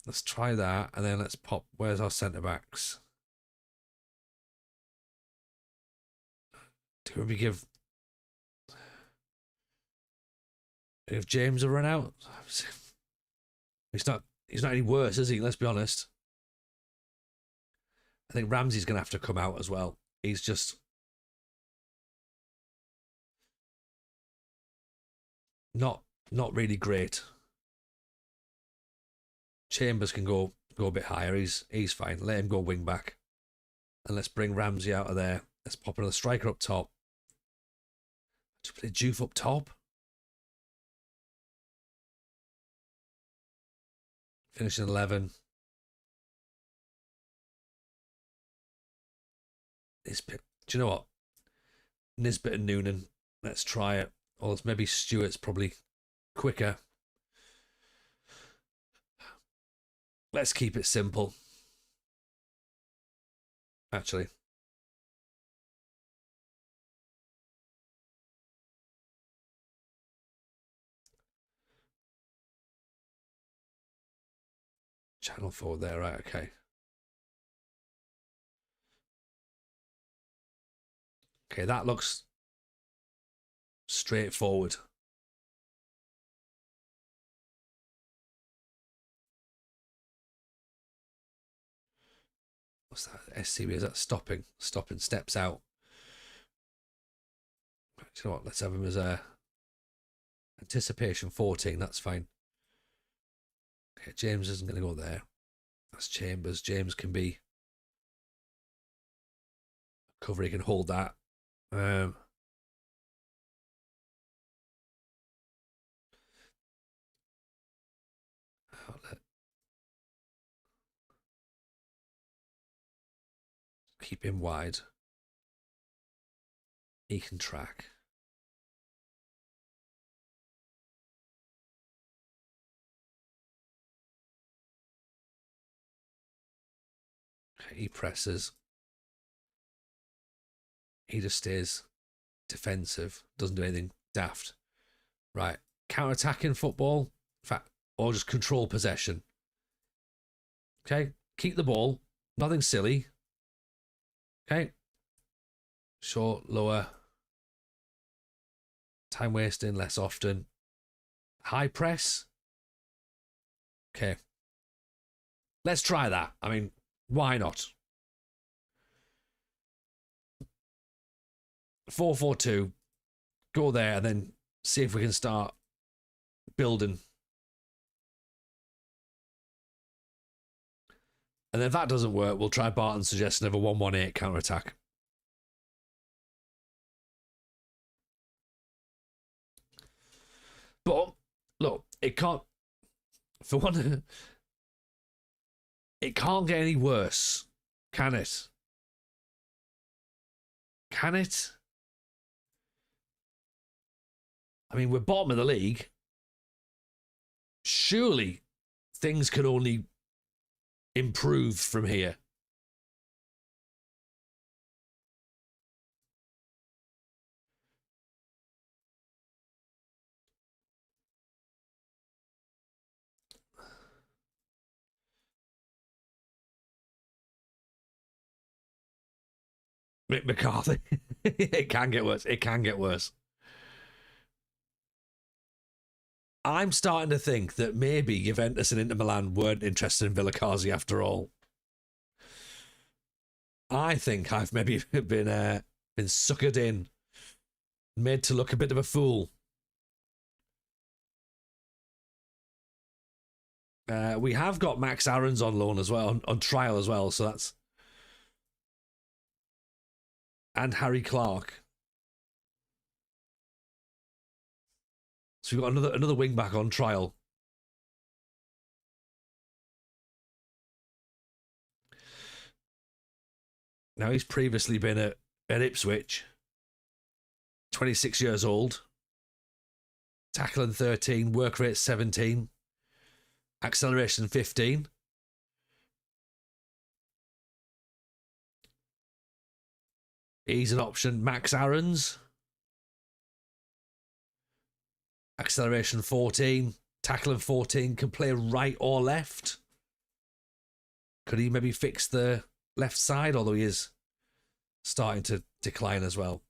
Let's try that, and then let's pop. Where's our centre backs? Do we give James a run out? He's not any worse, is he? Let's be honest. I think Ramsey's going to have to come out as well. He's just not really great. Chambers can go a bit higher. He's fine. Let him go wing back, and let's bring Ramsey out of there. Let's pop another striker up top. Just play Juve up top. Finishing 11. Nisbet. Do you know what? Nisbet and Noonan. Let's try it. Or maybe Stewart's probably quicker. Let's keep it simple. Actually. Channel 4 there, right, okay. Okay, that looks straightforward. What's that? SCB, is that stopping? Stopping steps out. Do you know what? Let's have him as a anticipation 14. That's fine. Okay, James isn't going to go there. That's Chambers. James can be cover. He can hold that. Keep him wide. He can track. He presses. He just stays defensive. Doesn't do anything daft. Right. Counter-attacking football. In fact, or just control possession. Okay. Keep the ball. Nothing silly. Okay. Short, lower. Time wasting less often. High press. Okay. Let's try that. I mean, why not? 4-4-2. Go there and then see if we can start building. And if that doesn't work, we'll try Barton's suggestion of a 1-1-8 counter-attack. But, look, it can't... For one... It can't get any worse, can it? Can it? I mean, we're bottom of the league. Surely things can only improve from here. McCarthy. It can get worse. It can get worse. I'm starting to think that maybe Juventus and Inter Milan weren't interested in Villacazzi after all. I think I've maybe been suckered in, made to look a bit of a fool. We have got Max Aarons on loan as well, on trial as well, so that's... And Harry Clark. So we've got another wing back on trial. Now he's previously been at Ipswich. 26 years old. Tackling 13, work rate 17. Acceleration 15. He's an option. Max Aarons. Acceleration 14. Tackling 14. Can play right or left. Could he maybe fix the left side? Although he is starting to decline as well.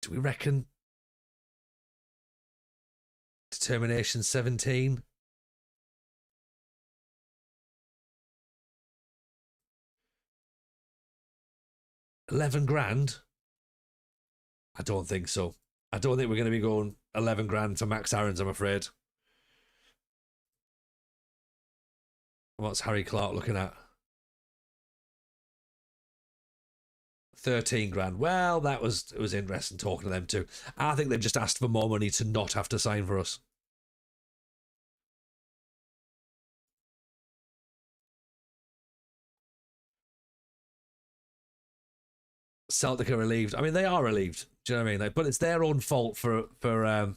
Do we reckon determination 17? $11,000? I don't think so. I don't think we're going to be going 11 grand for Max Aarons, I'm afraid. What's Harry Clark looking at? 13 grand. Well, it was interesting talking to them too. I think they've just asked for more money to not have to sign for us. Celtic are relieved. I mean, they are relieved. Do you know what I mean? Like, but it's their own fault for coming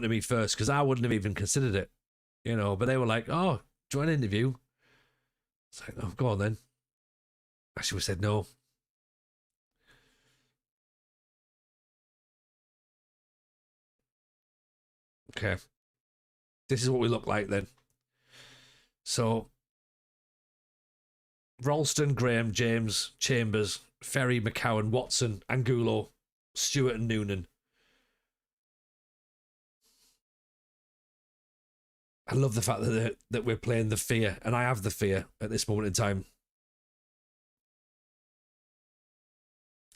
to me first, because I wouldn't have even considered it. You know, but they were like, "Oh, join an interview." It's like, "Oh, go on then." Actually, we said no. Okay. This is what we look like then. So, Ralston, Graham, James, Chambers, Ferry, McCowan, Watson, Angulo, Stewart and Noonan. I love the fact that we're playing the fear, and I have the fear at this moment in time.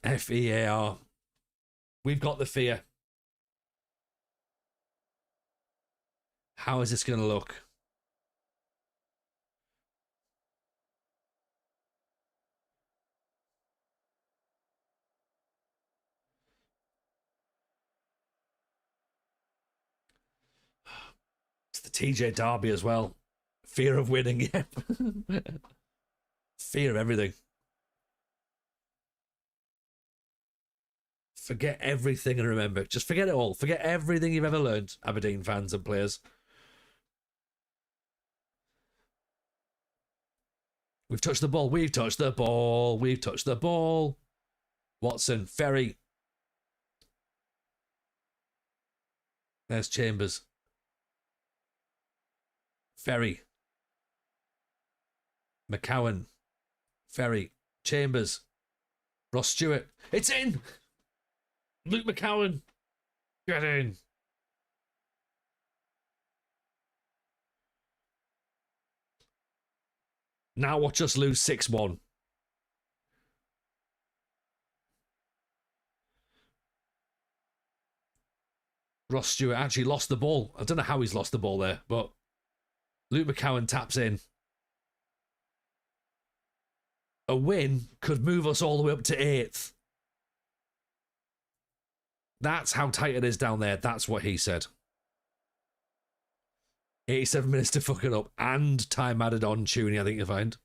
FEAR. We've got the fear. How is this going to look? It's the TJ Derby as well. Fear of winning, yeah. Fear of everything. Forget everything and remember. Just forget it all. Forget everything you've ever learned, Aberdeen fans and players. We've touched the ball. We've touched the ball. We've touched the ball. Watson. Ferry. There's Chambers. Ferry. McCowan. Ferry. Chambers. Ross Stewart. It's in! Luke McCowan. Get in. Now watch us lose 6-1. Ross Stewart actually lost the ball. I don't know how he's lost the ball there, but Luke McCowan taps in. A win could move us all the way up to 8th. That's how tight it is down there. That's what he said. 87 minutes to fuck it up. And time added on, Tuny, I think you'll find.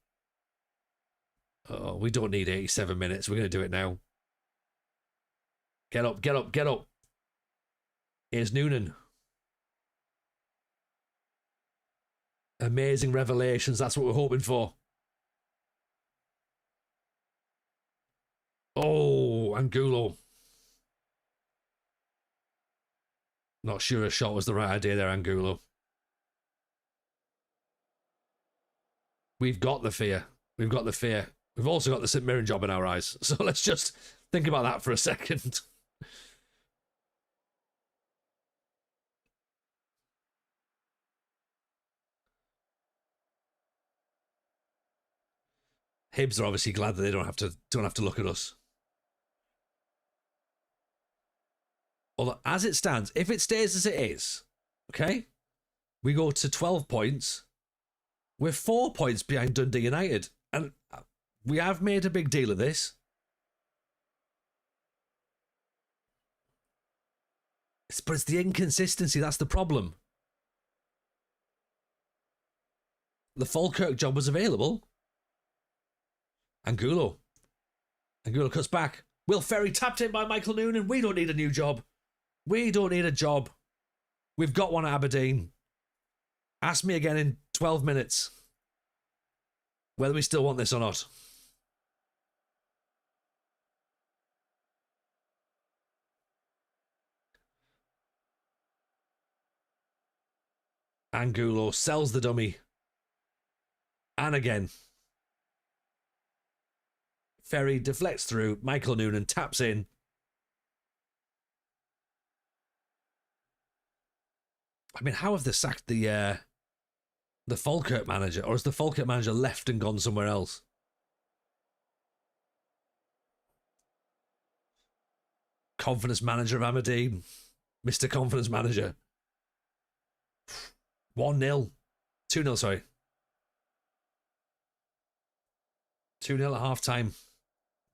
Oh, we don't need 87 minutes. We're going to do it now. Get up, get up, get up. Here's Noonan. Amazing revelations. That's what we're hoping for. Oh, Angulo. Not sure a shot was the right idea there, Angulo. We've got the fear. We've got the fear. We've also got the St Mirren job in our eyes. So let's just think about that for a second. Hibs are obviously glad that they don't have to look at us. Although, as it stands, if it stays as it is, okay, we go to 12 points. We're 4 points behind Dundee United. And we have made a big deal of this. But it's the inconsistency, that's the problem. The Falkirk job was available. Angulo cuts back. Will Ferry tapped in by Michael Noonan. We don't need a new job. We don't need a job. We've got one at Aberdeen. Ask me again in 12 minutes whether we still want this or not. Angulo sells the dummy. And again. Ferry deflects through. Michael Noonan taps in. I mean, how have they sacked the Falkirk manager? Or has the Falkirk manager left and gone somewhere else? Confidence manager of Aberdeen. Mr. Confidence manager. 1-0. 2-0, sorry. 2-0 at half time.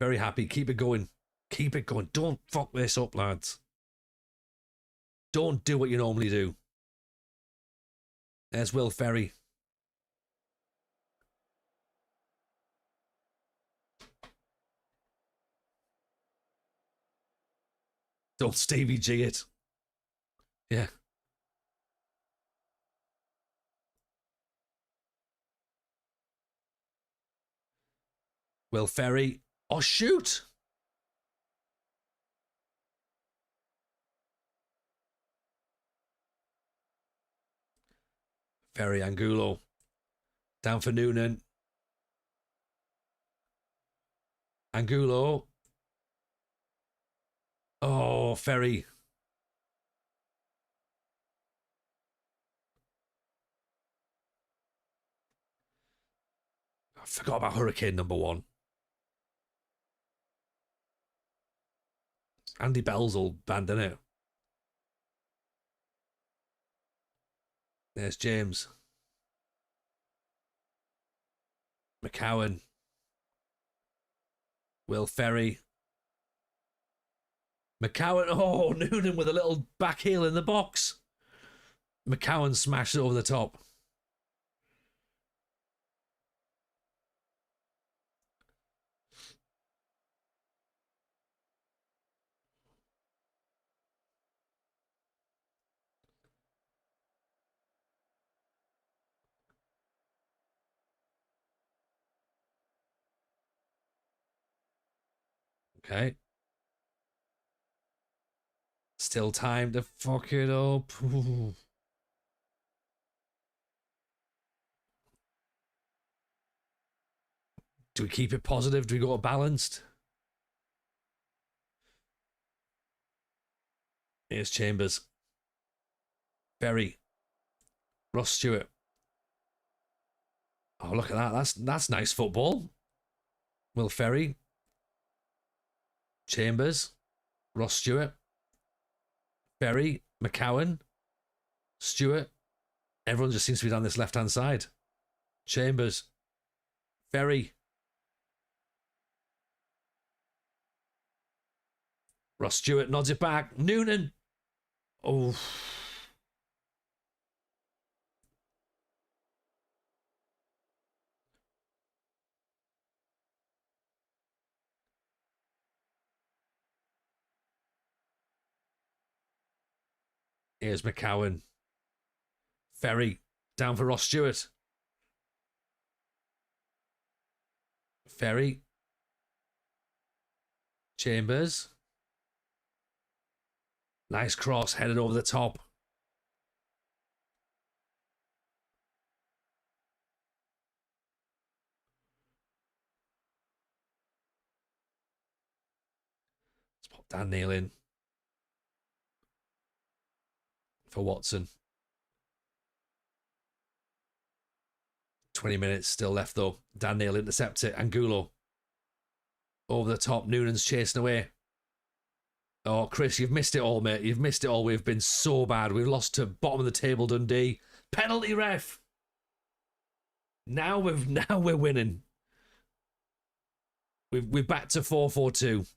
Very happy. Keep it going. Keep it going. Don't fuck this up, lads. Don't do what you normally do. There's Will Ferry. Don't Stevie G it. Yeah. Will Ferry. Oh, shoot. Ferry, Angulo. Down for Noonan. Angulo. Oh, Ferry. forgot about Hurricane #1. Andy Bell's old band, isn't it? There's James. McCowan. Will Ferry. McCowan. Oh, Noonan with a little back heel in the box. McCowan smashed it over the top. Okay. Still time to fuck it up. Ooh. Do we keep it positive? Do we go balanced? Here's Chambers. Ferry. Ross Stewart. Oh, look at that. That's nice football. Will Ferry. Chambers. Ross Stewart. Ferry. McCowan. Stewart. Everyone just seems to be down this left-hand side. Chambers. Ferry. Ross Stewart nods it back. Noonan. Oh. Here's McCowan. Ferry. Down for Ross Stewart. Ferry. Chambers. Nice cross, headed over the top. Let's pop Dan Neil in for Watson. 20 minutes still left though. Dan Neil intercepts it. Angulo. Over the top. Noonan's chasing away. Oh, Chris, you've missed it all, mate. You've missed it all. We've been so bad. We've lost to bottom of the table Dundee. Penalty ref. Now we're winning. We're back to 4-4-2.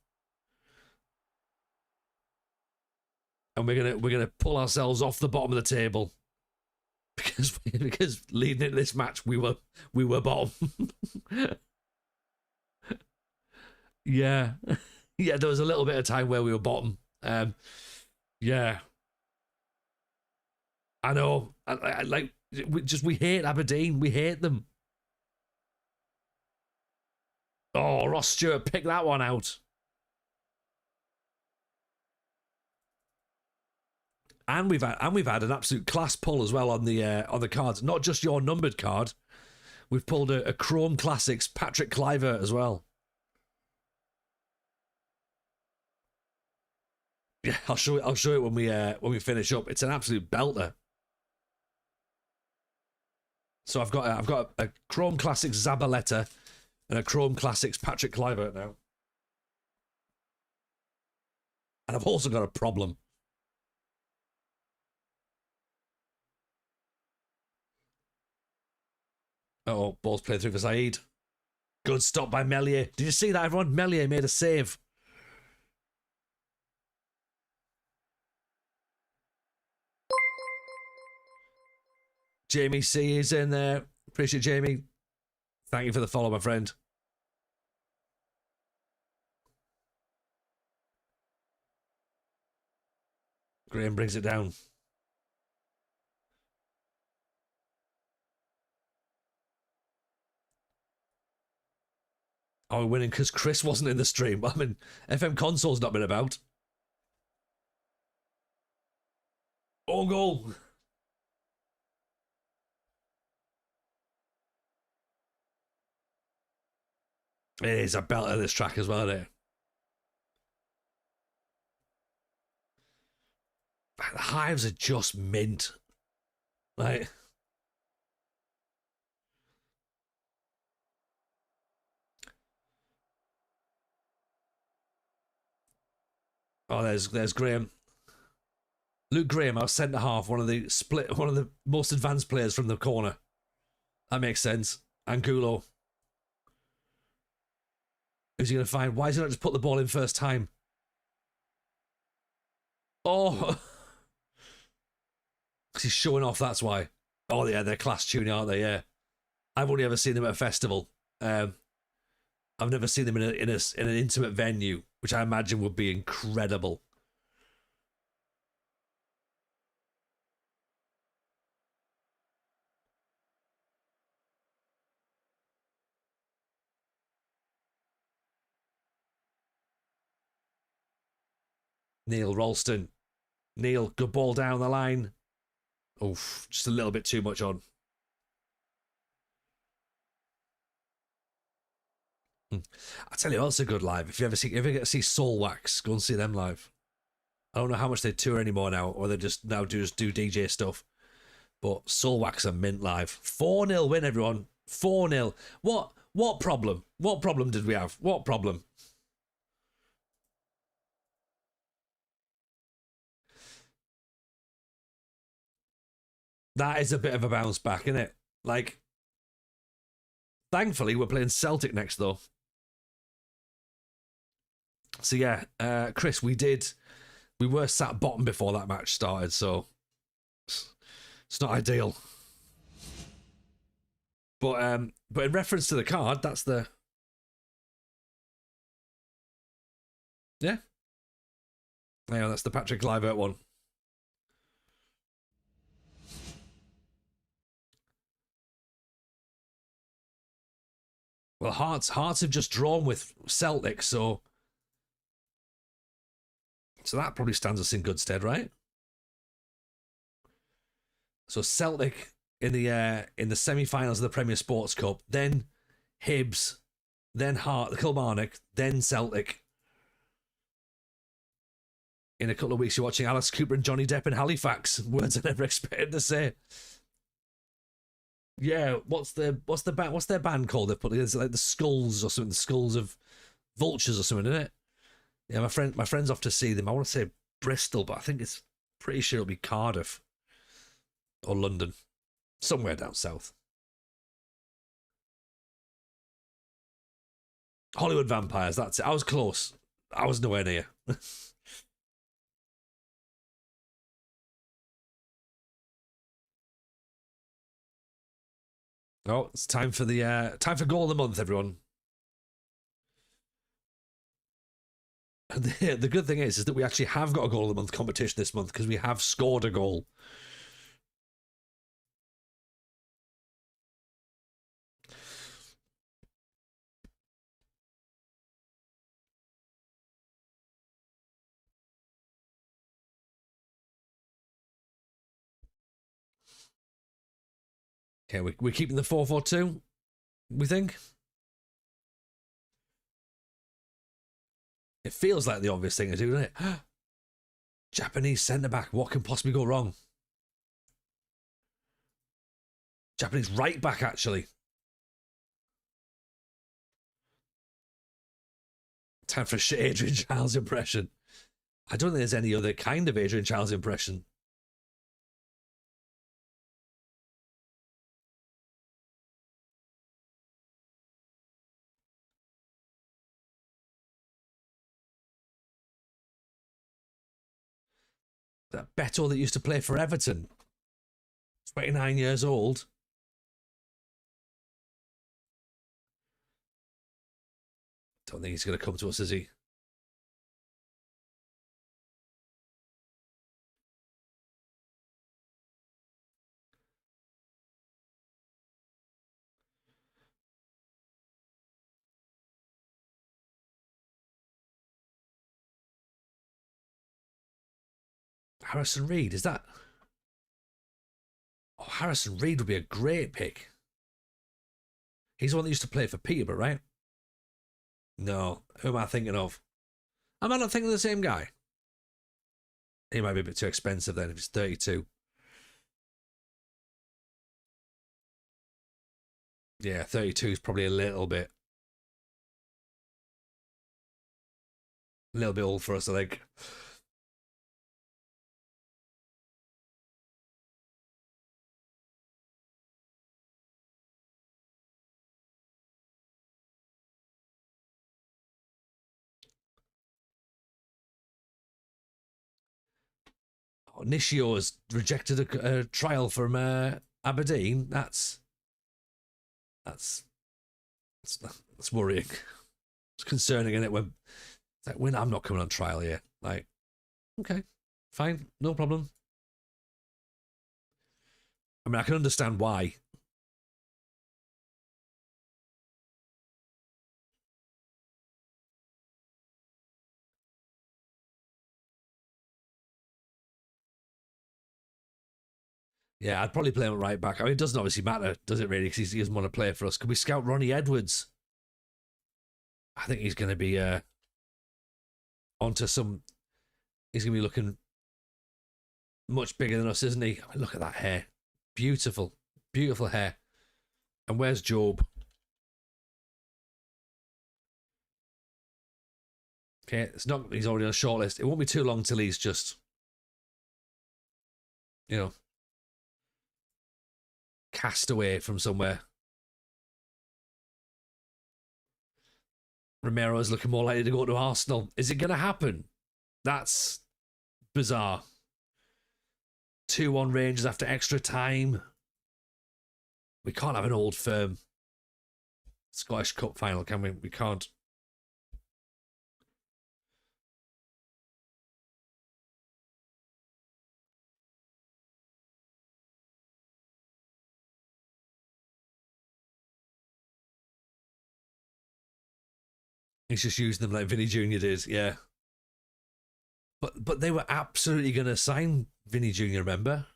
And we're gonna pull ourselves off the bottom of the table. Because leading into this match we were bottom. Yeah. Yeah, there was a little bit of time where we were bottom. Yeah. I know. I like we hate Aberdeen. We hate them. Oh, Ross Stewart, pick that one out. And we've had an absolute class pull as well on the cards. Not just your numbered card. We've pulled a Chrome Classics Patrick Cliver as well. Yeah, I'll show it when we finish up. It's an absolute belter. So I've got a Chrome Classics Zabaleta and a Chrome Classics Patrick Cliver now. And I've also got a problem. Oh, ball's played through for Saeed. Good stop by Melier. Did you see that, everyone? Melier made a save. Jamie C is in there. Appreciate Jamie. Thank you for the follow, my friend. Graham brings it down. Oh, we're winning because Chris wasn't in the stream. I mean, FM Console's not been about. Oh, goal. It is a belt of this track as well, isn't it? The hives are just mint. Like, Oh, there's Graham. Luke Graham, our centre half, one of the most advanced players from the corner. That makes sense. Angulo. Who's he going to find? Why is he not just put the ball in first time? Oh, he's showing off. That's why. Oh yeah, they're class tuning, aren't they? Yeah. I've only ever seen them at a festival. I've never seen them in an intimate venue, which I imagine would be incredible. Neil Ralston. Neil, good ball down the line. Oof, just a little bit too much on. I tell you, what's a good live. If you ever get to see Soul Wax, go and see them live. I don't know how much they tour anymore now, or they just do DJ stuff. But Soul Wax are mint live. 4-0 win, everyone. 4-0. What problem? What problem did we have? What problem? That is a bit of a bounce back, isn't it? Like, thankfully, we're playing Celtic next, though. So, yeah, Chris, we were sat bottom before that match started, so it's not ideal. But in reference to the card, that's the... Yeah. Yeah, that's the Patrick Kluivert one. Well, Hearts have just drawn with Celtic, so that probably stands us in good stead, right? So Celtic in the semi-finals of the Premier Sports Cup, then Hibs, then Kilmarnock, then Celtic. In a couple of weeks, you're watching Alice Cooper and Johnny Depp in Halifax. Words I never expected to say. Yeah, what's their band called? They put it's like the Skulls or something. The Skulls of Vultures or something, isn't it? Yeah, my friend's off to see them. I want to say Bristol, but I think it's pretty sure it'll be Cardiff or London, somewhere down south. Hollywood Vampires. That's it. I was close. I was nowhere near. Oh, it's time for goal of the month, everyone. And the good thing is that we actually have got a goal of the month competition this month because we have scored a goal. Okay, we're keeping the 4-4-2, we think? It feels like the obvious thing to do, doesn't it? Japanese centre-back, what can possibly go wrong? Japanese right-back, actually. Time for a Adrian Chiles impression. I don't think there's any other kind of Adrian Chiles impression. That Beto that used to play for Everton, 29 years old. Don't think he's going to come to us, is he? Harrison Reed, is that? Oh, Harrison Reed would be a great pick. He's the one that used to play for Peterborough, right? No. Who am I thinking of? Am I not thinking of the same guy? He might be a bit too expensive then if he's 32. Yeah, 32 is probably a little bit. A little bit old for us, I think. Oh, Nishio has rejected a trial from Aberdeen. That's that's worrying. It's concerning, isn't it? When I'm not coming on trial here. Like, okay, fine, no problem. I mean, I can understand why. Yeah, I'd probably play him right back. I mean, it doesn't obviously matter, does it really? Because he doesn't want to play for us. Can we scout Ronnie Edwards? I think he's going to be onto some. He's going to be looking much bigger than us, isn't he? I mean, look at that hair. Beautiful, beautiful hair. And where's Job? Okay, it's not. He's already on a short list. It won't be too long till he's just, you know, cast away from somewhere. Romero's looking more likely to go to Arsenal. Is it going to happen? That's bizarre. 2-1 Rangers after extra time. We can't have an old firm Scottish Cup final, can we? We can't. He's just using them like Vinny Jr. did, yeah. But they were absolutely going to sign Vinny Jr., remember?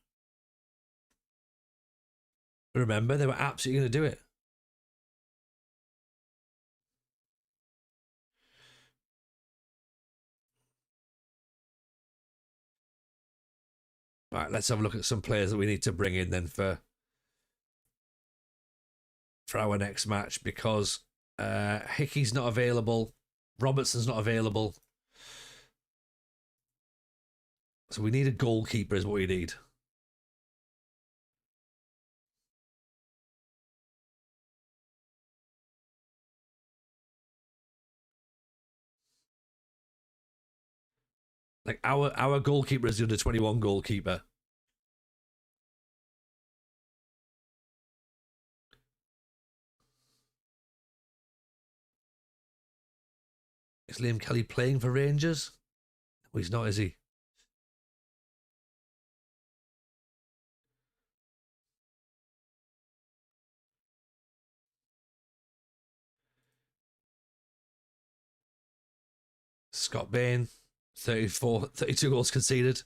Remember, they were absolutely going to do it. All right, let's have a look at some players that we need to bring in then for our next match, because Hickey's not available, Robertson's not available. So we need a goalkeeper is what we need. Like our goalkeeper is the under 21 goalkeeper. Is Liam Kelly playing for Rangers? Well, he's not, is he? Scott Bain, 32 goals conceded.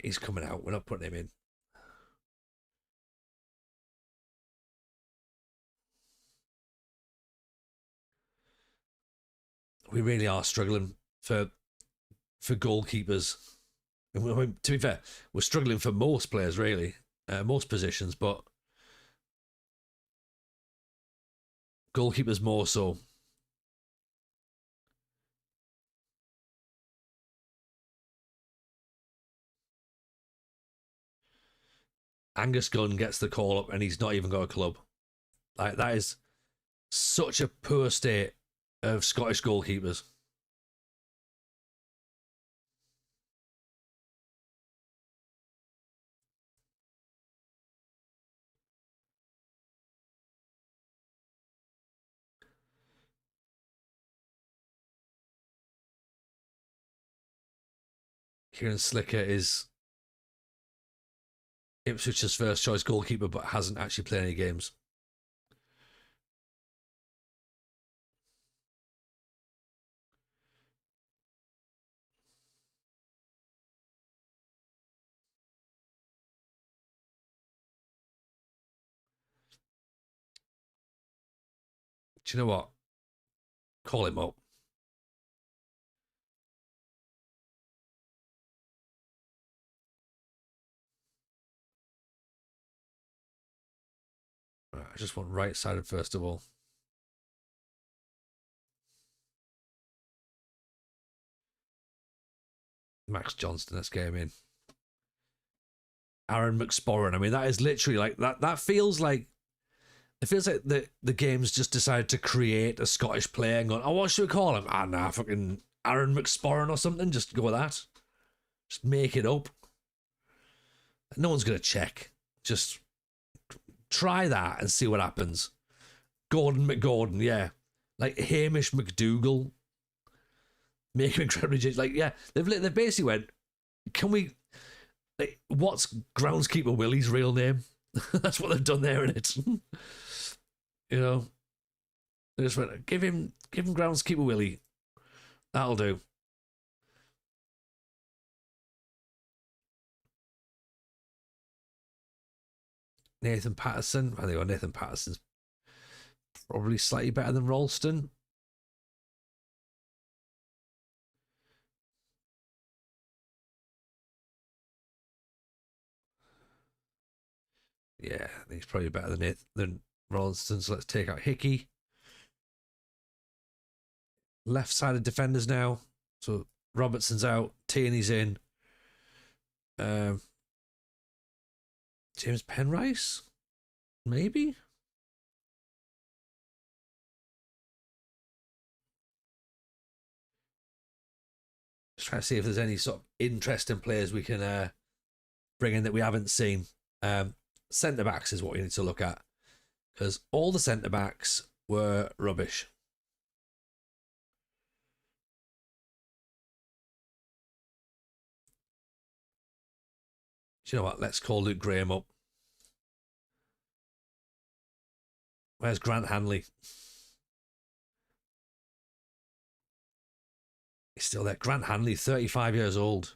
He's coming out. We're not putting him in. We really are struggling for goalkeepers. To be fair, we're struggling for most players, really, most positions, but goalkeepers more so. Angus Gunn gets the call up, and he's not even got a club. Like, that is such a poor state of Scottish goalkeepers. Kieran Slicker is Ipswich's first choice goalkeeper, but hasn't actually played any games. Do you know what? Call him up. just want right-sided first of all. Max Johnston, let's get him in. Aaron McSporran. I mean, that is literally like that. That feels like it feels like the game's just decided to create a Scottish player and gone, oh, what should we call him? Ah, nah, fucking Aaron McSporran or something. Just go with that. Just make it up. No one's gonna check. Just try that and see what happens. Gordon McGordon, yeah, like Hamish McDougall. Make him incredibly like, yeah. They've basically went, can we? Like, what's groundskeeper Willie's real name? That's what they've done there in it. You know, they just went, give him groundskeeper Willie. That'll do. Nathan Patterson. I think Nathan Patterson's probably slightly better than Ralston. Yeah, I think he's probably better than Ralston. So let's take out Hickey. Left-sided defenders now. So Robertson's out. Tierney's in. James Penrice? Maybe? Just trying to see if there's any sort of interesting players we can bring in that we haven't seen. Centre backs is what we need to look at, because all the centre backs were rubbish. Do you know what? Let's call Luke Graham up. Where's Grant Hanley? He's still there. Grant Hanley, 35 years old.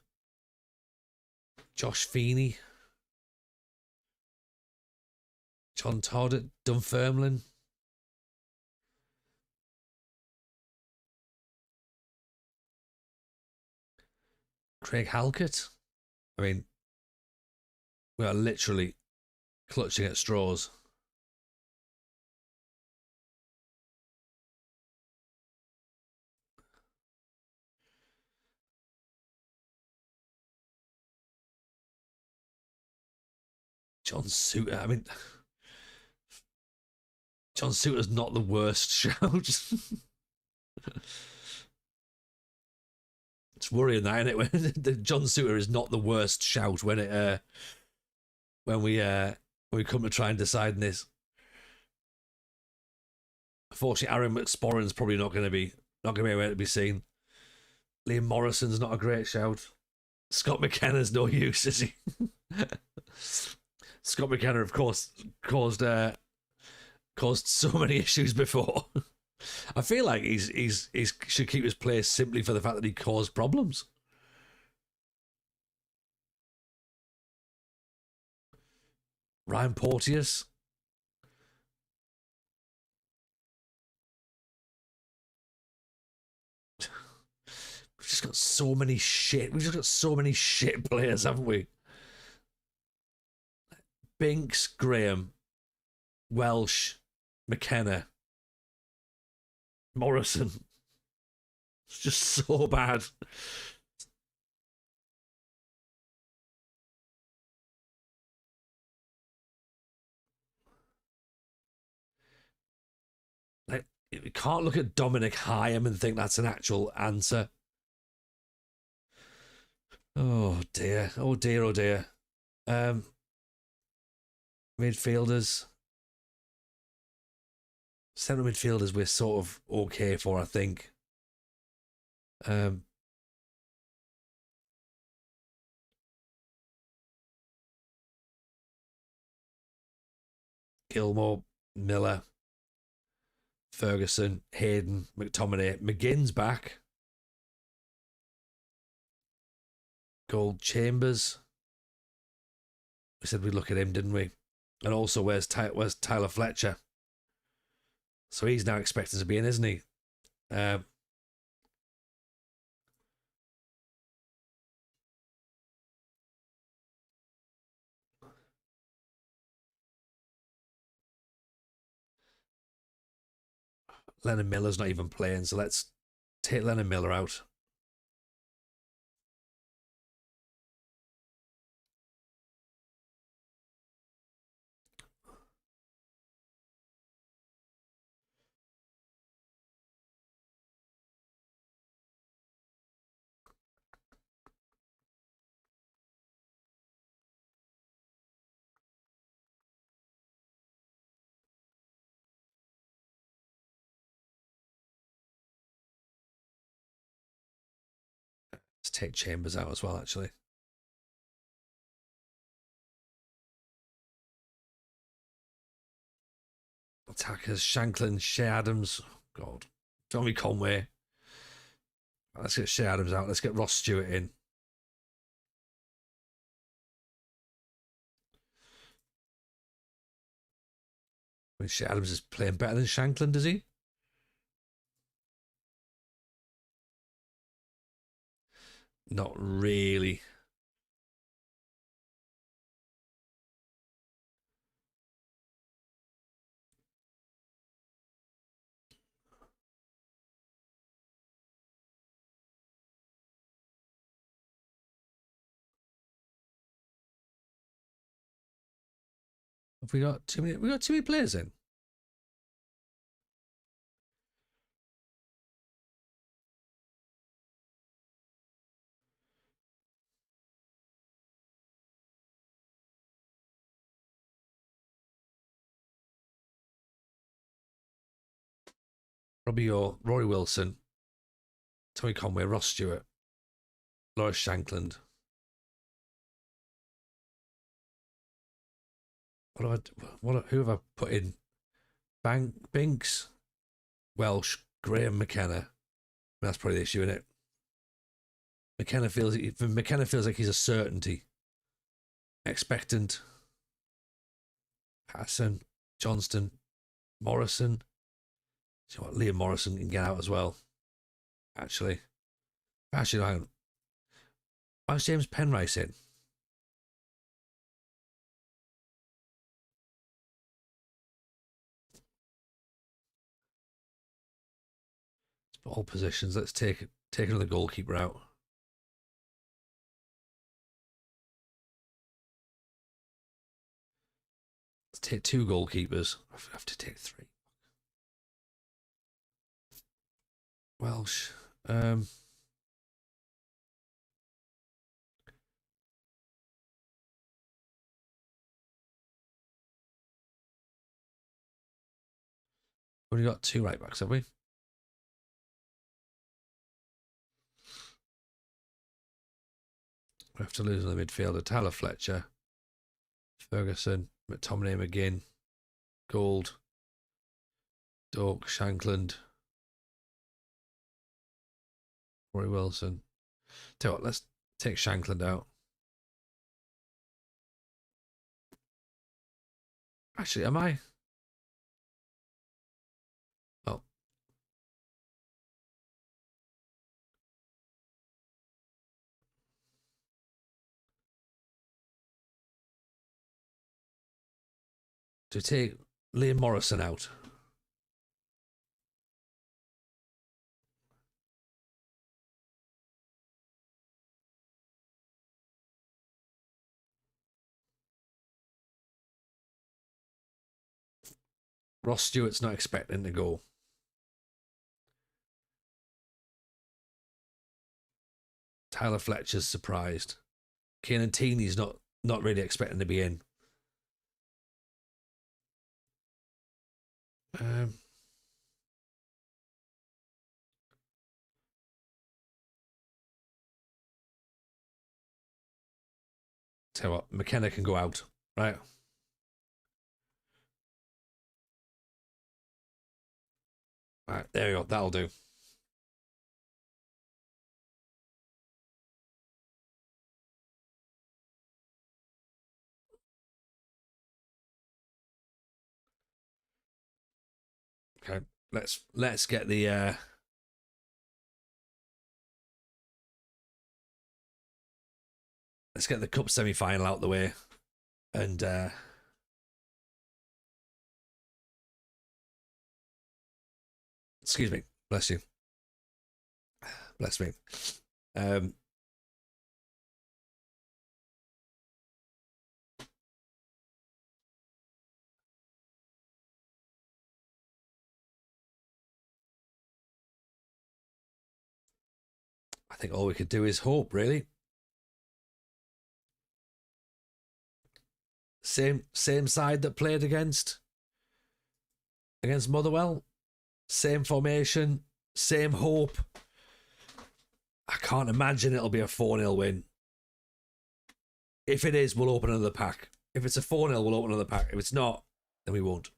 Josh Feeney. John Todd at Dunfermline. Craig Halkett. I mean, we are literally clutching at straws. John Suter. I mean, John Suter's not the worst shout. It's worrying that, isn't it? When John Suter is not the worst shout when we come to try and decide this. Unfortunately, Aaron McSporran's probably not going to be able to be seen. Liam Morrison's not a great shout. Scott McKenna's no use, is he? Scott McKenna, of course, caused so many issues before. I feel like he's should keep his place simply for the fact that he caused problems. Ryan Porteous. We've just got so many shit. We've just got so many shit players, haven't we? Binks, Graham, Welsh, McKenna, Morrison. It's just so bad. Like, we can't look at Dominic Hyam and think that's an actual answer. Oh dear. Oh dear. Oh dear. Midfielders. Centre midfielders we're sort of okay for, I think. Gilmore, Miller, Ferguson, Hayden, McTominay. McGinn's back. Gold Chambers. We said we'd look at him, didn't we? And also, where's Tyler Fletcher? So he's now expected to be in, isn't he? Lennon Miller's not even playing, so let's take Lennon Miller out. Let's take Chambers out as well, actually. Attackers, Shanklin, Shea Adams. Oh, God. Tommy Conway. Let's get Shea Adams out. Let's get Ross Stewart in. I mean, Shea Adams is playing better than Shanklin, does he? Not really. Have we got too many? We got too many players in. Robbie Orr, Rory Wilson, Tommy Conway, Ross Stewart, Loris Shankland. Who have I put in? Binks, Welsh, Graham McKenna. That's probably the issue, isn't it? McKenna feels like he's a certainty. Expectant. Patterson, Johnston, Morrison. You know what? Liam Morrison can get out as well. Actually, hang on. Why's James Penrice in? All positions. Let's take another goalkeeper out. Let's take 2 goalkeepers. I have to take 3. Welsh. We've got 2 right backs, have we? We have to lose on the midfielder. Tyler Fletcher, Ferguson, McTominay, McGinn, Gould, Doak, Shankland, Rory Wilson. Tell you what, let's take Shankland out. Actually, am I? Oh. To take Liam Morrison out. Ross Stewart's not expecting to go. Tyler Fletcher's surprised. Kieran Teeney's not really expecting to be in. Tell you what, McKenna can go out, right? Right, there you go. That'll do. Okay, let's get the let's get the cup semi-final out the way, and Excuse me. Bless you. Bless me. I think all we could do is hope, really. Same side that played against Motherwell. Same formation, same hope. I can't imagine it'll be a 4-0 win. If it is, we'll open another pack. If it's a 4-0, we'll open another pack. If it's not, then we won't.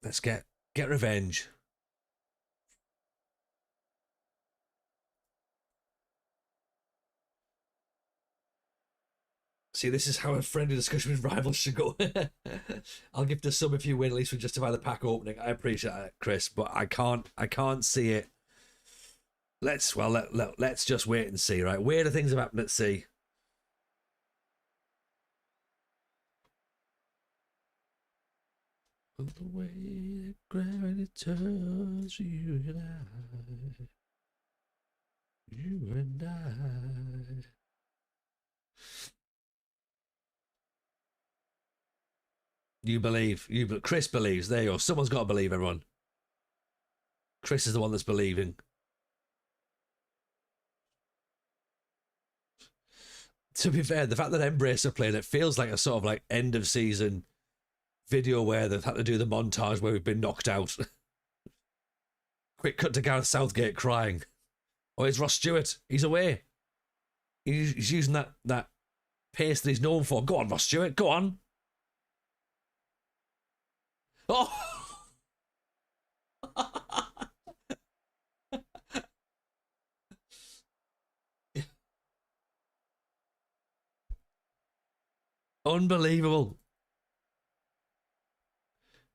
Let's get revenge. See, this is how a friendly discussion with rivals should go. I'll give the sub if you win, at least we justify the pack opening. I appreciate that, Chris, but I can't see it. Let's just wait and see, right? Weirder things have happened at sea. The way that gravity turns you and I. You believe. Chris believes. There you go. Someone's got to believe, everyone. Chris is the one that's believing. To be fair, the fact that Embrace are playing it feels like a sort of like end of season video where they've had to do the montage where we've been knocked out. Quick cut to Gareth Southgate crying. Oh, it's Ross Stewart. He's away. He's using that pace that he's known for. Go on, Ross Stewart. Go on. Oh! Unbelievable.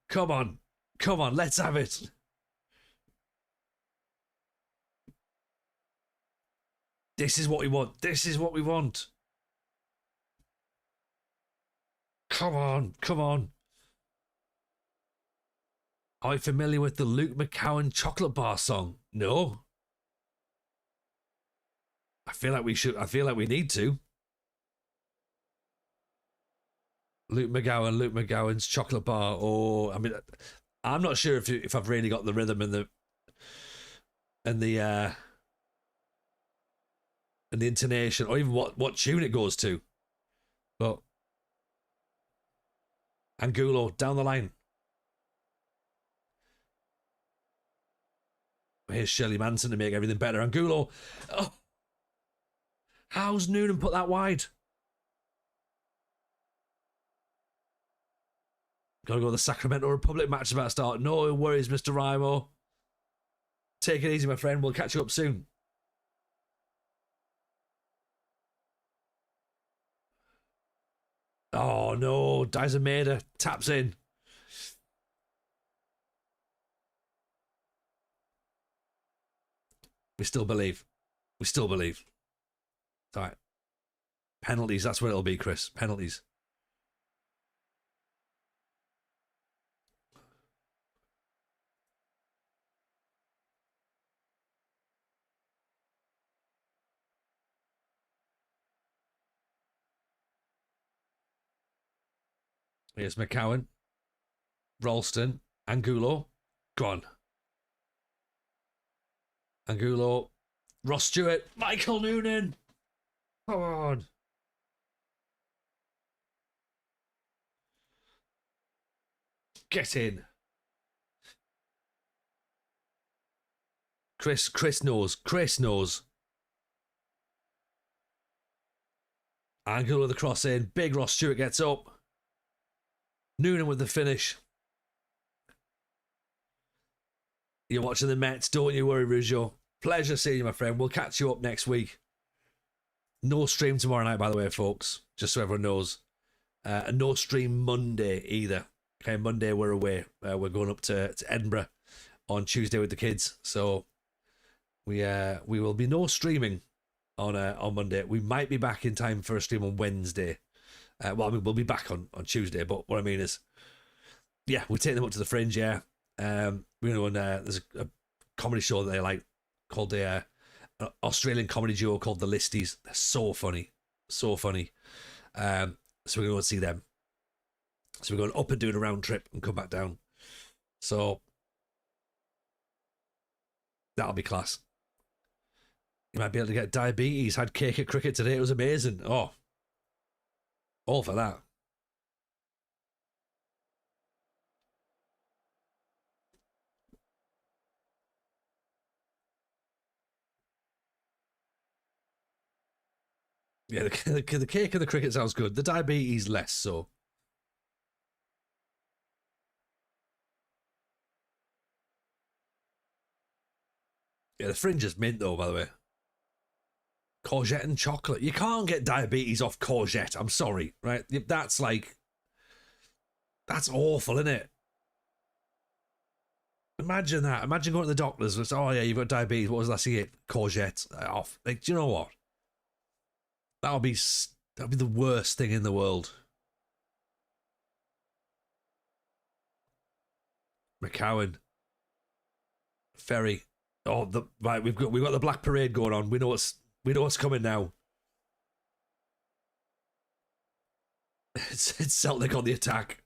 Come on. Come on, let's have it. This is what we want. This is what we want. Come on. Come on. Are you familiar with the Luke McCowan chocolate bar song? No. I feel like we should. I feel like we need to. Luke McGowan's chocolate bar. Oh, I mean, I'm not sure if I've really got the rhythm and the intonation, or even what tune it goes to. But Angulo down the line. Here's Shirley Manson to make everything better. Angulo. Oh. How's Noonan put that wide? Gotta go to the Sacramento Republic match about to start. No worries, Mr. Rimo. Take it easy, my friend. We'll catch you up soon. Oh no, Dyson Maeda taps in. We still believe. We still believe. All right. Penalties, that's what it'll be, Chris. Penalties. Here's McCowan, Ralston, Angulo, gone. Angulo, Ross Stewart, Michael Noonan. Come on. Get in. Chris knows. Chris knows. Angulo with the cross in. Big Ross Stewart gets up. Noonan with the finish. You're watching the Mets, don't you worry, Rougeau. Pleasure seeing you, my friend. We'll catch you up next week. No stream tomorrow night, by the way, folks. Just so everyone knows. And no stream Monday either. Okay, Monday we're away. We're going up to Edinburgh on Tuesday with the kids. So we will be no streaming on Monday. We might be back in time for a stream on Wednesday. Well, I mean, we'll be back on Tuesday, but what I mean is, yeah, we're taking them up to the Fringe, yeah. You know, and there's a comedy show that they like called the Australian comedy duo called the Listies. They're so funny, so funny. So we're going to go and see them. So we're going up and doing a round trip and come back down. So that'll be class. You might be able to get diabetes. Had cake at cricket today. It was amazing. Oh, all for that. Yeah, the cake and the cricket sounds good. The diabetes less so. Yeah, the Fringe is mint though, by the way. Courgette and chocolate. You can't get diabetes off courgette. I'm sorry, right? That's like, that's awful, isn't it? Imagine that. Imagine going to the doctors and oh yeah, you've got diabetes. What was last you ate? Courgette off. Like, do you know what? That'll be the worst thing in the world. McCowan, Ferry. Oh, right. We've got the Black Parade going on. We know what's coming now. It's Celtic on the attack.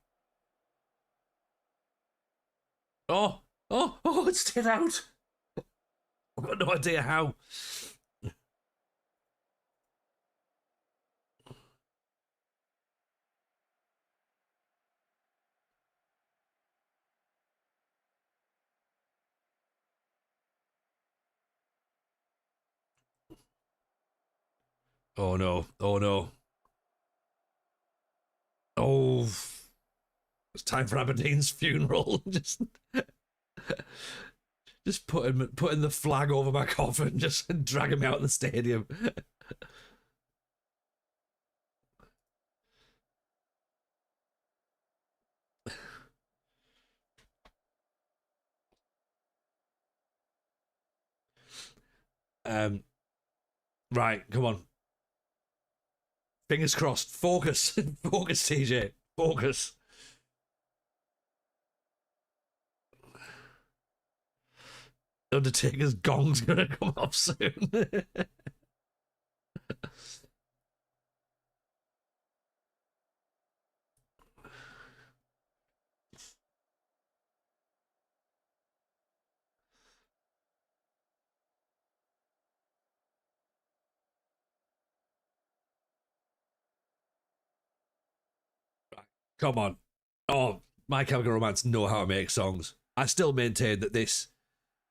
Oh, it's stayed out. I've got no idea how. Oh no. Oh no. Oh, it's time for Aberdeen's funeral. Just putting the flag over my coffin, just dragging me out of the stadium. Right, come on. Fingers crossed. Focus. Focus, TJ. Focus. Undertaker's gong's gonna come off soon. Come on. Oh, My Chemical Romance know how to make songs. I still maintain that this,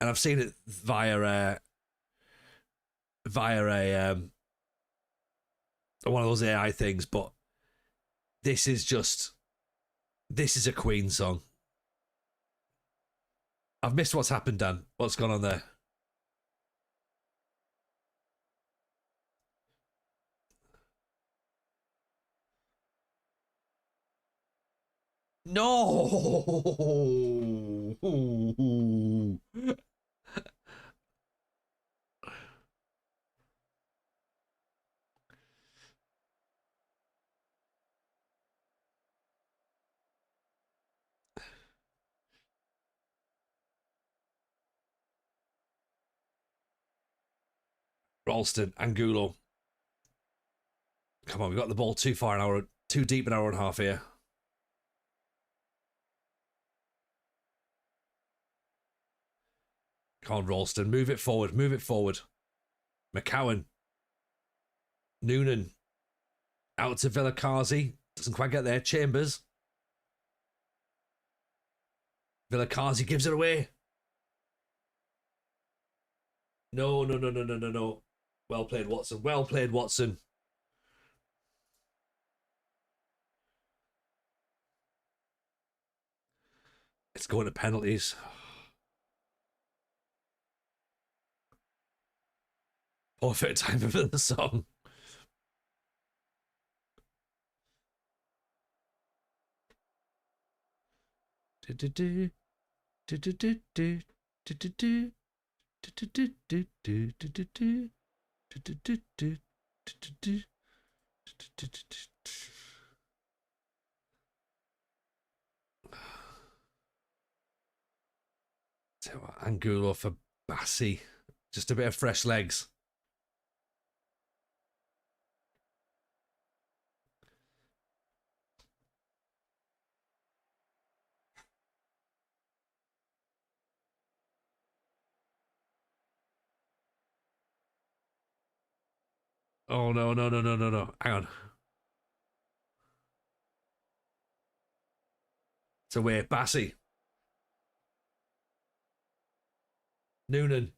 and I've seen it via a one of those AI things, but this is a Queen song. I've missed what's happened, Dan. What's gone on there? No. Ralston, Angulo. Come on, we got the ball too deep an hour and a half here. Come on, Ralston, move it forward. McCowan. Noonan. Out to Villakazi. Doesn't quite get there. Chambers. Villakazi gives it away. No. Well played, Watson. It's going to penalties. Perfect time for the song. Angulo for Bassi. Just a bit of fresh legs. Oh, no, no, no, no, no, no. Hang on. It's away. Bassi. Noonan.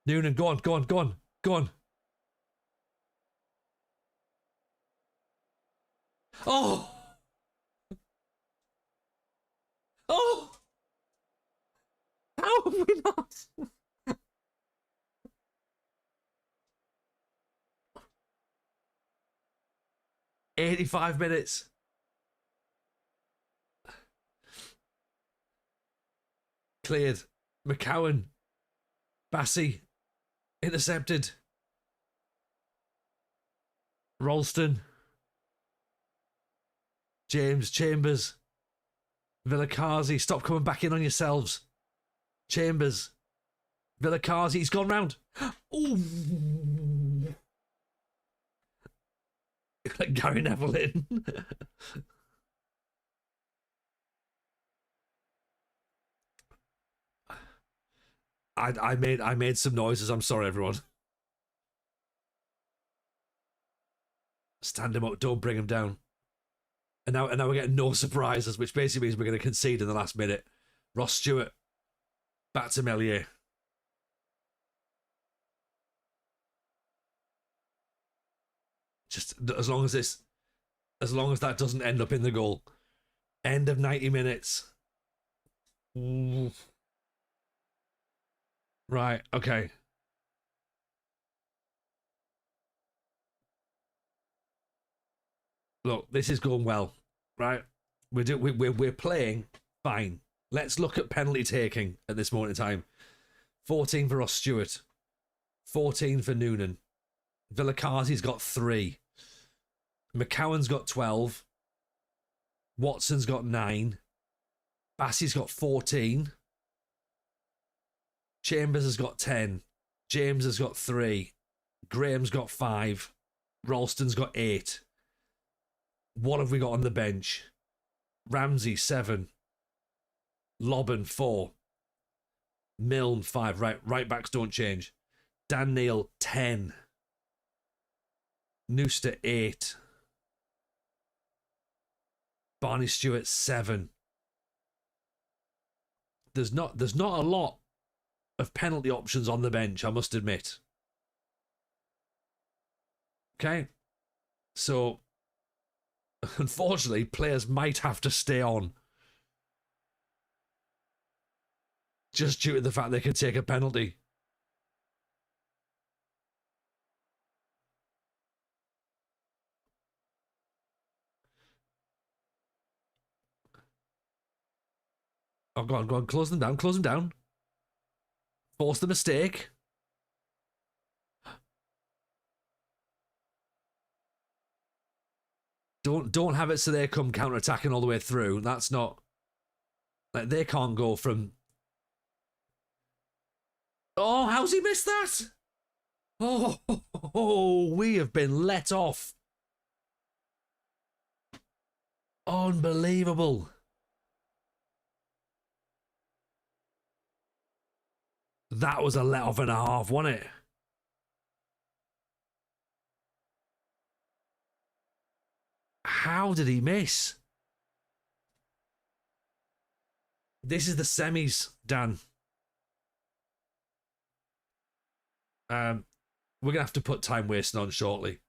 Noonan, go on, go on, go on, go on. Oh! Oh! How have we not? 85 minutes. Cleared. McCowan. Bassi. Intercepted. Ralston. James Chambers. Villakazi. Stop coming back in on yourselves. Chambers. Villakazi. He's gone round. Ooh. Like Gary Neville in. I made some noises. I'm sorry, everyone. Stand him up. Don't bring him down. And now we're getting no surprises, which basically means we're going to concede in the last minute. Ross Stewart. Back to Melier. Just as long as that doesn't end up in the goal. End of 90 minutes. Ooh. Right, okay. Look, this is going well, right? We're playing fine. Let's look at penalty taking at this moment in time. 14 for Ross Stewart. 14 for Noonan. Villakazi's got 3. McCowan's got 12. Watson's got 9. Bassey's got 14. Chambers has got 10. James has got 3. Graham's got 5. Ralston's got 8. What have we got on the bench? Ramsey, 7. Lobban, 4. Milne, 5. Right backs don't change. Dan Neil, 10. Nooster, 8. Barney Stewart, 7. There's not a lot of penalty options on the bench, I must admit. Okay? So, unfortunately, players might have to stay on. Just due to the fact they can take a penalty. Oh, go on. Close them down. Force the mistake. Don't have it so they come counter-attacking all the way through. That's not... Like, they can't go from... Oh, how's he missed that? Oh, we have been let off. Unbelievable. That was a let off and a half, wasn't it? How did he miss? This is the semis, Dan. We're going to have to put time wasting on shortly.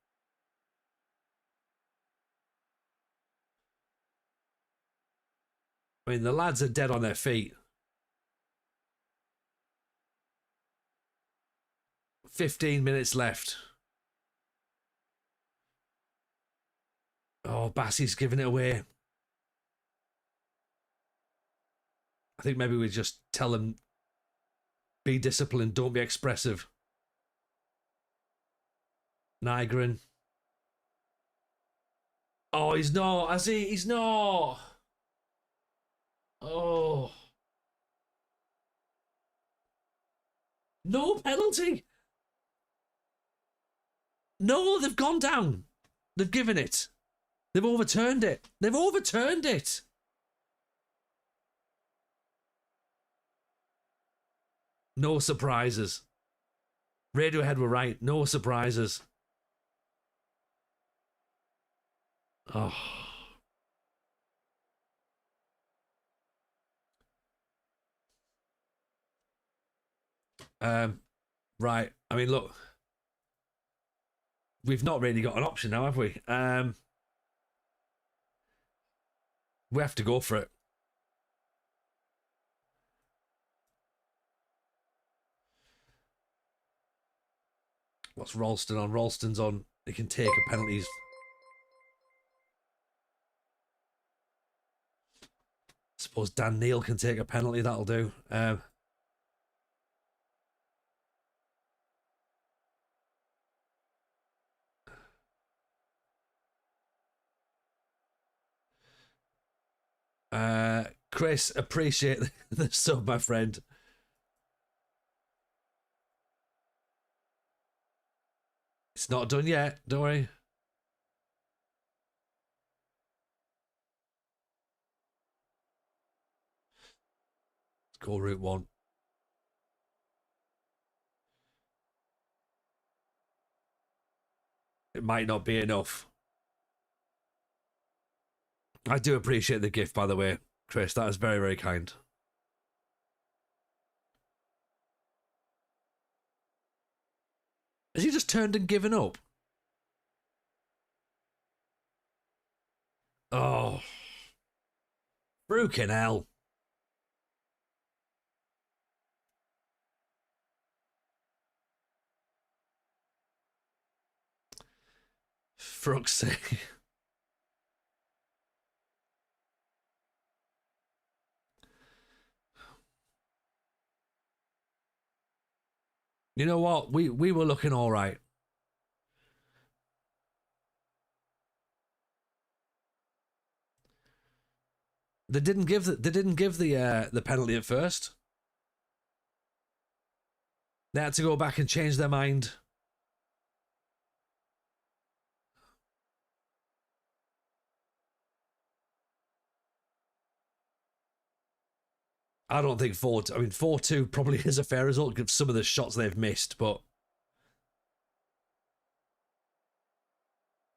I mean, the lads are dead on their feet. 15 minutes left. Oh, Bassey's giving it away. I think maybe we just tell them, be disciplined, don't be expressive. Nigrin. Oh, he's not. I see. He's not. Oh. No penalty. No, they've gone down. They've given it. They've overturned it. They've overturned it. No surprises. Radiohead were right. No surprises. Oh. Right. I mean, look. We've not really got an option now, have we? We have to go for it. What's Ralston on? Ralston's on. He can take a penalties. Suppose Dan Neil can take a penalty. That'll do. Chris, appreciate the sub, my friend. It's not done yet. Don't worry. Let's go route one. It might not be enough. I do appreciate the gift, by the way, Chris. That is very, very kind. Has he just turned and given up? Oh. Freaking hell. For fuck's sake. You know what? We were looking all right. They didn't give the penalty at first. They had to go back and change their mind. I don't think 4-2. I mean, 4-2 probably is a fair result given some of the shots they've missed, but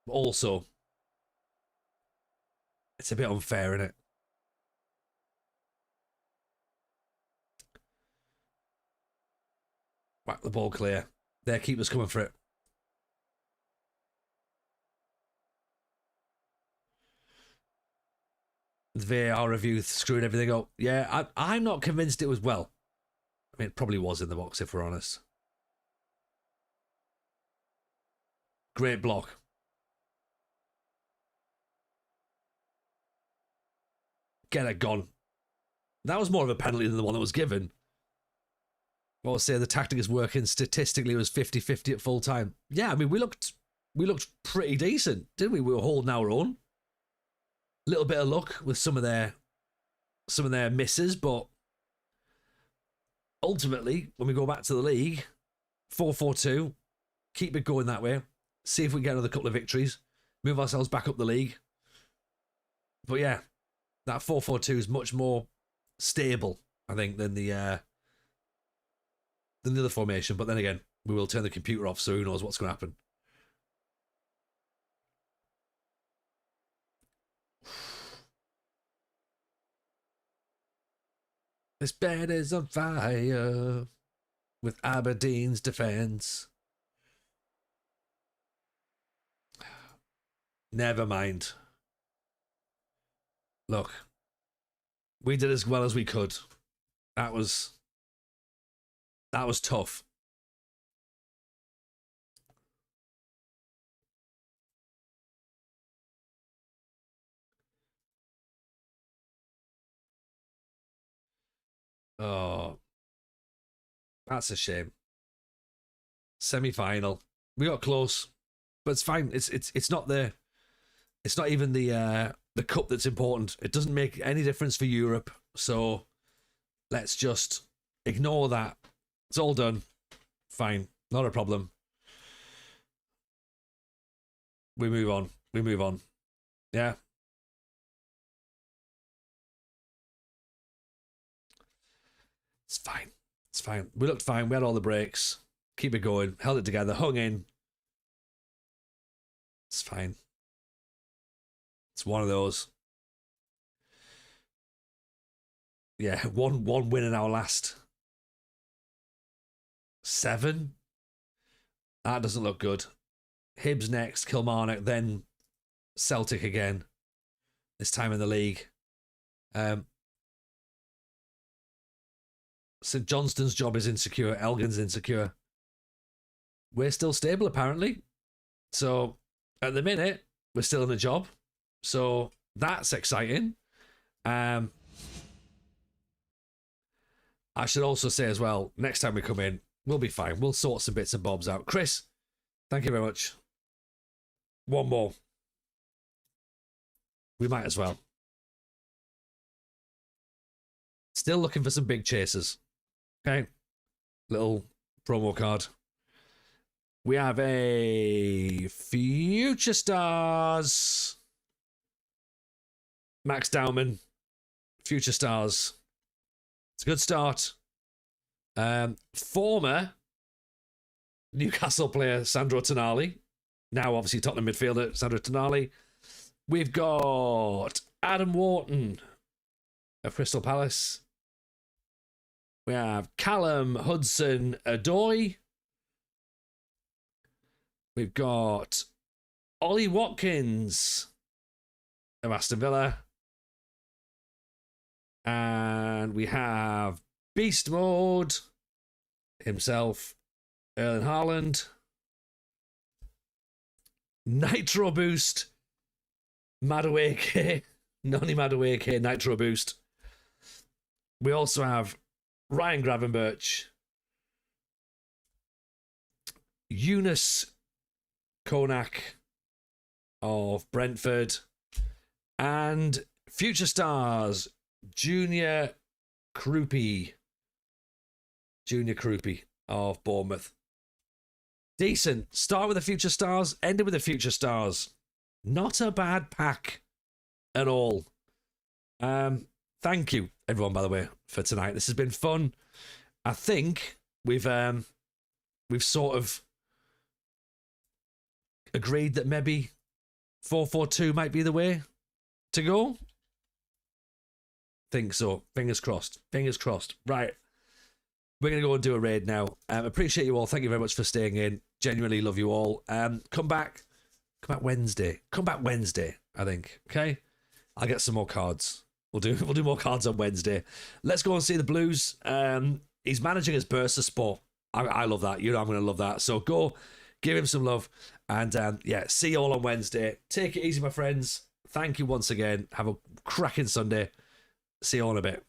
also it's a bit unfair, isn't it? Whack the ball clear. Their keeper's coming for it. The VAR review screwing everything up. Yeah, I'm not convinced it was well. I mean, it probably was in the box, if we're honest. Great block. Get it gone. That was more of a penalty than the one that was given. Well, I'll say the tactic is working. Statistically, it was 50-50 at full time. Yeah, I mean, we looked pretty decent, didn't we? We were holding our own. A little bit of luck with some of their misses, but ultimately, when we go back to the league, 4-4-2, keep it going that way. See if we can get another couple of victories, move ourselves back up the league. But yeah, that 4-4-2 is much more stable, I think, than the other formation. But then again, we will turn the computer off, so who knows what's going to happen. This bed is on fire with Aberdeen's defence. Never mind. Look, we did as well as we could. That was tough. Oh, that's a shame. Semi-final. We got close. but it's fine. It's not even the cup that's important. It doesn't make any difference for Europe. So let's just ignore that. It's all done. Fine, not a problem. We move on. Yeah. It's fine. We looked fine. We had all the breaks. Keep it going. Held it together. Hung in. It's fine. It's one of those. Yeah, one win in our last 7. That doesn't look good. Hibs next, Kilmarnock, then Celtic again. This time in the league. St Johnston's job is insecure. Elgin's insecure. We're still stable, apparently. So, at the minute, we're still in a job. So, that's exciting. I should also say as well, next time we come in, we'll be fine. We'll sort some bits and bobs out. Chris, thank you very much. One more. We might as well. Still looking for some big chasers. Okay. Little promo card. We have a Future Stars. Max Dowman. Future Stars. It's a good start. Former Newcastle player Sandro Tonali. Now, obviously, Tottenham midfielder Sandro Tonali. We've got Adam Wharton of Crystal Palace. We have Callum Hudson-Odoi. We've got Ollie Watkins of Aston Villa. And we have Beast Mode himself, Erling Haaland. Nitro Boost, Madueke, Noni Madueke, Nitro Boost. We also have Ryan Gravenberch, Eunice Konak of Brentford, and Future Stars, Junior Krupi of Bournemouth. Decent. Start with the Future Stars, ended with the Future Stars. Not a bad pack at all. Thank you, everyone, by the way, for tonight. This has been fun. I think we've sort of agreed that maybe 4-4-2 might be the way to go. Think so. Fingers crossed. Right. We're going to go and do a raid now. Appreciate you all. Thank you very much for staying in. Genuinely love you all. Come back Wednesday. I think. Okay? I'll get some more cards. We'll do more cards on Wednesday. Let's go and see the Blues. He's managing his Bursaspor. I love that. You know I'm going to love that. So go give him some love. And yeah, see you all on Wednesday. Take it easy, my friends. Thank you once again. Have a cracking Sunday. See you all in a bit.